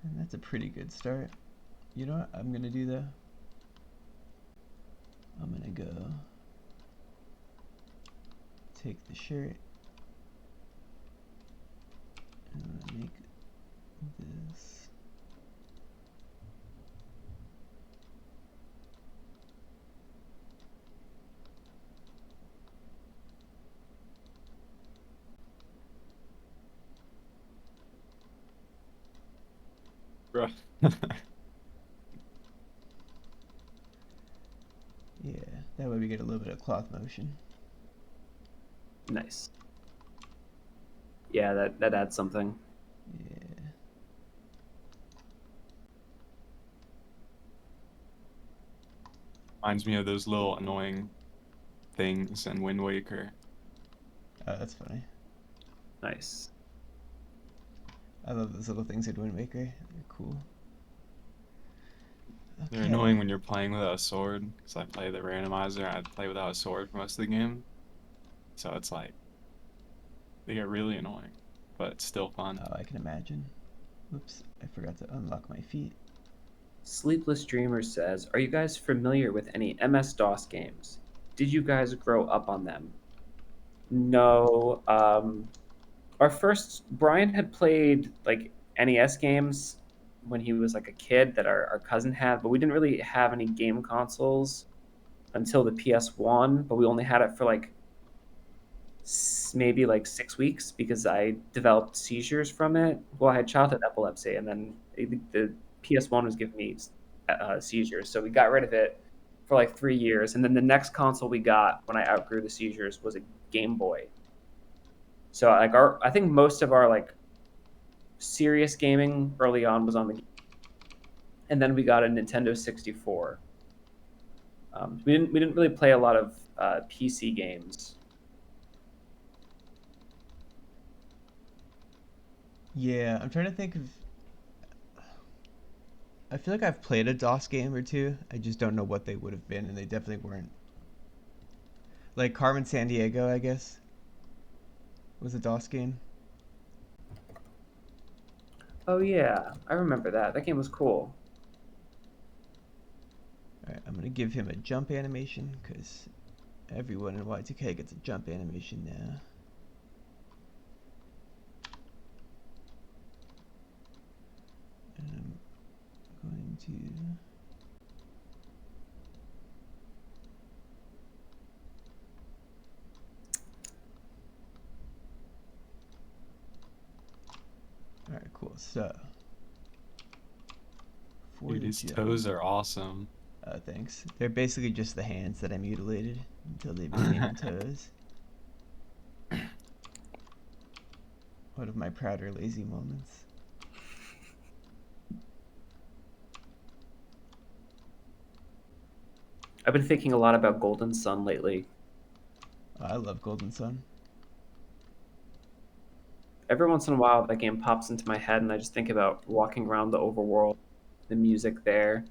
And that's a pretty good start. You know what I'm gonna do though? I'm gonna go take the shirt and I'm gonna make this Bruh. Yeah, that way we get a little bit of cloth motion. Nice. Yeah, that adds something. Yeah. Reminds me of those little annoying things in Wind Waker. Oh, that's funny. Nice. I love those little things in Wind Waker. They're cool. They're Okay. annoying when you're playing without a sword, because I play the randomizer and I play without a sword for most of the game. So it's like, they get really annoying, but it's still fun. Oh, I can imagine. Whoops, I forgot to unlock my feet. Sleepless Dreamer says, "Are you guys familiar with any MS-DOS games? Did you guys grow up on them?" No. Our first Brian had played like NES games when he was like a kid that our cousin had, but we didn't really have any game consoles until the PS1. But we only had it for like maybe like 6 weeks because I developed seizures from it. Well, I had childhood epilepsy, and then the PS1 was giving me seizures, so we got rid of it for like 3 years. And then the next console we got when I outgrew the seizures was a Game Boy. So like I think most of our like serious gaming early on was on the, and then we got a Nintendo 64. We didn't really play a lot of PC games. Yeah, I'm trying to think of. I feel like I've played a DOS game or two. I just don't know what they would have been, and they definitely weren't. Like Carmen Sandiego, I guess, was a DOS game. Oh yeah, I remember that. That game was cool. Alright, I'm gonna give him a jump animation, because everyone in Y2K gets a jump animation now. And I'm going to... Alright, cool. So, for Dude, the his jump, toes are awesome. thanks. They're basically just the hands that I mutilated until they became toes. One of my prouder lazy moments. I've been thinking a lot about Golden Sun lately. I love Golden Sun. Every once in a while, that game pops into my head, and I just think about walking around the overworld, the music there,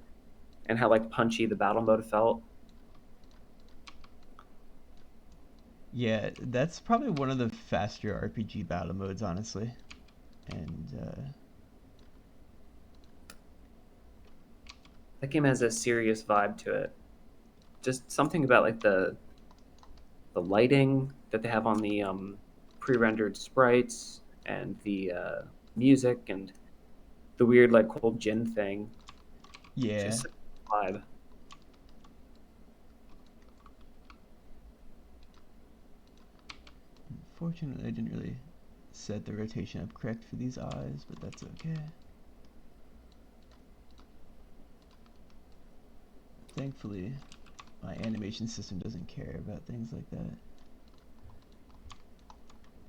and how like punchy the battle mode felt. Yeah, that's probably one of the faster RPG battle modes, honestly. And That game has a serious vibe to it. Just something about like the lighting that they have on the pre-rendered sprites and the music and the weird like cold gin thing. yeah, Just vibe. fortunately I didn't really set the rotation up correct for these eyes, but that's okay. Thankfully, my animation system doesn't care about things like that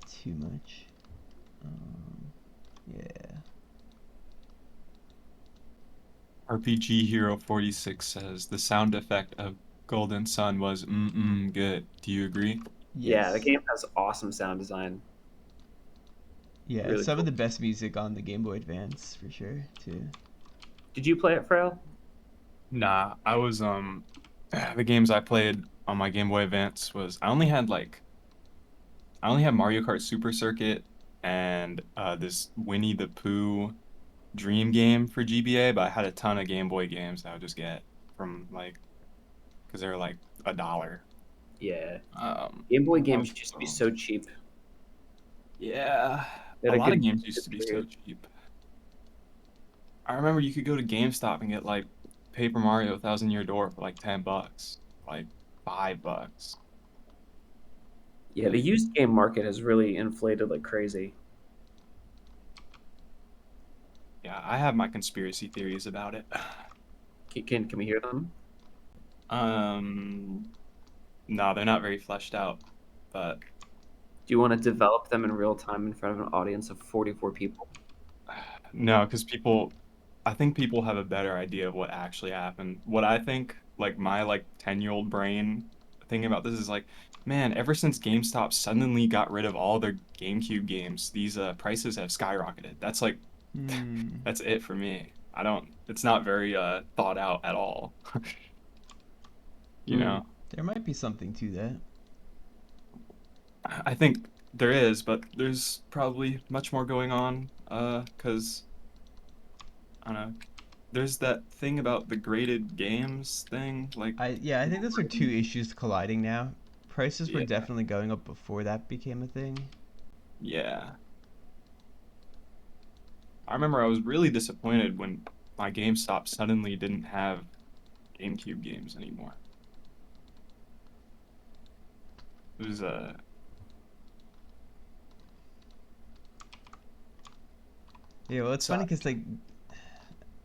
too much. Yeah. RPG Hero 46 says the sound effect of Golden Sun was good. Do you agree? Yeah, the Yes. game has awesome sound design. Yeah, Really some cool. of the best music on the Game Boy Advance for sure too. Did you play it, Frail? Nah, I was the games I played on my Game Boy Advance was I only had Mario Kart Super Circuit and this Winnie the Pooh Dream game for GBA, but I had a ton of Game Boy games that I would just get from like because they were like $1. Yeah. Game Boy games most used to of be them. so cheap. Yeah, They a had lot of good games used to be so period. cheap. I remember you could go to GameStop and get like Paper Mario Thousand Year Door for like $10, like $5. Yeah, the used game market has really inflated like crazy. Yeah, I have my conspiracy theories about it. Can we hear them? No, they're not very fleshed out, but Do you want to develop them in real time in front of an audience of 44 people? no, because I think people have a better idea of what actually happened. What I think, like my 10-year-old brain thinking about this is like, man, ever since GameStop suddenly got rid of all their GameCube games, these prices have skyrocketed. That's like, Hmm. that's it for me. I don't. It's not very thought out at all. You Hmm. know, There might be something to that. I think there is, but there's probably much more going on. 'Cause I don't know. There's that thing about the graded games thing. Like, I think those are two issues colliding now. Prices were yeah, definitely going up before that became a thing. yeah. I remember I was really disappointed when my GameStop suddenly didn't have GameCube games anymore. It was Yeah, well, it's funny sucked. because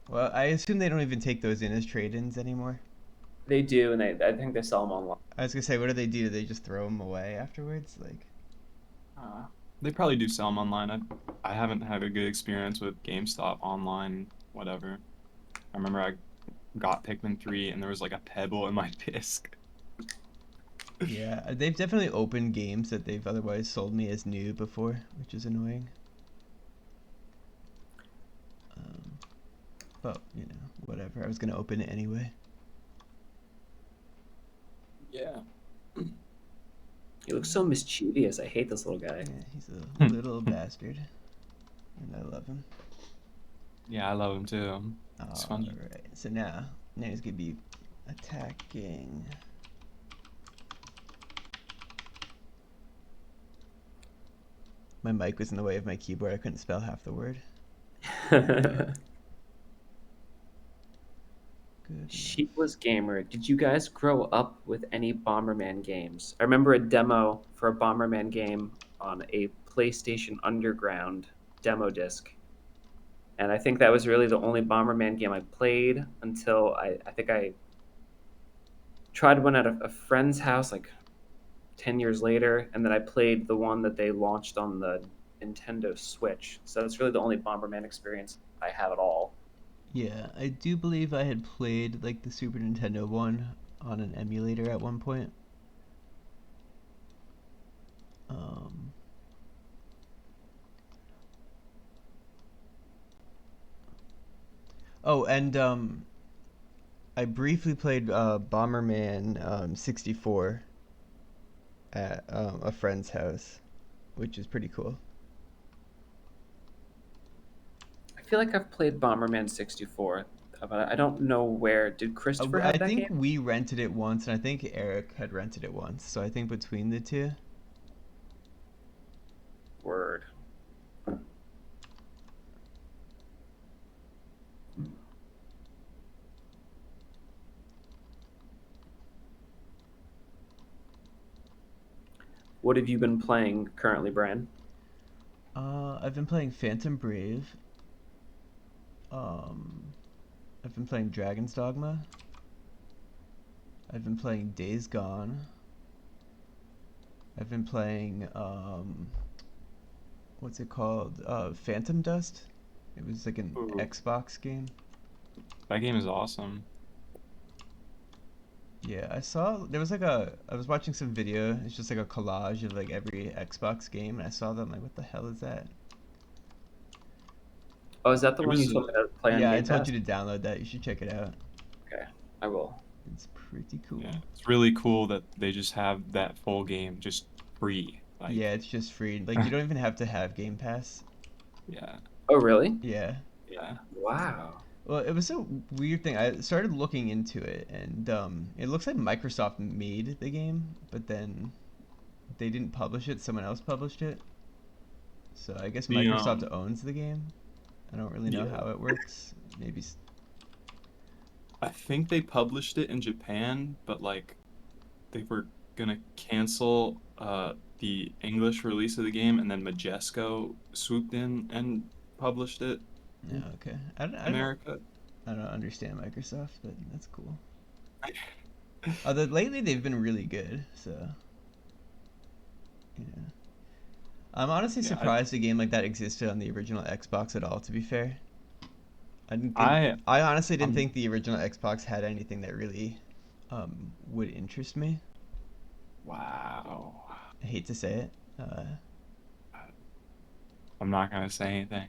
well, I assume they don't even take those in as trade-ins anymore. They do, and I think they sell them online. I was gonna say, what do? Do they just throw them away afterwards? Like, Uh, they probably do sell them online. I haven't had a good experience with GameStop online, whatever. I remember I got Pikmin 3 and there was like a pebble in my disc. yeah, they've definitely opened games that they've otherwise sold me as new before, which is annoying. Um, but whatever. I was gonna open it anyway. Yeah. He looks so mischievous. I hate this little guy. Yeah, he's a little bastard, and I love him. Yeah, I love him too. It's All funny. right, so now he's gonna be attacking. My mic was in the way of my keyboard. I couldn't spell half the word. Good. Sheepless Gamer, did you guys grow up with any Bomberman games? I remember a demo for a Bomberman game on a PlayStation Underground demo disc. And I think that was really the only Bomberman game I played until I think I tried one at a friend's house like 10 years later. And then I played the one that they launched on the Nintendo Switch. So that's really the only Bomberman experience I have at all. Yeah, I do believe I had played like the Super Nintendo one on an emulator at one point. Um, oh, and I briefly played Bomberman 64 at a friend's house, which is pretty cool. I feel like I've played Bomberman 64, but I don't know where. Did Christopher I have that think game? we rented it once, and I think Eric had rented it once. So I think between the two. Word. What have you been playing currently, Brian? I've been playing Phantom Brave. I've been playing Dragon's Dogma. I've been playing Days Gone. I've been playing what's it called? Phantom Dust. It was like an Ooh, Xbox game. that game is awesome. Yeah, I saw there was I was watching some video. It's just like a collage of like every Xbox game, and I saw that. I'm like, what the hell is that? Oh, is that the It one you was told me to play on Yeah, I Game told Pass? you to download that. You should check it out. Okay, I will. It's pretty cool. yeah, it's really cool that they just have that full game just free. Like, Yeah, it's just free. Like you don't even have to have Game Pass. yeah, Oh, really? Yeah. yeah. Wow. Well, it was a weird thing. I started looking into it, and it looks like Microsoft made the game, but then they didn't publish it. Someone else published it. So I guess The Microsoft owns the game. I don't really know yeah, how it works. Maybe. I think they published it in Japan, but like they were gonna cancel the English release of the game, and then Majesco swooped in and published it. Yeah, okay. America. I don't understand Microsoft, but that's cool. Although lately they've been really good, so yeah. I'm honestly Yeah, surprised a game like that existed on the original Xbox at all. To be fair, I I honestly didn't I'm think the original Xbox had anything that really would interest me. wow. I hate to say it. I'm not gonna say anything.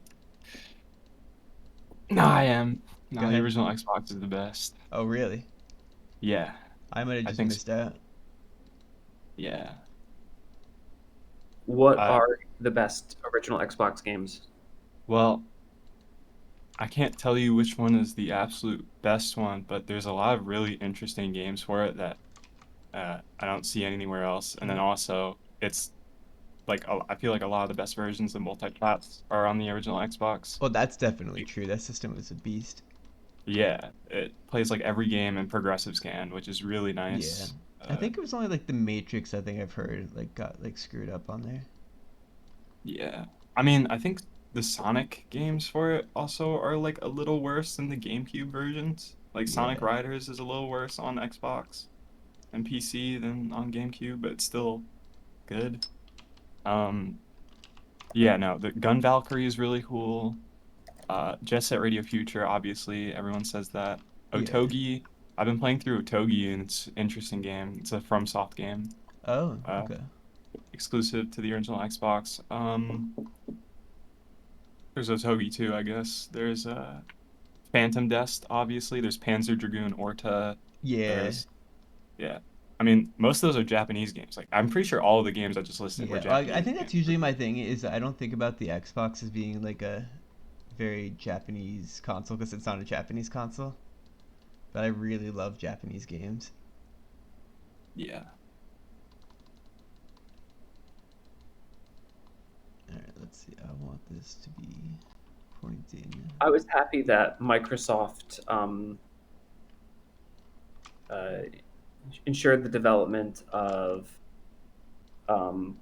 No, I am. Go No, the ahead. original Xbox is the best. Oh, really? Yeah, I might have I just think so. missed out. Yeah. What Uh, are the best original Xbox games? well, I can't tell you which one is the absolute best one, but there's a lot of really interesting games for it that I don't see anywhere else. And then also, it's like I feel like a lot of the best versions of multi-plats are on the original Xbox. Well, that's definitely true. That system was a beast. Yeah, it plays like every game in progressive scan, which is really Yeah. nice. I think it was only like the Matrix. I think I've heard like got like screwed up on there. Yeah. I mean, I think the Sonic games for it also are like a little worse than the GameCube versions. Like Sonic Yeah. Riders is a little worse on Xbox and PC than on GameCube, but it's still good. Um, yeah, no, the Gun Valkyrie is really cool. Jet Set Radio Future, obviously, everyone says that. Yeah. Otogi, I've been playing through Otogi and it's an interesting game. It's a FromSoft game, Oh, uh, okay. exclusive to the original Xbox. There's Otogi too, I guess. There's Phantom Dest, obviously. There's Panzer Dragoon Orta. Yeah. There's yeah. I mean, most of those are Japanese games. Like I'm pretty sure all of the games I just listed were Yeah. Well, I Japanese think that's games. usually my thing is I don't think about the Xbox as being like a very Japanese console because it's not a Japanese console. But I really love Japanese games. Yeah. All right, let's see. I want this to be pointing. I was happy that Microsoft uh, ensured the development of um,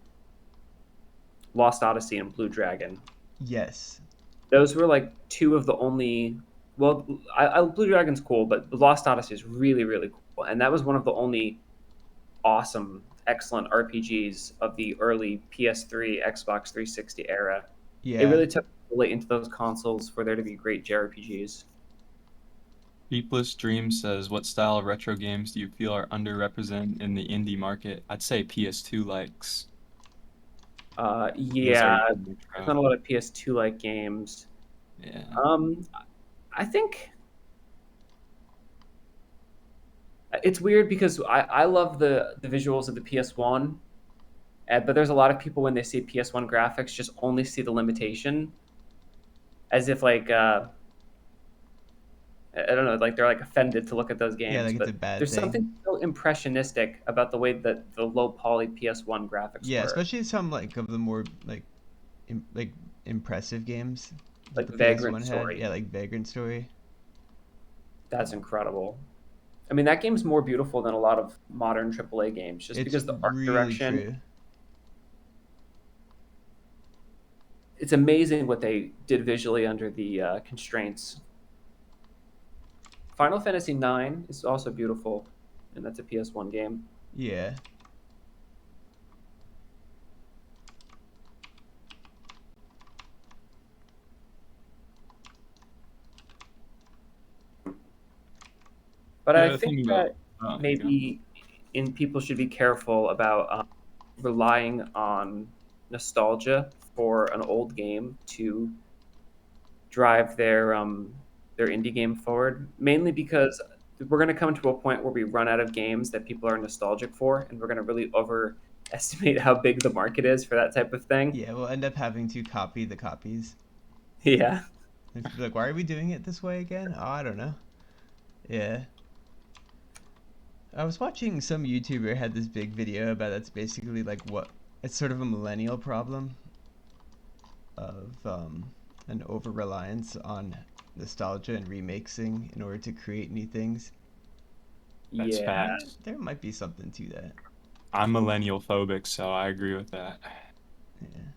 Lost Odyssey and Blue Dragon. Yes. Those were like two of the only. Well, Blue Dragon's cool, but Lost Odyssey is really, really cool, and that was one of the only awesome, excellent RPGs of the early PS3, Xbox 360 era. It Yeah. really took late into those consoles for there to be great JRPGs. Deepless Dream says, "What style of retro games do you feel are underrepresented in the indie market?" I'd say PS2 likes. Those Yeah, are there's not a lot of PS2 like games. yeah. I think it's weird because I love the visuals of the PS1, but there's a lot of people when they see PS1 graphics just only see the limitation, as if like I don't know, like they're like offended to look at those Yeah, games. like it's a But bad there's thing. something so impressionistic about the way that the low poly PS1 graphics Yeah, were, especially some like of the more like impressive games that like the Vagrant PS1 had. Story. Yeah, like Vagrant Story. That's incredible. I mean, that game's more beautiful than a lot of modern AAA games, just It's because the art really direction. true. It's amazing what they did visually under the constraints. Final Fantasy IX is also beautiful, and that's a PS1 game. Yeah. But Yeah, I the think thing about that go. maybe people should be careful about relying on nostalgia for an old game to drive their indie game forward. Mainly because we're going to come to a point where we run out of games that people are nostalgic for, and we're going to really overestimate how big the market is for that type of thing. Yeah, we'll end up having to copy the copies. Yeah. It's like, why are we doing it this way again? Oh, I don't know. Yeah. I was watching some YouTuber had this big video about that's basically like what it's sort of a millennial problem of an over reliance on nostalgia and remixing in order to create new things. That's Yeah. facts. There might be something to that. I'm millennial phobic, so I agree with that. Yeah.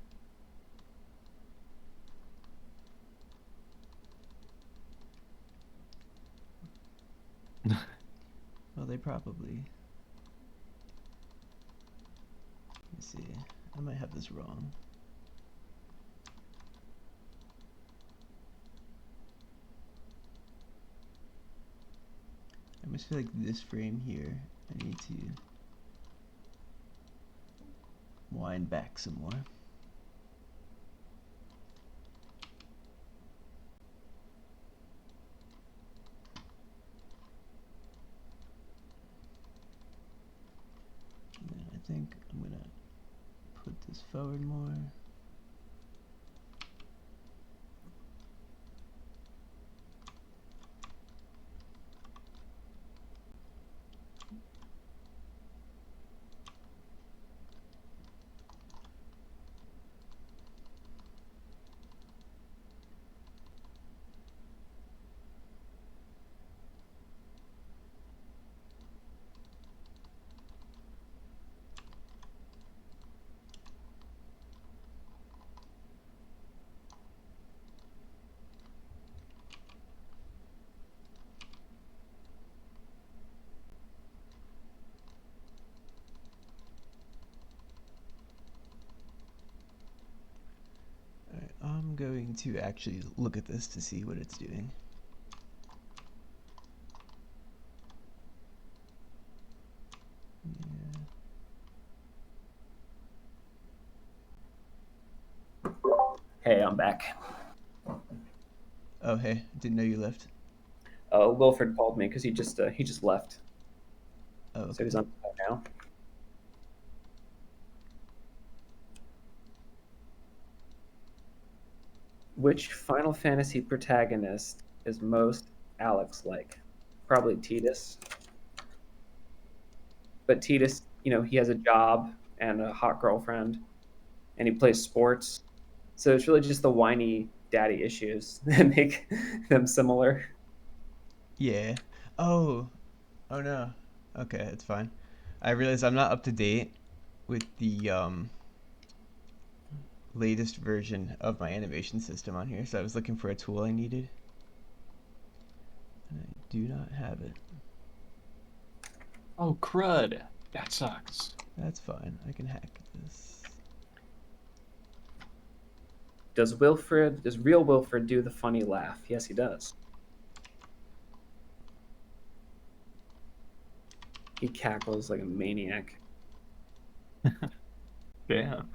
Well, they probably. Let me see. I might have this wrong. I must feel like this frame here, I need to wind back some more. And then I think I'm gonna put this forward more. Alright, I'm going to actually look at this to see what it's doing. Hey, I'm back. Oh, hey, didn't know you left. Wilfred called me because he just left. Oh, okay. So he's on the phone now. Which Final Fantasy protagonist is most Alex-like? Probably Tidus. But Tidus, he has a job and a hot girlfriend, and he plays sports. So it's really just the whiny daddy issues that make them similar. Yeah. Oh. Oh no. Okay, it's fine. I realize I'm not up to date with the latest version of my animation system on here, so I was looking for a tool I needed. And I do not have it. Oh, crud. That sucks. That's fine. I can hack this. Does real Wilfred do the funny laugh? Yes, he does. He cackles like a maniac. Damn.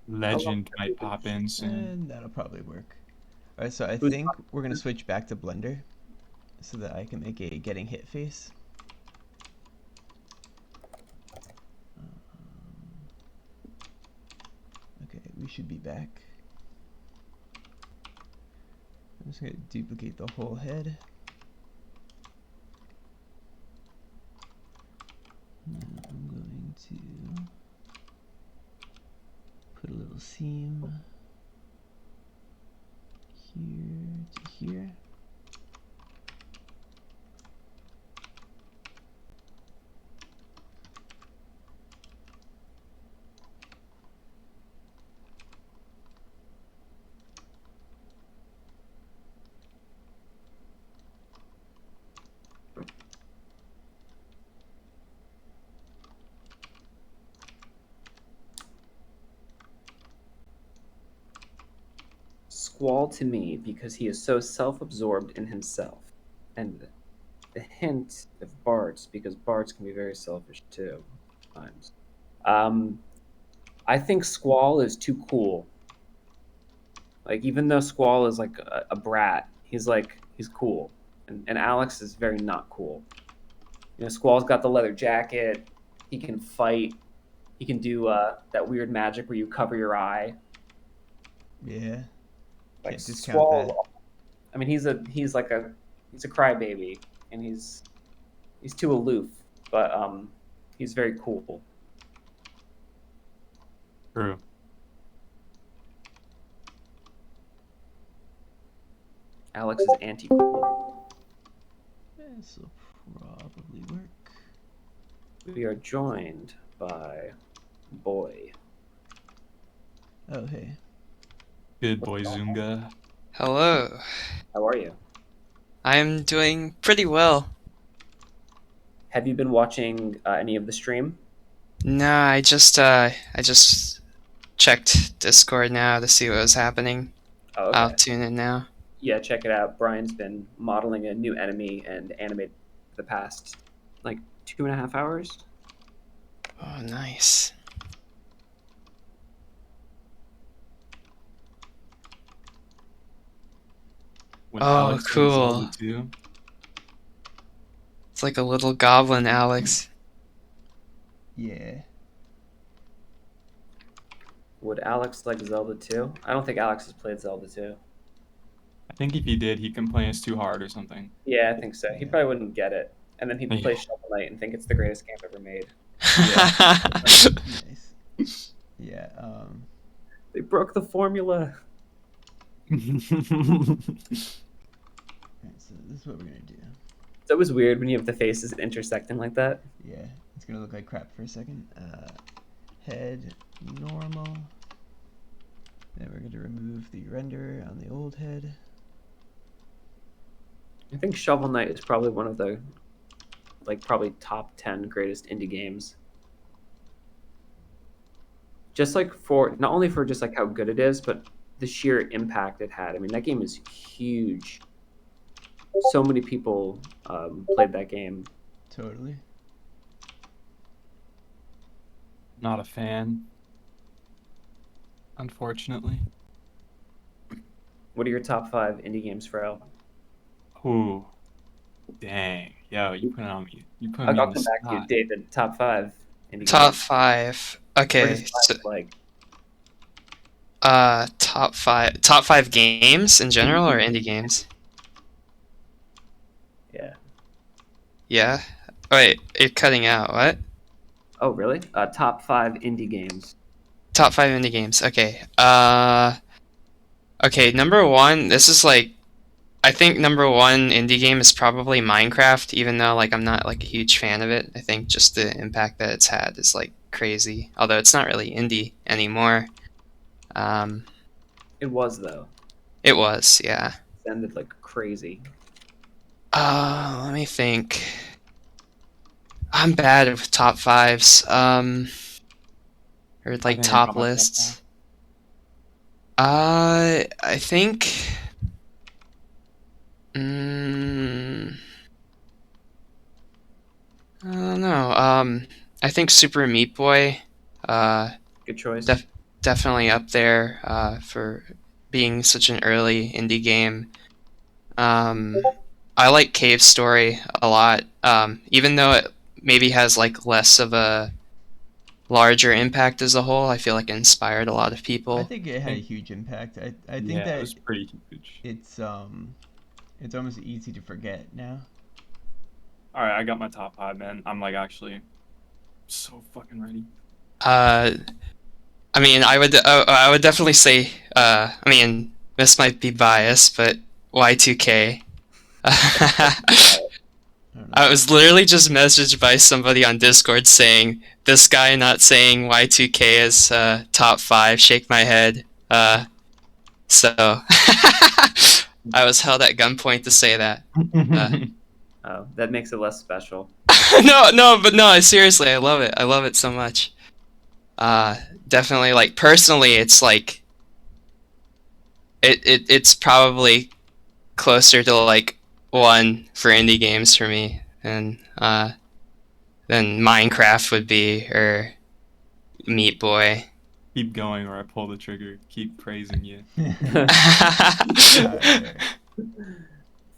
Legend might pop in soon. And that'll probably work. Alright, so I Who's think we're going to switch back to Blender so that I can make a getting hit face. Okay, we should be back. I'm just going to duplicate the whole head. And I'm going to put a little seam here to here. Squall to me because he is so self-absorbed in himself, and the hint of Bart's because Bart's can be very selfish too, times. I think Squall is too cool. Like even though Squall is like a brat, he's cool, and Alex is very not cool. Squall's got the leather jacket. He can fight. He can do that weird magic where you cover your eye. Yeah. Like Can't discount Squall, that. I mean, he's a crybaby, and he's too aloof, but he's very cool. True. Alex is anti-cool. This will probably work. We are joined by boy. Oh, hey. Good boy, Zunga. Hello. How are you? I'm doing pretty well. Have you been watching any of the stream? Nah, I just checked Discord now to see what was happening. Oh, I'll okay. tune in now. Yeah, check it out. Brian's been modeling a new enemy and animate for the past like 2.5 hours. Oh, nice. When Oh, Alex played Zelda cool. 2. It's like a little goblin, Alex. Yeah. Would Alex like Zelda 2? I don't think Alex has played Zelda 2. I think if he did, he'd complain it's too hard or something. Yeah, I think so. He Yeah. probably wouldn't get it. And then he'd play Yeah. Shovel Knight and think it's the greatest game ever made. Nice. Yeah. They broke the formula. Alright, so this is what we're gonna do. It's always weird when you have the faces intersecting like that. Yeah, it's gonna look like crap for a second. Head normal. Then we're gonna remove the renderer on the old head. I think Shovel Knight is probably one of the probably top 10 greatest indie games. Just like for not only for just like how good it is, but the sheer impact it had. I mean, that game is huge. So many people played that game. Totally. Not a fan. Unfortunately. What are your top 5 indie games, Pharrell? Ooh. Dang. Yo, you put it on me. You put I'll me on come the back to you, spot. David. Top 5 indie Top games. 5. Or Okay, just so, 5, like top 5. Top 5 games in general or indie games? yeah. Yeah. Wait, you're cutting out. What? Oh, really? Top 5 indie games. Top 5 indie games. Okay. Okay, number 1, this is like I think number 1 indie game is probably Minecraft, even though like I'm not like a huge fan of it. I think just the impact that it's had is like crazy. Although it's not really indie anymore. It was though. It was, yeah. It ended like crazy. Let me think. I'm bad with top 5s. Or I like think I top got my top lists. I think. I don't know. I think Super Meat Boy. Good choice. Definitely up there. For being such an early indie game. I like Cave Story a lot. Even though it maybe has like less of a larger impact as a whole, I feel like it inspired a lot of people. I think it had a huge impact. I think Yeah, that it was pretty huge. it's almost easy to forget now. Alright, I got my top 5, man. I'm like actually so fucking ready. I mean, I would definitely say. I mean, this might be biased, but Y2K. I was literally just messaged by somebody on Discord saying this guy not saying Y2K is top 5. Shake my head. So I was held at gunpoint to say that. Oh, that makes it less special. But no, seriously, I love it. I love it so much. Definitely, like personally, it's like it's probably closer to like 1 for indie games for me, and then Minecraft would be, or Meat Boy. Keep going or I pull the trigger. Keep praising you.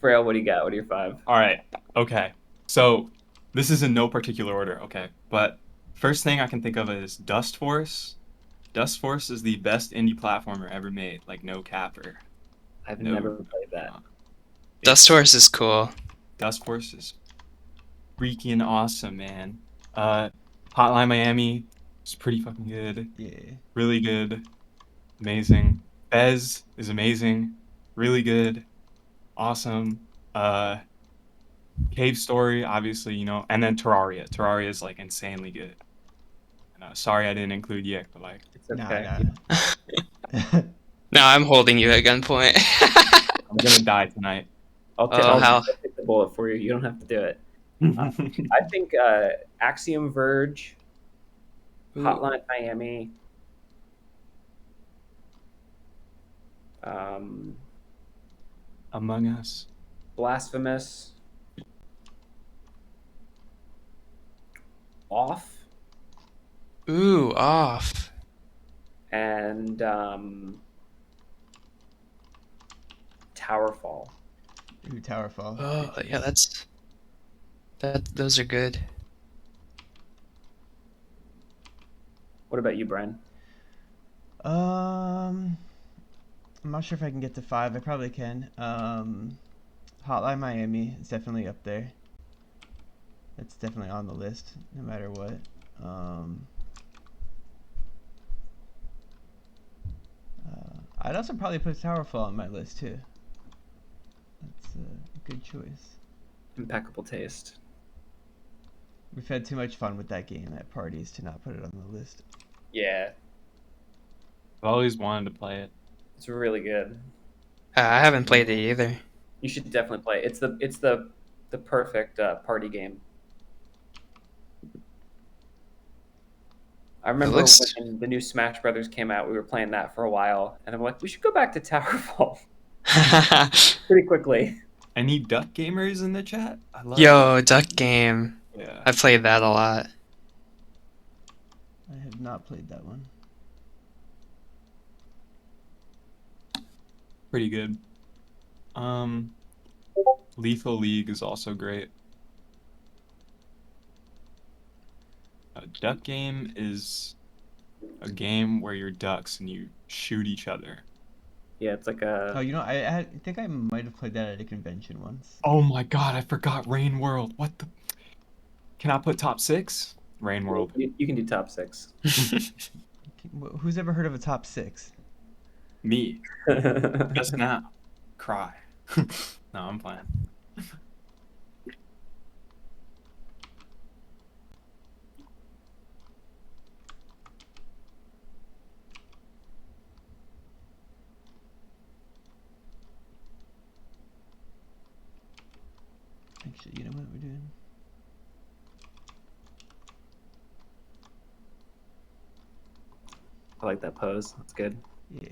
Frail, what do you got? What are your 5? Alright, okay. So this is in no particular order, okay. But first thing I can think of is Dust Force. Dust Force is the best indie platformer ever made, like no capper. I've No. never played that. Dust Horse is cool. Dust Force is freaking awesome, man. Hotline Miami is pretty fucking good. Yeah. Really good. Amazing. Bez is amazing. Really good. Awesome. Cave Story, obviously, you know, and then Terraria. Terraria is like insanely good. And, sorry I didn't include YIIK, but like, It's okay. Nah. No, I'm holding you at gunpoint. I'm gonna die tonight. I'll how? take the bullet for you. You don't have to do it. I think Axiom Verge, Ooh. Hotline Miami, Among Us. Blasphemous, Off, Ooh, off. and Towerfall. Ooh, Towerfall. Oh, Good yeah, choice. those are good. What about you, Brian? I'm not sure if I can get to 5. I probably can. Hotline Miami is definitely up there. That's definitely on the list, no matter what. I'd also probably put Towerfall on my list too. That's a good choice. Impeccable taste. We've had too much fun with that game at parties to not put it on the list. Yeah, I've always wanted to play it. it's really good. I haven't played it either. You should definitely play it. It's the perfect party game. I remember looks- when the new Smash Brothers came out, we were playing that for a while, and I'm like, we should go back to Towerfall pretty quickly. Any duck gamers in the chat? I love Yo, Duck Game. Yeah. I played that a lot. I have not played that one. Pretty good. Lethal League is also great. A duck game is a game where you're ducks and you shoot each other. Yeah, it's like Oh, a. you know, I think I might have played that at a convention once. Oh my god, I forgot Rain World. What the? Can I put top 6? Rain World. You can do top 6. Who's ever heard of a top 6? Me. Just now. Cry. No, I'm playing. Actually, you know what we're doing? I like that pose. That's good. Yeah.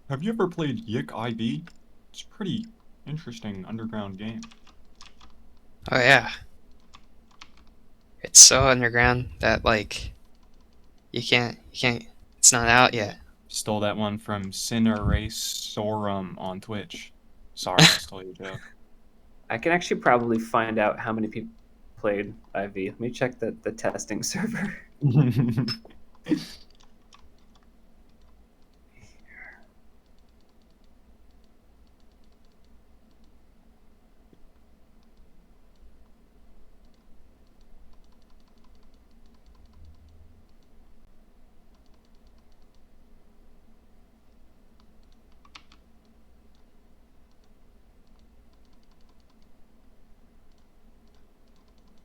Have you ever played YIIK I.V? It's a pretty interesting underground game. Oh yeah. It's so underground that like you can't it's not out yet. Stole that one from Cinerasorum on Twitch. Sorry, I stole your joke. I can actually probably find out how many people played IV. Let me check the testing server.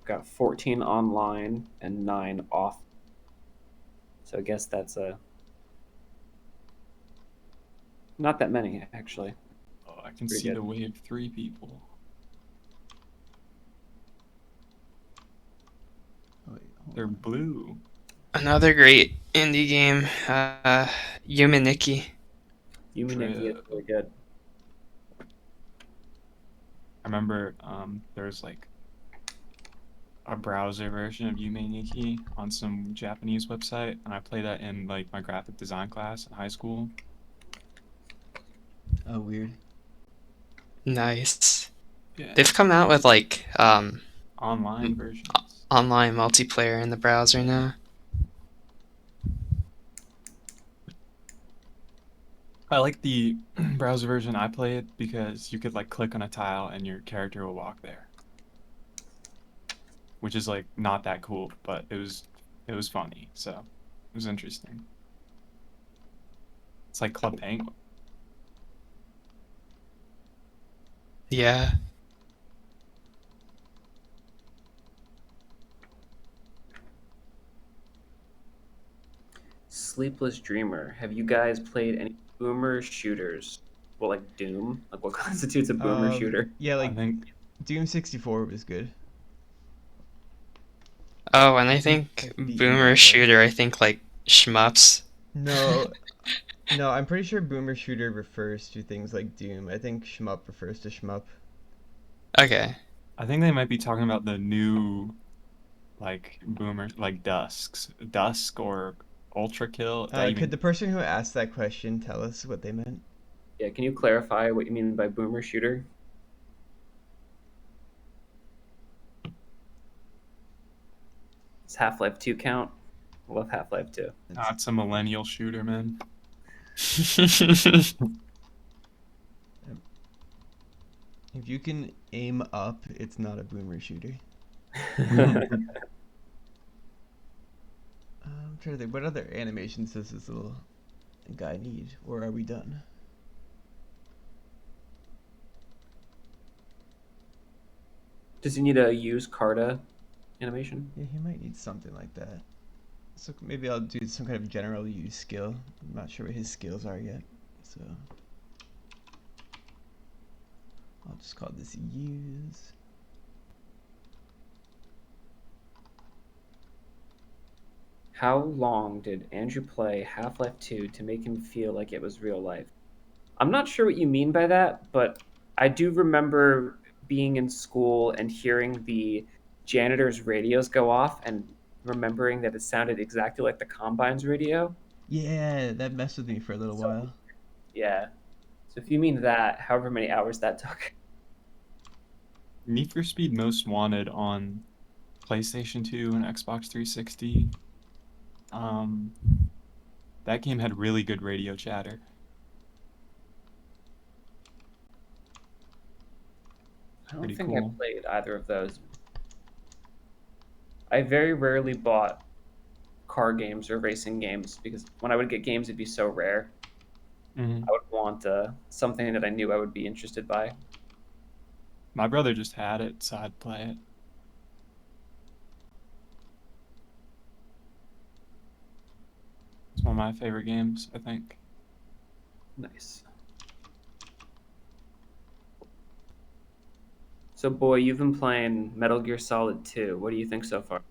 Got 14 online and 9 off. So I guess that's not that many actually. Oh, I can Pretty see good. the wave 3 people. Oh, wait, hold They're on. blue. Another great indie game, YIIK I.V. Humanity is really good. I remember there's like a browser version of YIIK I.V on some Japanese website, and I played that in like my graphic design class in high school. Oh, weird. Nice. Yeah. They've come out with like Online versions. online multiplayer in the browser now. I like the browser version I played because you could like click on a tile and your character will walk there. Which is like not that cool, but it was funny, so it was interesting. It's like Club Penguin. Yeah. Sleepless Dreamer. Have you guys played any boomer shooters? Well, like Doom. Like, what constitutes a boomer shooter? Yeah, I like think Doom 64 was good. Oh, and I think Like the boomer indie stuff. shooter, I think like shmups. No, no, I'm pretty sure boomer shooter refers to things like Doom. I think shmup refers to shmup. Okay. I think they might be talking about the new like boomer like Dusk or Ultra Kill. That Could even the person who asked that question tell us what they meant? Yeah, can you clarify what you mean by boomer shooter? Does Half-Life 2 count? I love Half-Life 2. that's a millennial shooter, man. If you can aim up, it's not a boomer shooter. I'm trying to think, what other animations does this little guy need? Or are we done? Does he need a use Carta animation? Yeah, he might need something like that. So maybe I'll do some kind of general use skill. I'm not sure what his skills are yet. So I'll just call this use. How long did Andrew play Half-Life 2 to make him feel like it was real life? I'm not sure what you mean by that, but I do remember being in school and hearing the janitor's radios go off and remembering that it sounded exactly like the Combine's radio. Yeah, that messed with me for a little So, while. yeah. So if you mean that, however many hours that took. Need for Speed Most Wanted on PlayStation 2 and Xbox 360. That game had really good radio chatter. I don't Pretty think cool. I played either of those. I very rarely bought car games or racing games because when I would get games, it'd be so rare. Mhm. I would want something that I knew I would be interested by. My brother just had it, so I'd play it. It's one of my favorite games, I think. Nice. So, boy, you've been playing Metal Gear Solid 2. What do you think so far?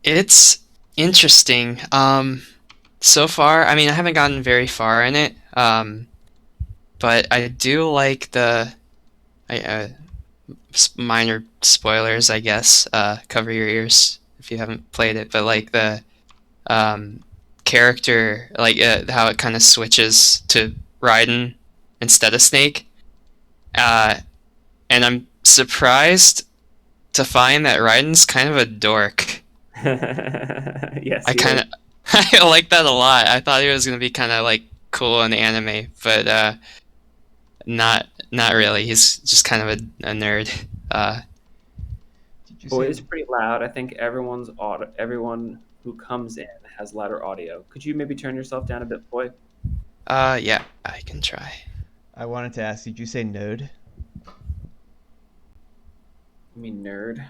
It's interesting. So far, I mean, I haven't gotten very far in it. But I do like minor spoilers, I guess. Cover your ears if you haven't played it. But like the character, like how it kind of switches to Raiden instead of Snake. And I'm surprised to find that Raiden's kind of a dork. Yes, I kind of I like that a lot. I thought he was gonna be kind of like cool in the anime, but not really. He's just kind of a nerd. Did you Boy, say it's pretty loud. I think everyone who comes in has louder audio. Could you maybe turn yourself down a bit, boy? Yeah, I can try. I wanted to ask, did you say node? You mean nerd?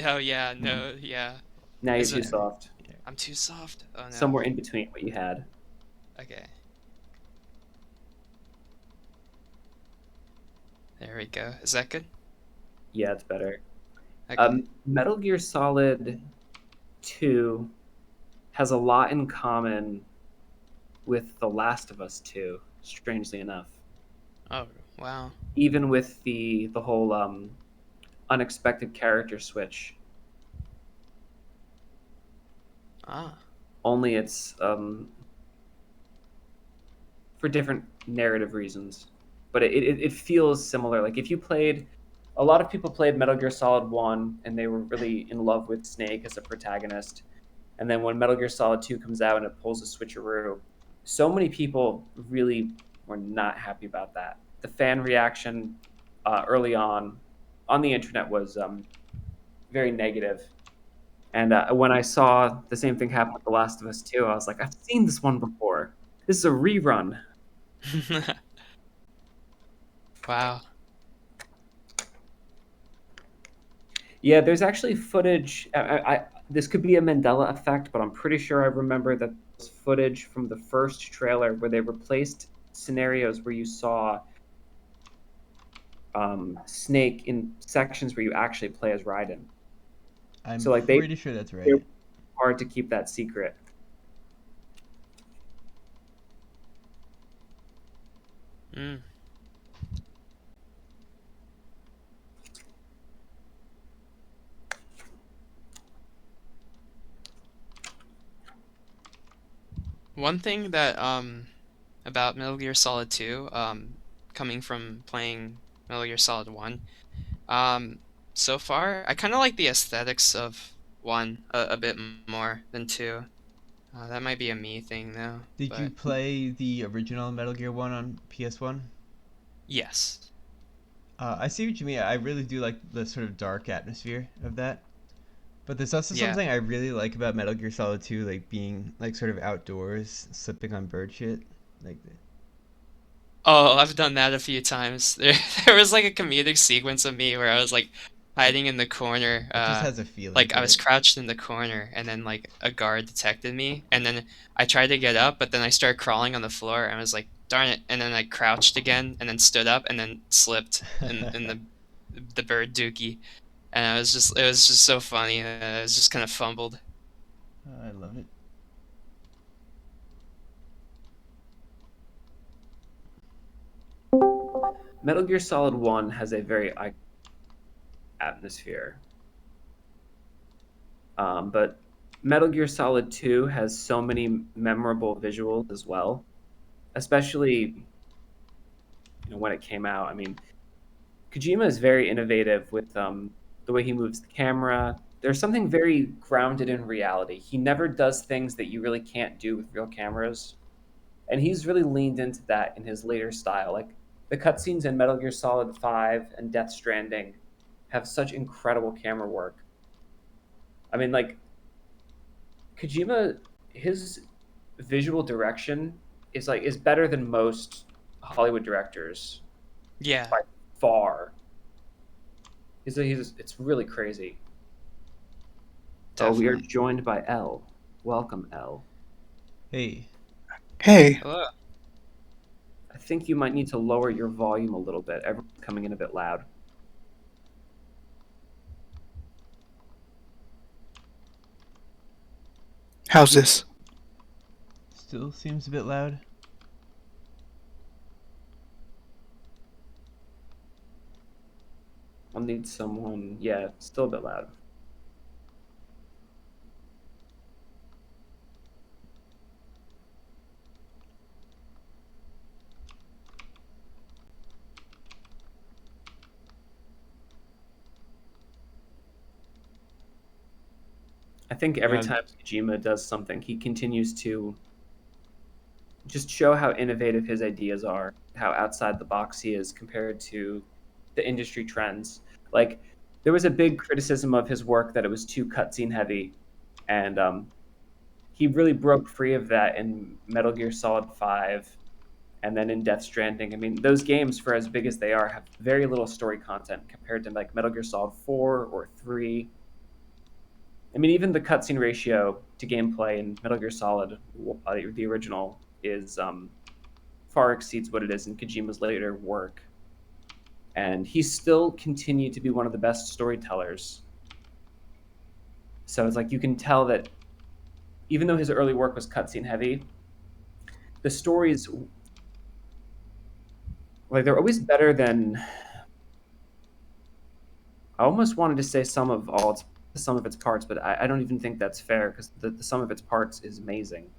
Oh yeah, no, yeah. Now you're Is too it- soft. I'm too soft. Oh no. Somewhere in between what you had. Okay. There we go. Is that good? Yeah, it's better. Okay. Metal Gear Solid 2 has a lot in common with The Last of Us 2, strangely enough. Oh wow. Even with the whole unexpected character switch. Ah. Only it's for different narrative reasons. But it feels similar. Like if you played, a lot of people played Metal Gear Solid 1 and they were really in love with Snake as a protagonist. And then when Metal Gear Solid 2 comes out and it pulls a switcheroo, so many people really were not happy about that. The fan reaction early on the internet was very negative. And when I saw the same thing happen with The Last of Us 2, I was like, I've seen this one before. This is a rerun. Wow. Yeah, there's actually footage. This could be a Mandela effect, but I'm pretty sure I remember that there's footage from the first trailer where they replaced scenarios where you saw Snake in sections where you actually play as Raiden. I'm So like pretty sure that's they're right. hard to keep that secret. Mm. One thing that about Metal Gear Solid 2, coming from playing Metal Gear Solid 1, um, so far I kind of like the aesthetics of 1 a bit more than 2. That might be a me thing though, Did you but play the original Metal Gear 1 on PS1? yes. I see what you mean. I really do like the sort of dark atmosphere of that. But there's also Yeah. something I really like about Metal Gear Solid 2, like being like sort of outdoors, slipping on bird shit. Like, Oh, I've done that a few times. There was like a comedic sequence of me where I was like hiding in the corner, it just has a feeling like to I was it. crouched in the corner, and then like a guard detected me, and then I tried to get up, but then I started crawling on the floor, and I was like, darn it, and then I crouched again, and then stood up, and then slipped in the bird dookie, and it was just so funny. I was just kind of fumbled. I love it. Metal Gear Solid 1 has a very iconic atmosphere. But Metal Gear Solid 2 has so many memorable visuals as well, especially when it came out. I mean, Kojima is very innovative with the way he moves the camera. There's something very grounded in reality. He never does things that you really can't do with real cameras, and he's really leaned into that in his later style. Like the cutscenes in Metal Gear Solid 5 and Death Stranding have such incredible camera work. I mean, like Kojima, his visual direction is better than most Hollywood directors Yeah, by far. It's really crazy. Oh, we are definitely. joined by L. Welcome, L. Hey, Hey, Hello. I think you might need to lower your volume a little bit. Everyone's coming in a bit loud. how's this? still seems a bit loud. I'll need someone. Yeah, still a bit loud. I think every Yeah, time Kojima does something, he continues to just show how innovative his ideas are, how outside the box he is compared to the industry trends. Like, there was a big criticism of his work that it was too cutscene heavy, and he really broke free of that in Metal Gear Solid 5 and then in Death Stranding. I mean, those games, for as big as they are, have very little story content compared to like Metal Gear Solid 4 or 3. I mean, even the cutscene ratio to gameplay in Metal Gear Solid, the original, is far exceeds what it is in Kojima's later work. And he still continued to be one of the best storytellers. So it's like you can tell that even though his early work was cutscene heavy, the stories, like, they're always better than. I almost wanted to say some of its parts, but I don't even think that's fair because the sum of its parts is amazing.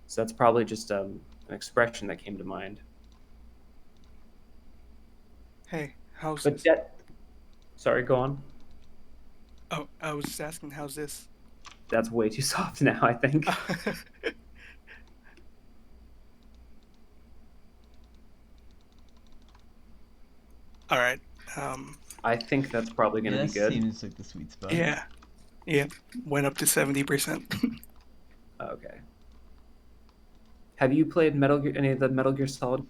So that's probably just an expression that came to mind. Hey, how's But this? sorry, go on. Oh, I was just asking, how's this? That's way too soft now, I think. All right. I think that's probably going Yeah, to be that good. seems like the sweet spot. Yeah, yeah, went up to 70%. Okay. Have you played any of the Metal Gear Solid?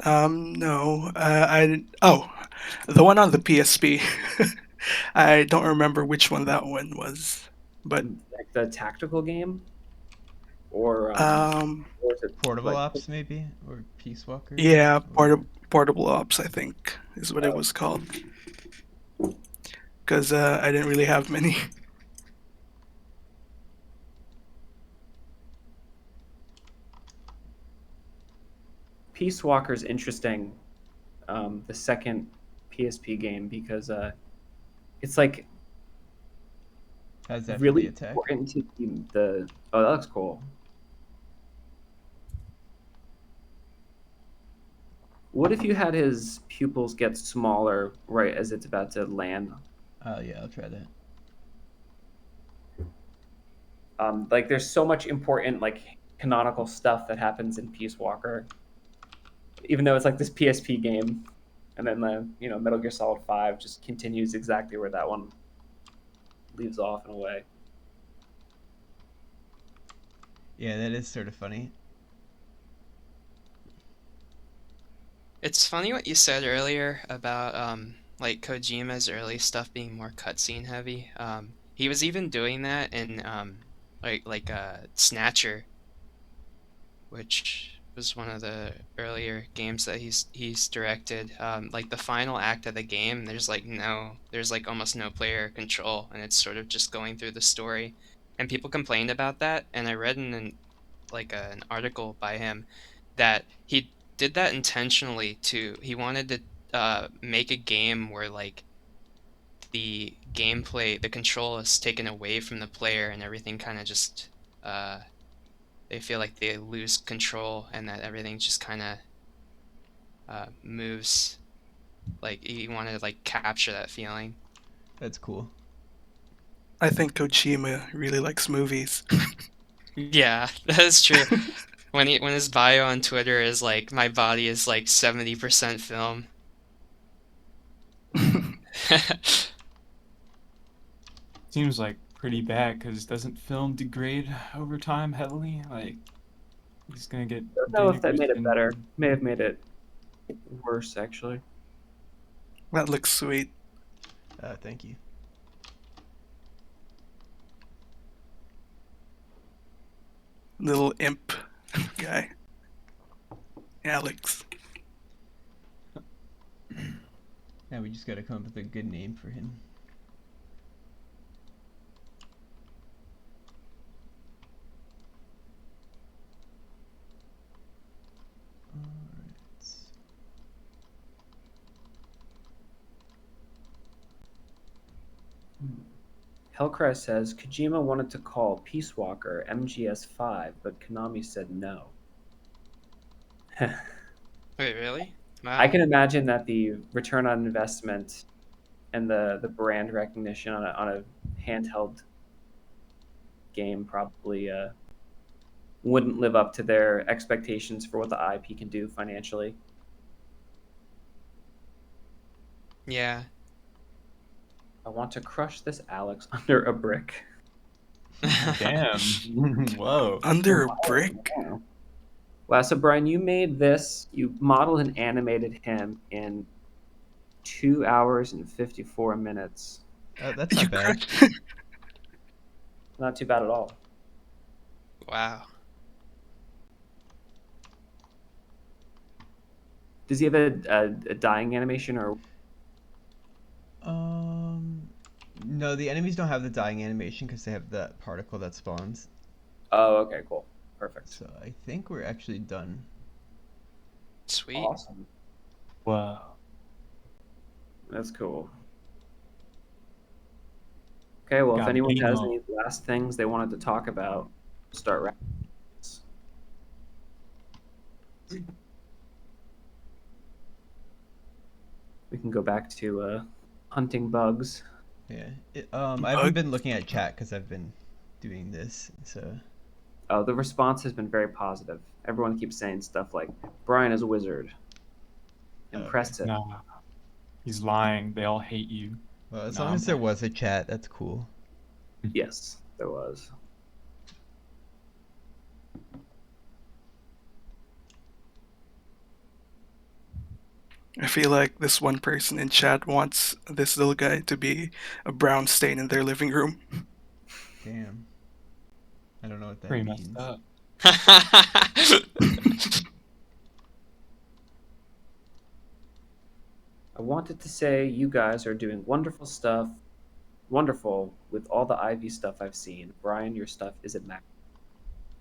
No, I didn't. Oh, The one on the PSP. I don't remember which one that one was, but Like the tactical game, or or is it Portable like Ops maybe, or Peace Walker. yeah, or... Portable Ops, I think, is what it was called. Because I didn't really have many. Peace Walker's interesting? The second PSP game, because it's like How's that for the really attack? important to the. Oh, that looks cool. What if you had his pupils get smaller right as it's about to land? Oh yeah, I'll try that. Like there's so much important like canonical stuff that happens in Peace Walker, even though it's like this PSP game, and then the Metal Gear Solid 5 just continues exactly where that one leaves off in a way. Yeah, that is sort of funny. It's funny what you said earlier about like Kojima's early stuff being more cutscene heavy. He was even doing that in Snatcher, which was one of the earlier games that he's directed. Like the final act of the game, there's like almost no player control, and it's sort of just going through the story. And people complained about that, and I read in an article by him that he did that intentionally too. He wanted to make a game where like the gameplay, the control is taken away from the player, and everything kind of just they feel like they lose control, and that everything just kind of moves. Like he wanted to like capture that feeling. That's cool. I think Kojima really likes movies. Yeah, that is true. When his bio on Twitter is like, my body is like 70% film. Seems like pretty bad because doesn't film degrade over time heavily? Like, he's gonna get I don't know if that made it in- better. May have made it worse, actually. That looks sweet. Thank you. Little imp guy. Alex. Yeah, we just gotta come up with a good name for him. Alright. Hellcry says Kojima wanted to call Peace Walker MGS5, but Konami said no. Wait, really? Wow. I can imagine that the return on investment and the brand recognition on a handheld game probably wouldn't live up to their expectations for what the IP can do financially. Yeah. I want to crush this Alex under a brick. Damn. Whoa. Under a brick? Wow, so Brian, you made this, you modeled and animated him in 2 hours and 54 minutes. That's not bad. Not too bad at all. Wow. Does he have a dying animation or? No, the enemies don't have the dying animation because they have that particle that spawns. Oh, okay, cool. Perfect. So I think we're actually done. Sweet. Awesome. Wow. That's cool. Okay, well, if Got anyone has Dino. any last things they wanted to talk about, start wrapping. We can go back to hunting bugs. Yeah. I haven't been looking at chat because I've been doing this, so. Oh, the response has been very positive. Everyone keeps saying stuff like, Brian is a wizard. Impressive. Nah. He's lying. They all hate you. Well, as Nah, long I'm as there lying. was a chat, that's cool. Yes, there was. I feel like this one person in chat wants this little guy to be a brown stain in their living room. Damn. I don't know what that Pretty messed means. up. I wanted to say you guys are doing wonderful stuff. Wonderful with all the IV stuff I've seen. Brian, your stuff is at max.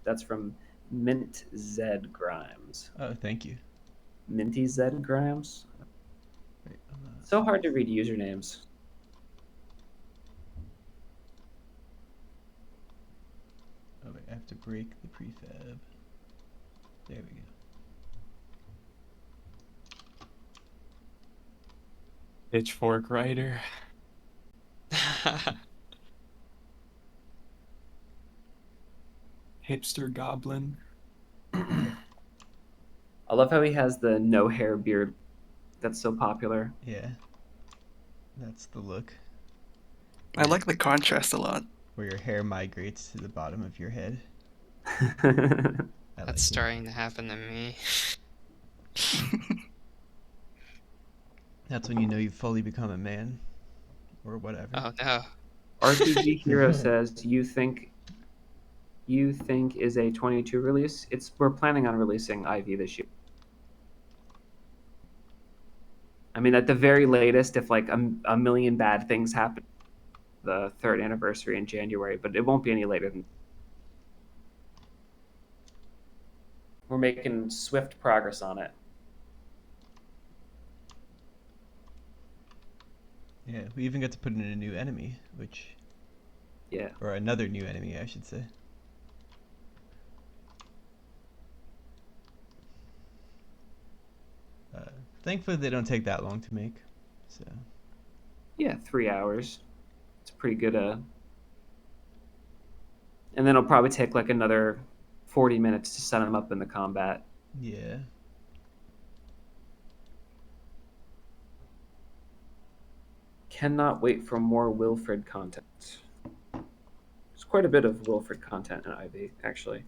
That's from Mint Z Grimes. Oh, thank you. Minty Z Grimes? Wait, So hard to read usernames. oh wait, I have to break the prefab. There we go. Pitchfork writer. Hipster goblin. I love how he has the no hair beard. That's so popular. Yeah. That's the look. I like the contrast a lot. Where your hair migrates to the bottom of your head. That's starting to happen to me. That's when you know you've fully become a man. Or whatever. Oh no. RPG Hero says you think is a 22 release. We're planning on releasing IV this year. I mean, at the very latest, if like a million bad things happen, the 3rd anniversary in January, but it won't be any later than. We're making swift progress on it. Yeah, we even got to put in a new enemy, which... Yeah. Or another new enemy, I should say. Thankfully, they don't take that long to make, so... Yeah, 3 hours. It's pretty good, And then it'll probably take like another 40 minutes to set them up in the combat. Yeah. Cannot wait for more Wilfred content. There's quite a bit of Wilfred content in IV, actually.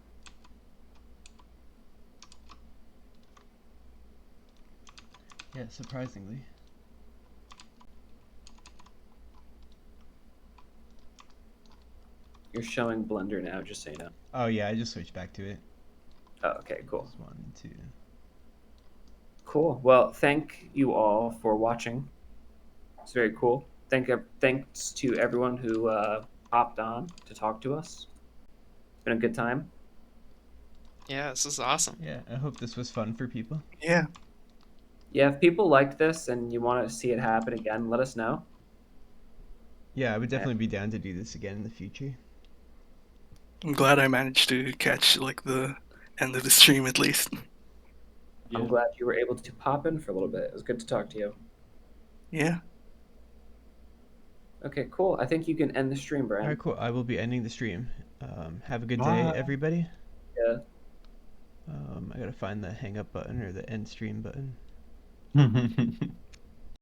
Yeah, surprisingly. You're showing Blender now, just so you know. Oh yeah, I just switched back to it. Oh, okay, cool. Just 1 and 2. Cool. Well, thank you all for watching. It's very cool. Thanks to everyone who hopped on to talk to us. It's been a good time. Yeah, this is awesome. Yeah, I hope this was fun for people. Yeah. Yeah, if people liked this and you want to see it happen again, let us know. Yeah, I would definitely be down to do this again in the future. I'm glad I managed to catch like the end of the stream at least. I'm glad you were able to pop in for a little bit. It was good to talk to you. Yeah. Okay, cool. I think you can end the stream, Brian. Alright, cool. I will be ending the stream. Have a good day, Bye. everybody. Yeah. I gotta find the hang up button or the end stream button.